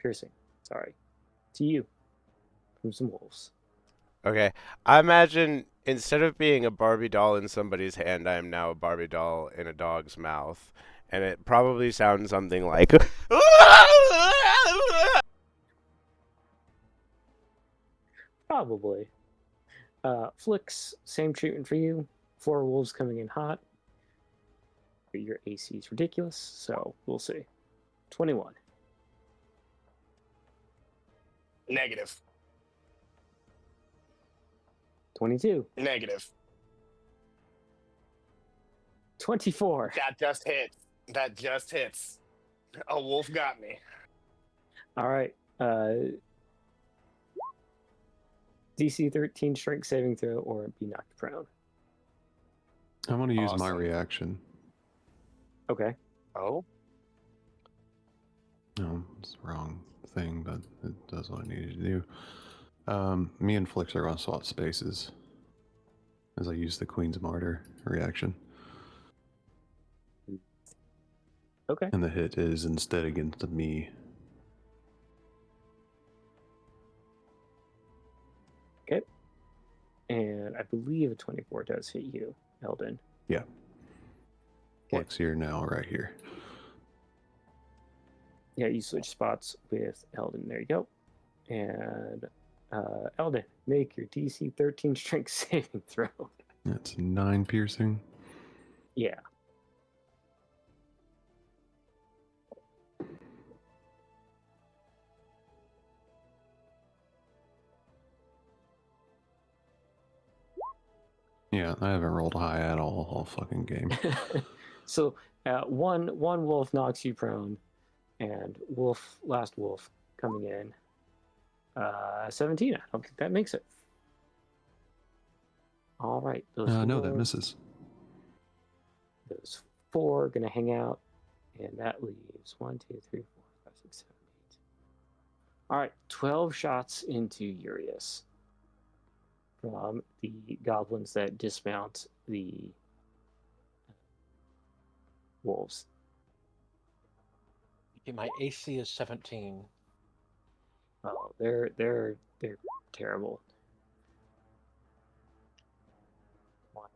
Piercing, sorry. To you. From some wolves. Okay. I imagine instead of being a Barbie doll in somebody's hand, I am now a Barbie doll in a dog's mouth. And it probably sounds something like... Probably. Flicks, same treatment for you. 4 wolves coming in hot. But your AC is ridiculous, so we'll see. 21. Negative. 22. Negative. 24. That just hits. That just hits. A wolf got me. All right. DC 13 strength saving throw or be knocked prone. I want to use my Awesome. reaction. Okay. Oh? No, it's the wrong thing, but it does what I needed to do. Me and Flix are going to swap spaces as I use the Queen's Martyr reaction. Okay. And the hit is instead against me. Okay. And I believe a 24 does hit you, Eldon. Yeah. Flix here now, right here. Yeah, you switch spots with Eldon. There you go. And Eldon, make your DC 13 strength saving throw. That's 9 piercing. Yeah. Yeah, I haven't rolled high at all fucking game. So one wolf knocks you prone, and last wolf coming in. 17. I don't think that makes it. All right. No, that misses. Those 4 are going to hang out, and that leaves 1, 2, 3, 4, 5, 6, 7, 8. All right, 12 shots into Urius from the goblins that dismount the wolves. Okay, my AC is 17. Oh, they're terrible. 1,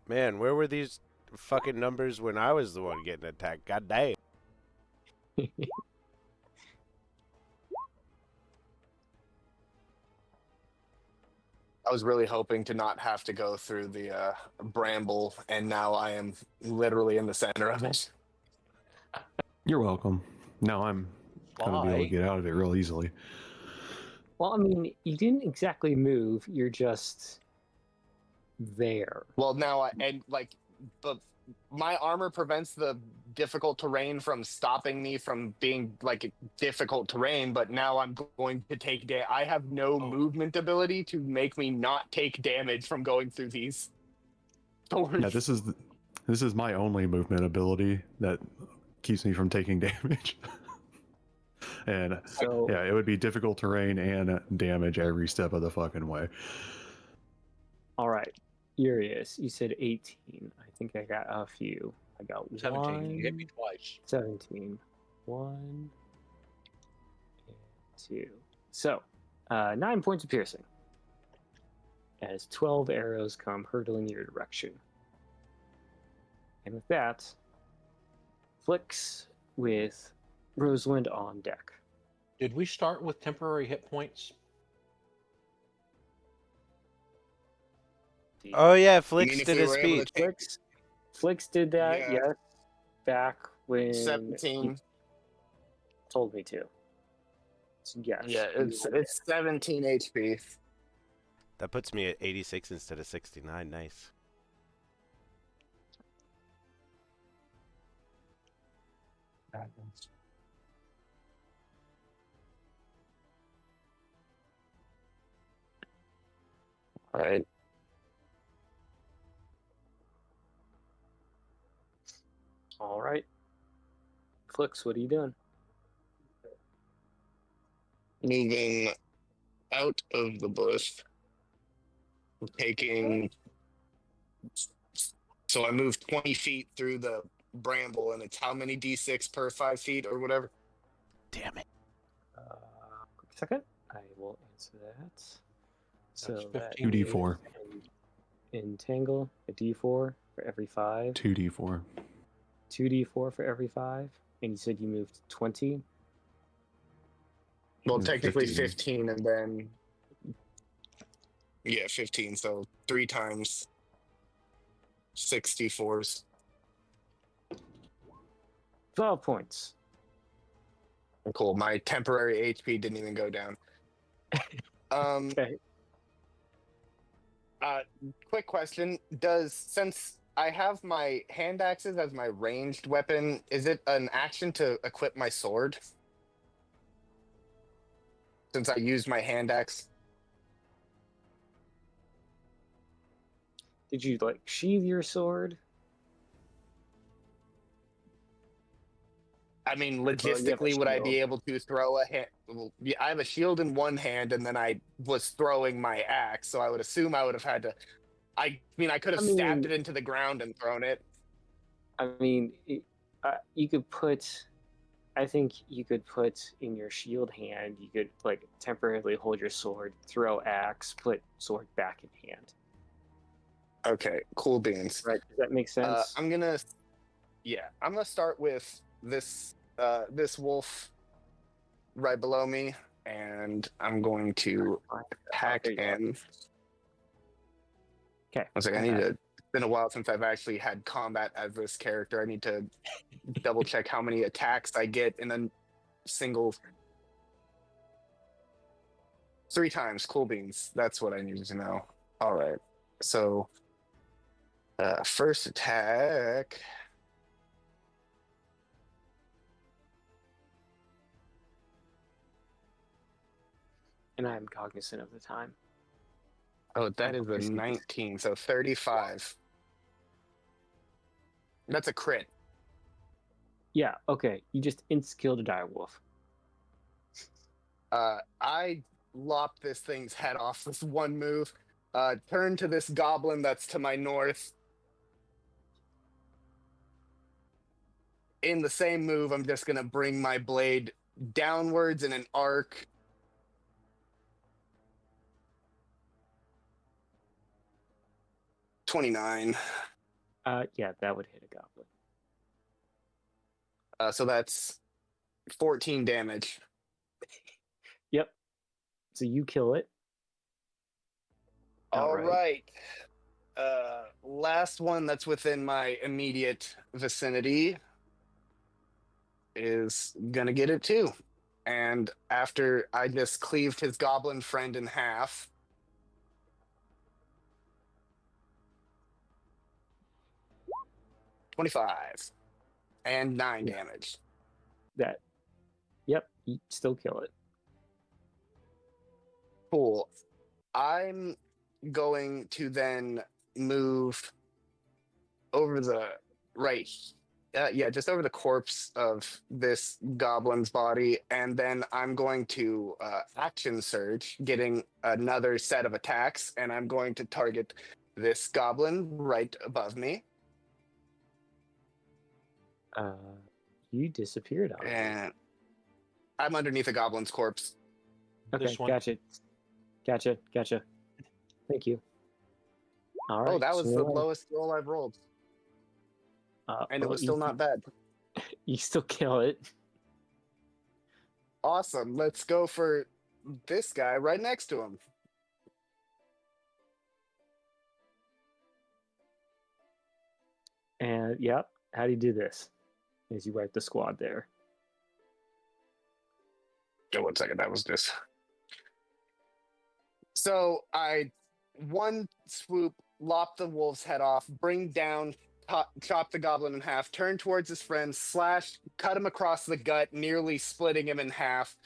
Man, where were these fucking numbers when I was the one getting attacked? God damn. I was really hoping to not have to go through the bramble, and now I am literally in the center of it. You're welcome. Now I'm gonna be able to Why? get out of it real easily. Well, I mean, you didn't exactly move. You're just there. Well, now but my armor prevents the difficult terrain from stopping me from being like difficult terrain. But now I'm going to take I have no movement ability to make me not take damage from going through these thorns. Yeah, this is my only movement ability that keeps me from taking damage. And So yeah, it would be difficult terrain and damage every step of the fucking way. all right, Urius, you said 18. I think I got a few. I got 17. You hit one, me twice. 17. 1 and 2. So, 9 points of piercing as 12 arrows come hurtling your direction. And with that, Flix with Rosalind on deck. Did we start with temporary hit points? Oh yeah, I Flix mean, if did we a were able to speech. take Flix did that, Yeah. yes, back when you 17. told me to. So yes. Yeah, you it's did. it's 17 HP. That puts me at 86 instead of 69. Nice. All right. All right. Flix, what are you doing? Moving out of the bush, taking. So I moved 20 feet through the bramble, and it's how many d6 per 5 feet or whatever? Damn it. Quick second. I will answer that. So that 15. 2d4. entangle a d4 for every 5. 2d4. 2d4 for every 5. And you said you moved 20. Well, Moved technically 15. 15, and then. Yeah, 15. So 3 times 64s. 12 points. Cool. My temporary HP didn't even go down. Okay. Quick question: since I have my hand axes as my ranged weapon, is it an action to equip my sword? Since I used my hand axe. Did you like sheathe your sword? I mean, you have a logistically, would I be shield. able to throw a hand? Well, yeah, I have a shield in one hand, and then I was throwing my axe, so I would assume I would have had to. I mean, I could have stabbed it into the ground and thrown it. I mean, you could put. I think you could put in your shield hand. You could like temporarily hold your sword, throw axe, put sword back in hand. Okay, cool beans. Right? Does that make sense? I'm gonna start with this wolf right below me, and I'm going to hack in. Okay. I was like, I need to. It's been a while since I've actually had combat as this character. I need to double check how many attacks I get in a single. 3 times, cool beans. That's what I needed to know. All right, so first attack. And I'm cognizant of the time. Oh, that is a 19, so 35. That's a crit. Yeah. Okay. You just killed a dire wolf. I lopped this thing's head off with one move. Turn to this goblin that's to my north. In the same move, I'm just gonna bring my blade downwards in an arc. $29. Yeah, that would hit a goblin. So that's 14 damage. Yep. So you kill it. All Outright. right. Last one that's within my immediate vicinity is gonna get it too. And after I just cleaved his goblin friend in half, 25 and 9 Yeah. damage. That. Yep. You still kill it. Cool. I'm going to then move over the right yeah, just over the corpse of this goblin's body, and then I'm going to action surge, getting another set of attacks, and I'm going to target this goblin right above me. You disappeared on it. And I'm underneath a goblin's corpse. Okay, This one. Gotcha. Thank you. All right. Oh, that was so the now, lowest roll I've rolled, and it well, was still not bad. You still kill it. Awesome. Let's go for this guy right next to him. And yep. How do you do this? As you wipe the squad there. Oh, 1 second. That was this. So I one swoop, lop the wolf's head off, bring down, chop the goblin in half, turn towards his friend, slash, cut him across the gut, nearly splitting him in half,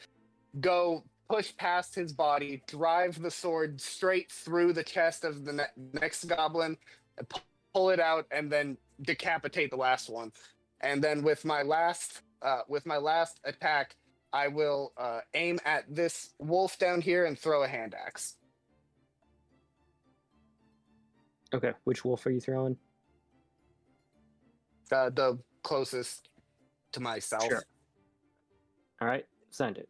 go push past his body, drive the sword straight through the chest of the next goblin, pull it out, and then decapitate the last one. And then with my last attack, I will aim at this wolf down here and throw a hand axe. Okay, which wolf are you throwing? The closest to myself. Sure. All right, send it.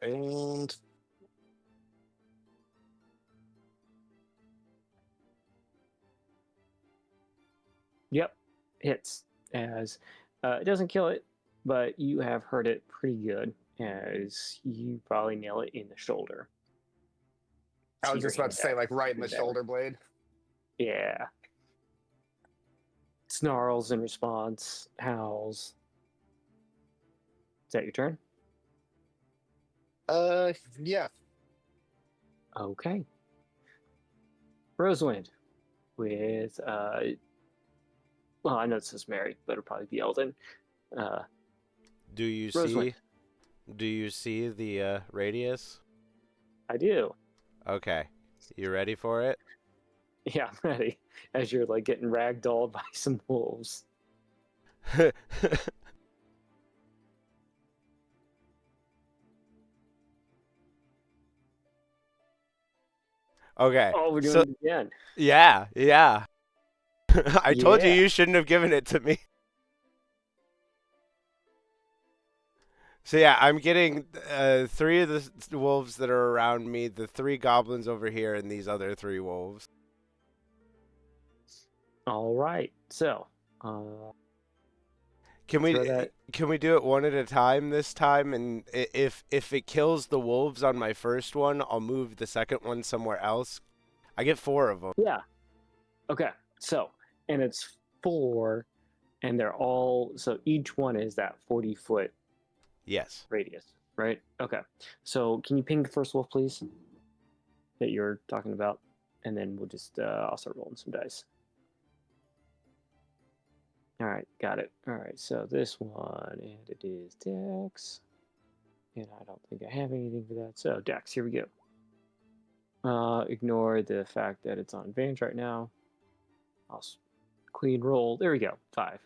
And Yep, hits. As it doesn't kill it, but you have hurt it pretty good, as you probably nail it in the shoulder. I See was your just about to hand say, like, axe right in the there. shoulder blade. Yeah. Snarls in response, howls. Is that your turn? Yeah. Okay. Rosewind with well, I know this is married, but it'll probably be Eldon. Do you Rosewind. see? Do you see the radius? I do. Okay, you ready for it? Yeah, I'm ready. As you're like getting ragdolled by some wolves. Okay. Oh, we're doing so, it again. yeah. I told you Yeah. you shouldn't have given it to me. So yeah, I'm getting 3 of the wolves that are around me, the 3 goblins over here, and these other 3 wolves. All right. So, Can throw that. we do it one at a time this time? And if it kills the wolves on my first one, I'll move the second one somewhere else. I get 4 of them. Yeah. Okay. So, and it's 4, and they're all, so each one is that 40-foot Yes. radius, right? Okay. So, can you ping the first wolf, please? That you're talking about, and then we'll just I'll start rolling some dice. All right, got it. All right, so this one, and it is Dex, and I don't think I have anything for that. So Dex, here we go. Ignore the fact that it's on advantage right now. I'll clean roll. There we go. 5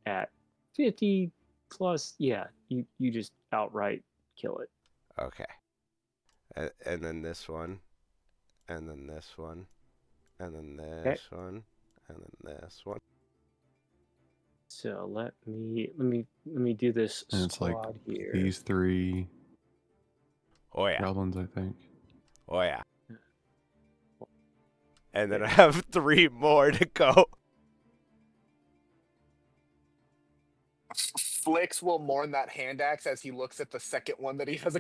at 50 plus. Yeah, you just outright kill it. Okay. And then this one, and then this one, and then this one, and then this one. So let me do this And it's like squad here. these 3 Oh yeah. goblins, I think. Oh yeah. And then I have 3 more to go. Flix will mourn that hand axe as he looks at the second one that he has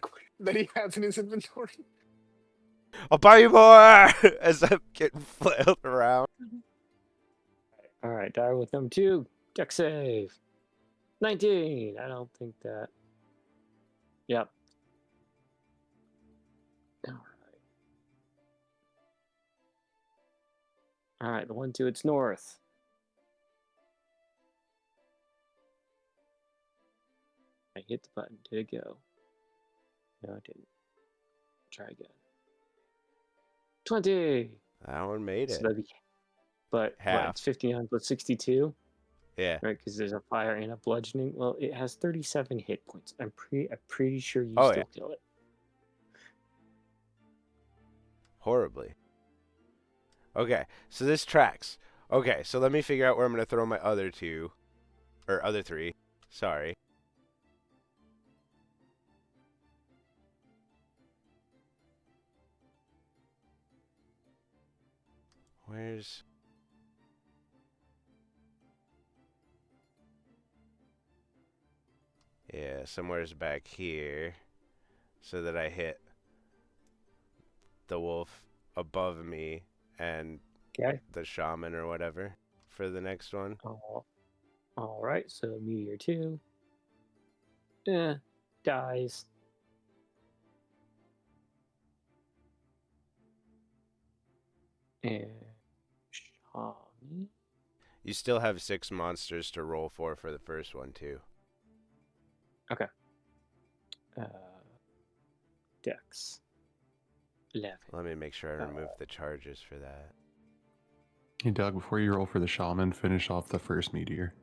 in his inventory. I'll buy you more as I'm getting flailed around. All right, die with them too. Deck save. 19. I don't think that. Yep. All right. All right, the one to its north. I hit the button. Did it go? No, it didn't. Try again. 20. That one made So it. that'd be, but Half. what, it's 59 plus 62, Yeah. right? Because there's a fire and a bludgeoning. Well, it has 37 hit points. I'm pretty sure you Oh, still yeah. kill it. Horribly. Okay, so this tracks. Okay, so let me figure out where I'm going to throw my other 2. Or other 3. Sorry. Where's... Yeah, somewhere's back here. So that I hit the wolf above me and Okay. the shaman or whatever for the next one. All right. So meteor 2. Dies. And shaman. You still have 6 monsters to roll for the first one, too. Okay. Dex. 11. Let me make sure I remove the charges for that. Hey, Doug, before you roll for the shaman, finish off the first meteor.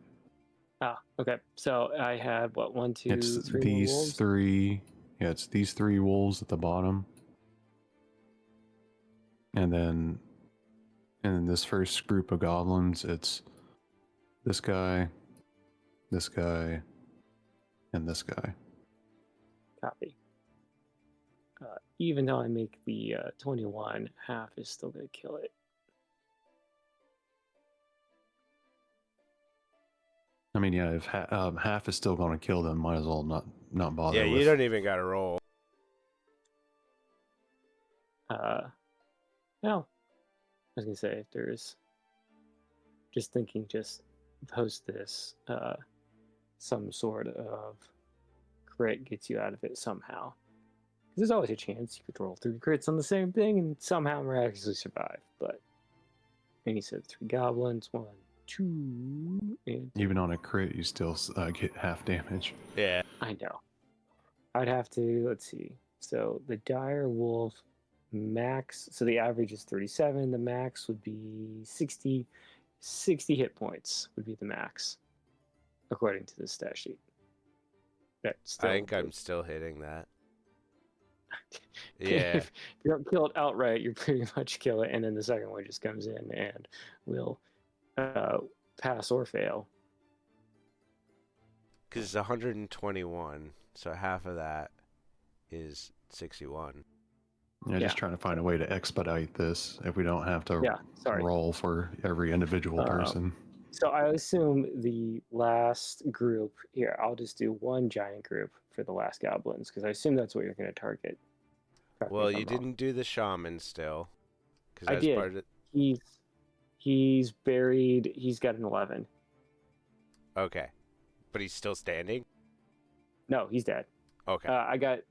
Okay. So I had what, 1, 2, It's 3 more these wolves? 3. Yeah, it's these 3 wolves at the bottom. And then this first group of goblins, it's this guy, and this guy. Copy. Even though I make the 21, half is still going to kill it. I mean, yeah, if half is still going to kill them, might as well not bother. Yeah, you with... don't even got to roll. No. I was going to say, if there's... Just thinking, just post this, some sort of crit gets you out of it somehow. Because there's always a chance you could roll 3 crits on the same thing and somehow miraculously survive. But, and he said 3 goblins, 1, 2, and... Even on a crit, you still get half damage. Yeah. I know. I'd have to, let's see. So the dire wolf max, so the average is 37. The max would be 60 hit points would be the max, according to the stat sheet. That's I think I'm still hitting that. Yeah. If you don't kill it outright, you pretty much kill it, and then the second one just comes in and will pass or fail. Because it's 121, so half of that is 61. Yeah, just trying to find a way to expedite this if we don't have to roll for every individual person. So I assume the last group here, I'll just do 1 giant group for the last goblins, because I assume that's what you're going to target. Well, you didn't do the shaman still. I did. Part of... He's buried. He's got an 11. Okay. But he's still standing? No, he's dead. Okay. I got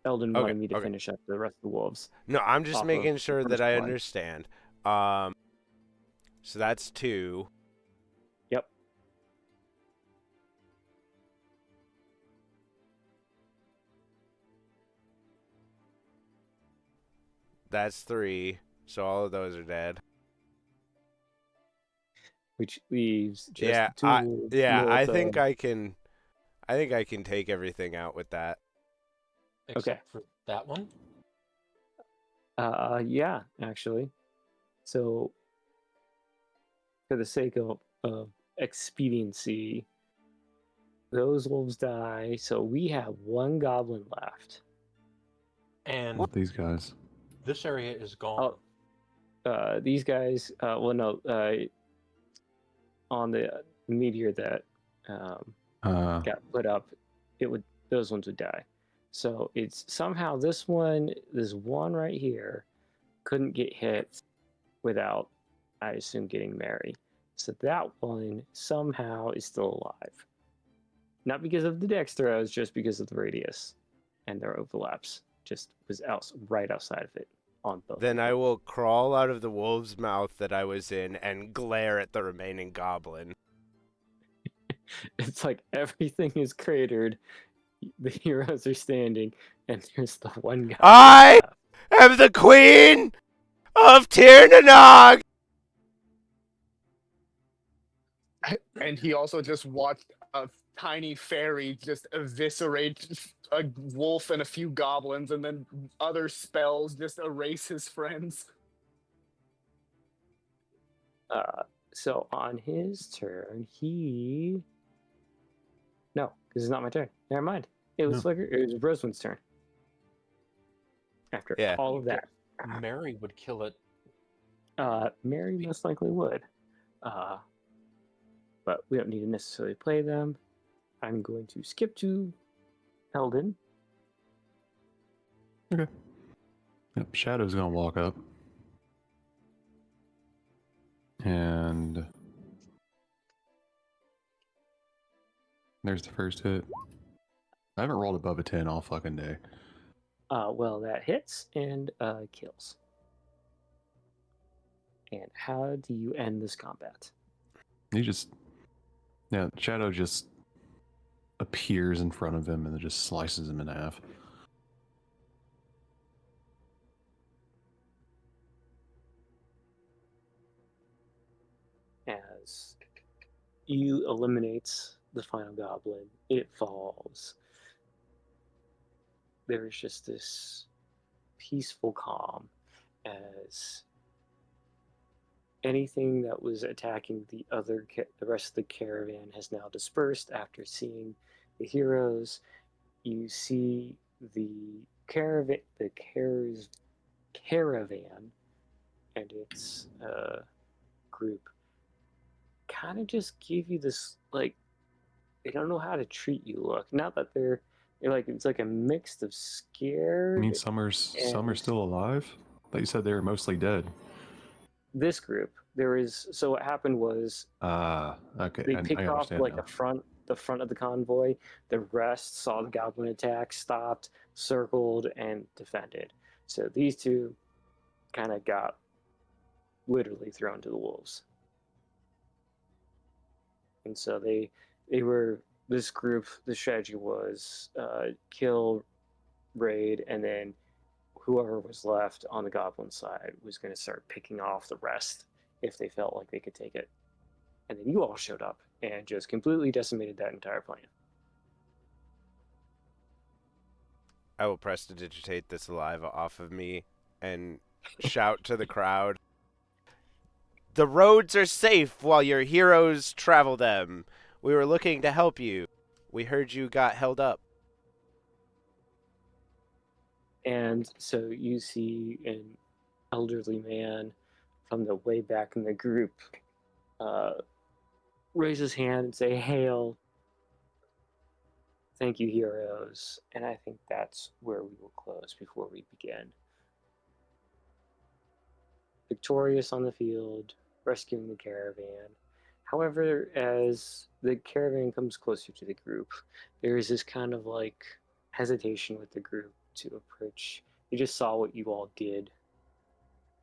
Eldon wanted me to finish up the rest of the wolves. No, I'm just making sure that I understand. So that's 2. Yep. That's 3. So all of those are dead. Which leaves just yeah, 2 wolves. I think I can take everything out with that. Except for that one? Yeah, actually. So for the sake of expediency, those wolves die, so we have 1 goblin left. And With these guys. this area is gone. these guys, on the meteor that got put up, those ones would die. So it's somehow this one right here couldn't get hit without, I assume, getting Mary. So that one somehow is still alive. Not because of the dex throws, just because of the radius and their overlaps. Just was right outside of it on both. Then I will crawl out of the wolf's mouth that I was in and glare at the remaining goblin. It's like everything is cratered. The heroes are standing, and there's the one guy. I am the queen of Tirnanog! And he also just watched a tiny fairy just eviscerate a wolf and a few goblins, and then other spells just erase his friends. So on his turn, no, this is not my turn. Never mind. It was it was Rosewood's turn. After all of that, Mary would kill it. Mary most likely would. But we don't need to necessarily play them. I'm going to skip to Eldon. Okay. Yep, Shadow's gonna walk up. And there's the first hit. I haven't rolled above a 10 all fucking day. Well, that hits and kills. And how do you end this combat? Shadow just appears in front of him and just slices him in half. As you eliminate the final goblin, it falls. There's just this peaceful calm as anything that was attacking the rest of the caravan has now dispersed after seeing the heroes. You see the caravan and its group kind of just give you this, like, they don't know how to treat you look. Not that they're like, it's like a mix of scared. I mean, some are still alive. But you said they were mostly dead. This group, so what happened was, okay, they picked off like now. the front of the convoy. The rest saw the goblin attack, stopped, circled, and defended. So these two kind of got literally thrown to the wolves. And so they were, this group, the strategy was kill, raid, and then whoever was left on the goblin side was going to start picking off the rest if they felt like they could take it. And then you all showed up and just completely decimated that entire plan. I will prestidigitate this saliva off of me and shout to the crowd. The roads are safe while your heroes travel them. We were looking to help you. We heard you got held up. And so you see an elderly man from the way back in the group raise his hand and say, "Hail. Thank you, heroes." And I think that's where we will close before we begin. Victorious on the field, rescuing the caravan. However, as the caravan comes closer to the group, there is this kind of like hesitation with the group to approach. They just saw what you all did,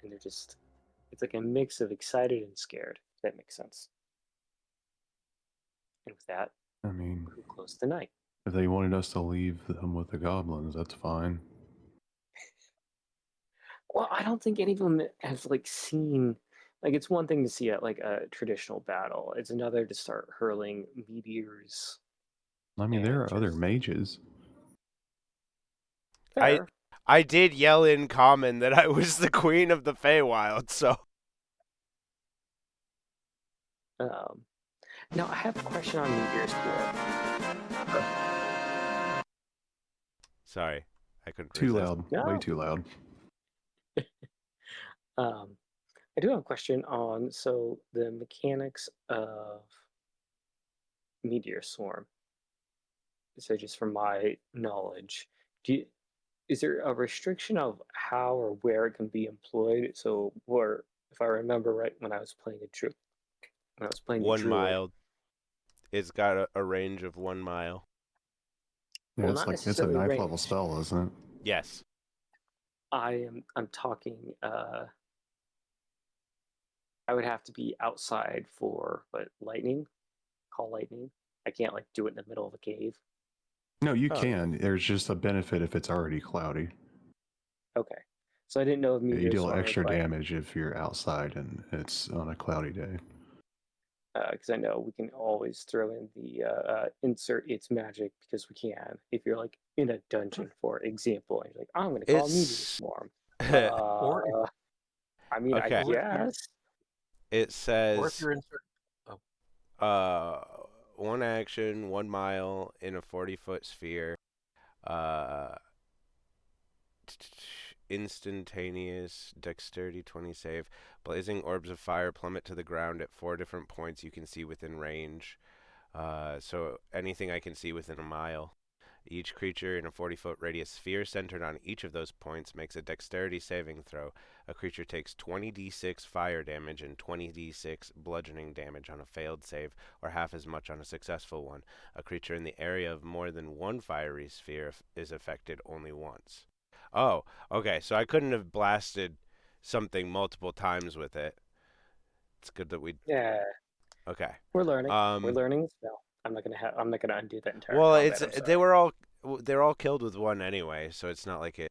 and it's like a mix of excited and scared, if that makes sense. And with that, I mean, we'll close the night. If they wanted us to leave them with the goblins, that's fine. Well, I don't think any of them have like seen, like, it's one thing to see at like a traditional battle. It's another to start hurling meteors. I mean, there are other mages. Fair. I did yell in common that I was the queen of the Feywild, so. Now, I have a question on Meteor's Dwarf. Sorry, I couldn't Too resist. loud. No. Way too loud. I do have a question on the mechanics of meteor swarm. So just from my knowledge, do you, is there a restriction of how or where it can be employed? So, or if I remember right, when I was playing the 1 druid, mile. It's got a range of 1 mile. Yeah, well, not it's a necessarily knife level range. spell, isn't it? Yes. I'm talking. I would have to be outside for lightning, call lightning. I can't like do it in the middle of a cave. No, you Oh. can. There's just a benefit if it's already cloudy. Okay, so I didn't know if Yeah, you meteor deal swarm extra required, damage if you're outside and it's on a cloudy day. because I know we can always throw in the insert its magic because we can. If you're like in a dungeon, for example, and you're like, I'm going to call a meteor It's swarm. Or if, I mean, I okay. or if you're, guess. It or if says you're insert. Oh, uh 1 action, 1 mile in a 40-foot sphere. Uh Instantaneous dexterity 20 save. Blazing orbs of fire plummet to the ground at 4 different points you can see within range. So anything I can see within a mile. Each creature in a 40-foot radius sphere centered on each of those points makes a dexterity saving throw. A creature takes 20d6 fire damage and 20d6 bludgeoning damage on a failed save, or half as much on a successful one. A creature in the area of more than one fiery sphere is affected only once. Oh, okay, so I couldn't have blasted something multiple times with it. It's good that we... Yeah, Okay. we're learning. We're Um, learning. No, I'm not gonna undo that entire well, combat. it's I'm sorry. they're all killed with one anyway, so it's not like it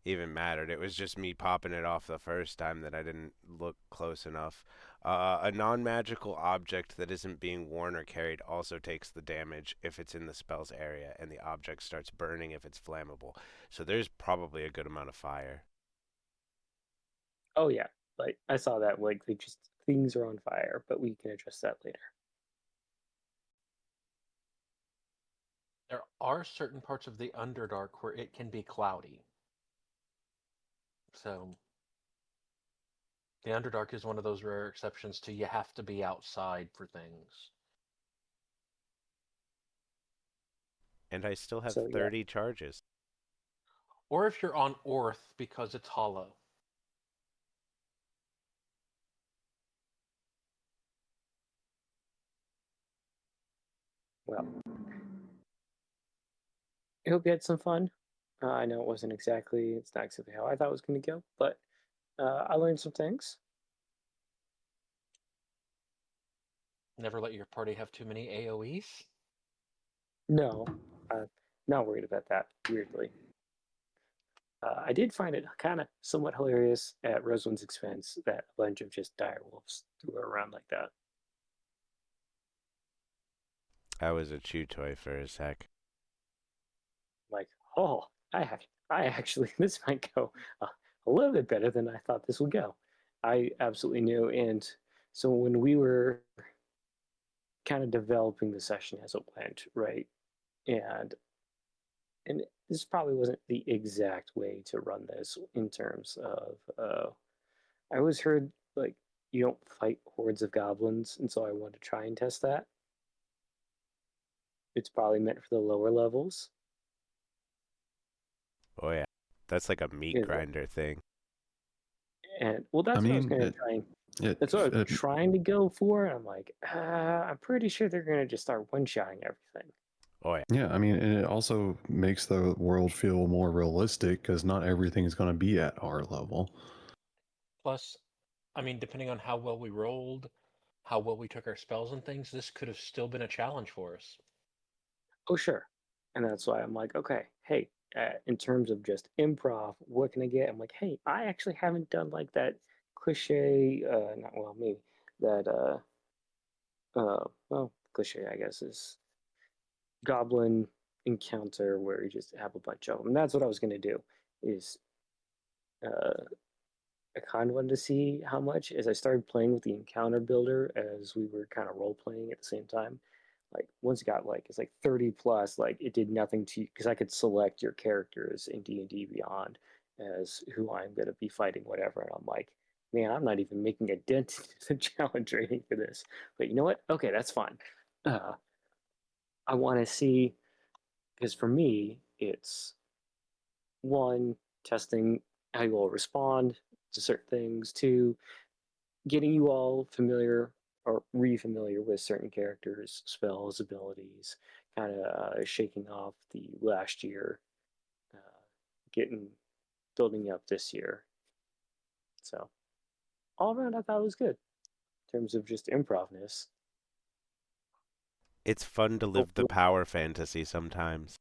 even mattered. It was just me popping it off the first time that I didn't look close enough. A non-magical object that isn't being worn or carried also takes the damage if it's in the spell's area, and the object starts burning if it's flammable. So there's probably a good amount of fire. Oh yeah, like I saw that. Like they just things are on fire, but we can address that later. there are certain parts of the Underdark where it can be cloudy. So the Underdark is one of those rare exceptions to you have to be outside for things. And I still have So yeah, 30 charges. Or if you're on Orth because it's hollow. well, I hope you had some fun. I know it's not exactly how I thought it was going to go, but I learned some things. Never let your party have too many AoEs. No, not worried about that. Weirdly, I did find it kind of somewhat hilarious at Rosalind's expense that a bunch of just direwolves threw her around like that. I was a chew toy for a sec. Like, oh, I actually, this might go a little bit better than I thought this would go. I absolutely knew. And so when we were kind of developing the session as it went, right? And and this probably wasn't the exact way to run this in terms of I always heard like you don't fight hordes of goblins, and so I wanted to try and test that. It's probably meant for the lower levels. Oh yeah, that's like a meat Is that, grinder thing. and well, I that's what I was mean, going to try and it, that's what I was it trying to go for. And I'm like, I'm pretty sure they're going to just start one-shotting everything. Oh yeah. yeah, I mean, and it also makes the world feel more realistic because not everything is going to be at our level. Plus, I mean, depending on how well we rolled, how well we took our spells and things, this could have still been a challenge for us. Oh, sure. And that's why I'm like, okay, hey, in terms of just improv, what can I get? I'm like, hey, I actually haven't done like that cliche, not well, maybe that, well, cliche, I guess, is goblin encounter where you just have a bunch of them. And that's what I was going to do is, uh, I kind of wanted to see how much as I started playing with the encounter builder as we were kind of role playing at the same time. Like once it got like it's like 30 plus, like it did nothing to because I could select your characters in D&D Beyond as who I'm gonna be fighting, whatever. And I'm like, Man, I'm not even making a dent in the challenge rating for this. But you know what? Okay, that's fine. Uh, I want to see, because for me, it's one, testing how you all respond to certain things, two, getting you all familiar or re-familiar with certain characters, spells, abilities, kind of shaking off the last year, uh, getting building up this year. So all around, I thought it was good in terms of just improvness. It's fun to live the Hopefully, power fantasy sometimes.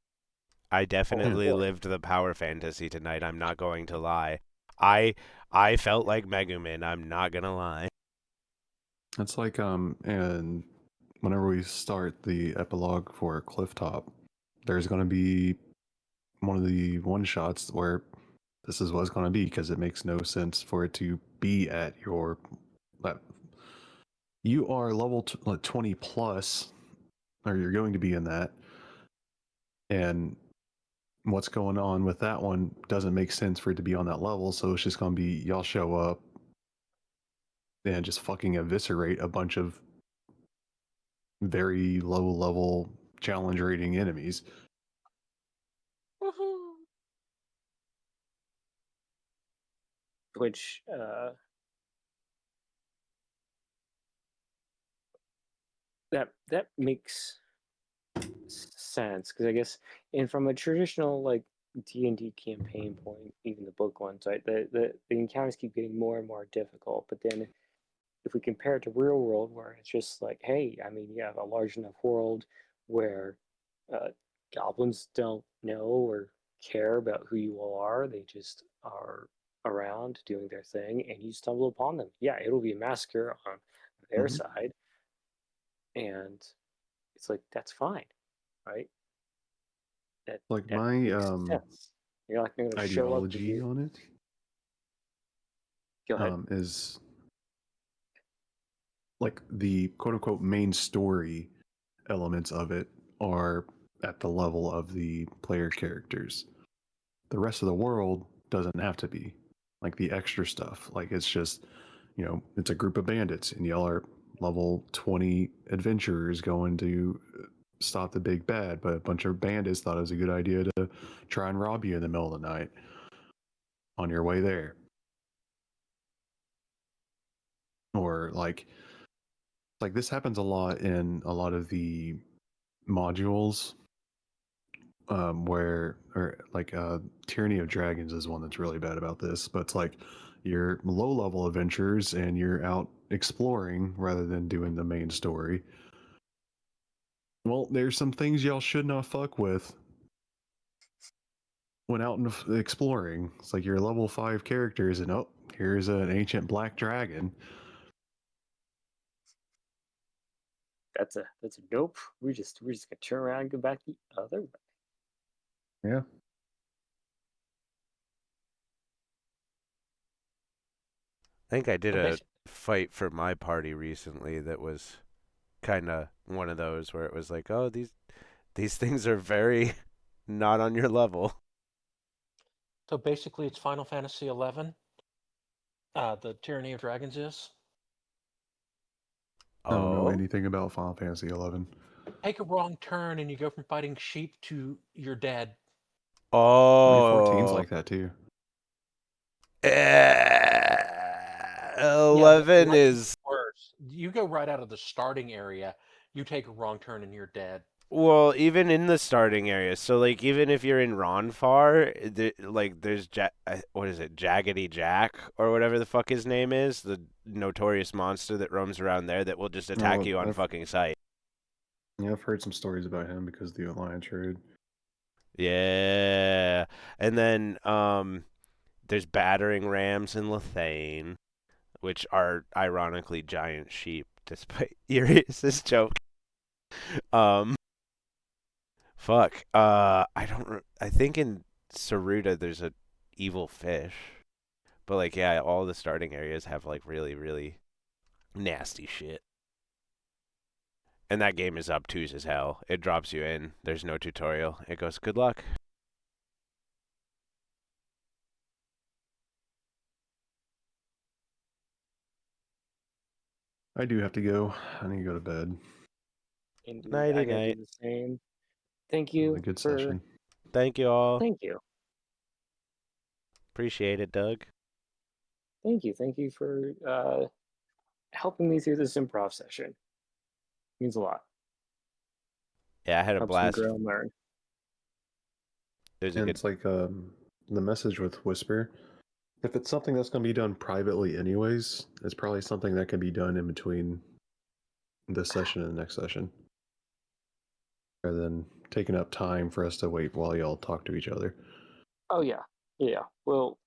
I oh definitely boy, lived the power fantasy tonight. I'm not going to lie. I I felt like Megumin. I'm not gonna lie. It's like and whenever we start the epilogue for Clifftop, there's going to be one of the one shots where this is what it's going to be because it makes no sense for it to be at your you are level 20 plus, or you're going to be in that, and what's going on with that one doesn't make sense for it to be on that level. So it's just going to be y'all show up and just fucking eviscerate a bunch of very low level challenge rating enemies. which that makes sense because I guess, and from a traditional like D&D campaign point, even the book ones, right? The encounters keep getting more and more difficult. But then if we compare it to real world, where it's just like, hey, I mean, you have a large enough world where uh, goblins don't know or care about who you all are. They just are around doing their thing, and you stumble upon them. Yeah, it'll be a massacre on their Mhm. side, and it's like that's fine, right? That Like that my makes sense. You're not going to show up with ideology your. on it Go ahead. is like the quote unquote main story elements of it are at the level of the player characters. The rest of the world doesn't have to be like the extra stuff. Like it's just, it's a group of bandits and y'all are level 20 adventurers going to stop the big bad, but a bunch of bandits thought it was a good idea to try and rob you in the middle of the night on your way there. Or like this happens a lot in a lot of the modules, where or like Tyranny of Dragons is one that's really bad about this, but it's like you're low level adventurers and you're out exploring rather than doing the main story. Well, there's some things y'all should not fuck with when out and exploring. It's like you're level 5 characters and oh, here's an ancient black dragon. That's a nope. We're just gonna turn around and go back the other way. Yeah. I think I did So a basically, fight for my party recently that was kind of one of those where it was like, oh, these things are very not on your level. it's Final Fantasy 11. The Tyranny of Dragons is. I don't know Oh, anything about Final Fantasy 11. Take a wrong turn and you go from fighting sheep to you're dead. I mean, 14's oh, like that too. Yeah, but 11 11 is is worse. You go right out of the starting area, you take a wrong turn and you're dead. well, even in the starting area. So like even if you're in Ronfar, there's what is it, Jaggedy Jack or whatever the fuck his name is, the notorious monster that roams around there that will just attack Oh, you on fucking sight. yeah, I've heard some stories about him because of the Alliance raid. Yeah. And then there's battering rams in Lethane, which are ironically giant sheep, despite Urias's joke. Um, fuck. I don't. I think in Saruta there's a evil fish, but like, yeah, all the starting areas have like really, really nasty shit. And that game is obtuse as hell. It drops you in. There's no tutorial. It goes, good luck. I do have to go. I need to go to bed. Indeed, Nighty I gotta night. do the same. Thank It was you a good for. session. Thank you all. Thank you. Appreciate it, Doug. Thank you for helping me through this improv session. Means a lot. Yeah, I had a Helps me blast. grow and learn. It was a And good. it's like the message with Whisper. If it's something that's going to be done privately, anyways, it's probably something that can be done in between this session and the next session, rather than taking up time for us to wait while y'all talk to each other. Oh yeah. We'll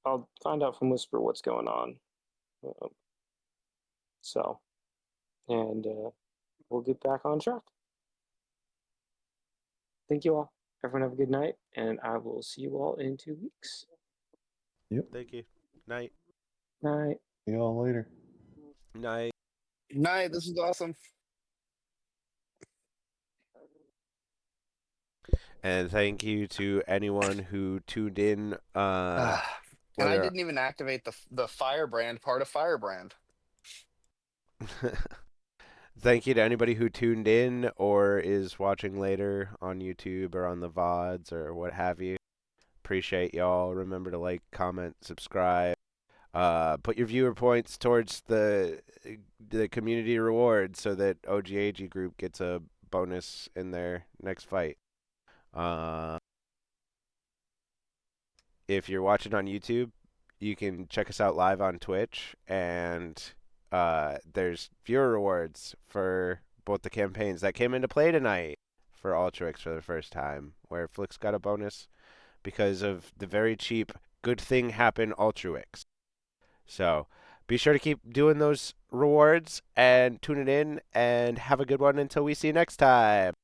I'll find out from Whisper what's going on. Um, so, and we'll get back on track. Thank you all. Everyone have a good night, and I will see you all in 2 weeks. Yep. Thank you. Night. Night. See y'all later. Night. Night. This is awesome. And thank you to anyone who tuned in. And I whether- didn't even activate the Firebrand part of Firebrand. Thank you to anybody who tuned in or is watching later on YouTube or on the VODs or what have you. Appreciate y'all. Remember to like, comment, subscribe. Put your viewer points towards the community reward so that OGAG group gets a bonus in their next fight. If you're watching on YouTube, you can check us out live on Twitch, and there's viewer rewards for both the campaigns that came into play tonight for Altruix for the first time, where Flix got a bonus because of the very cheap Good Thing Happen Altruix. So be sure to keep doing those rewards and tune it in, and have a good one until we see you next time.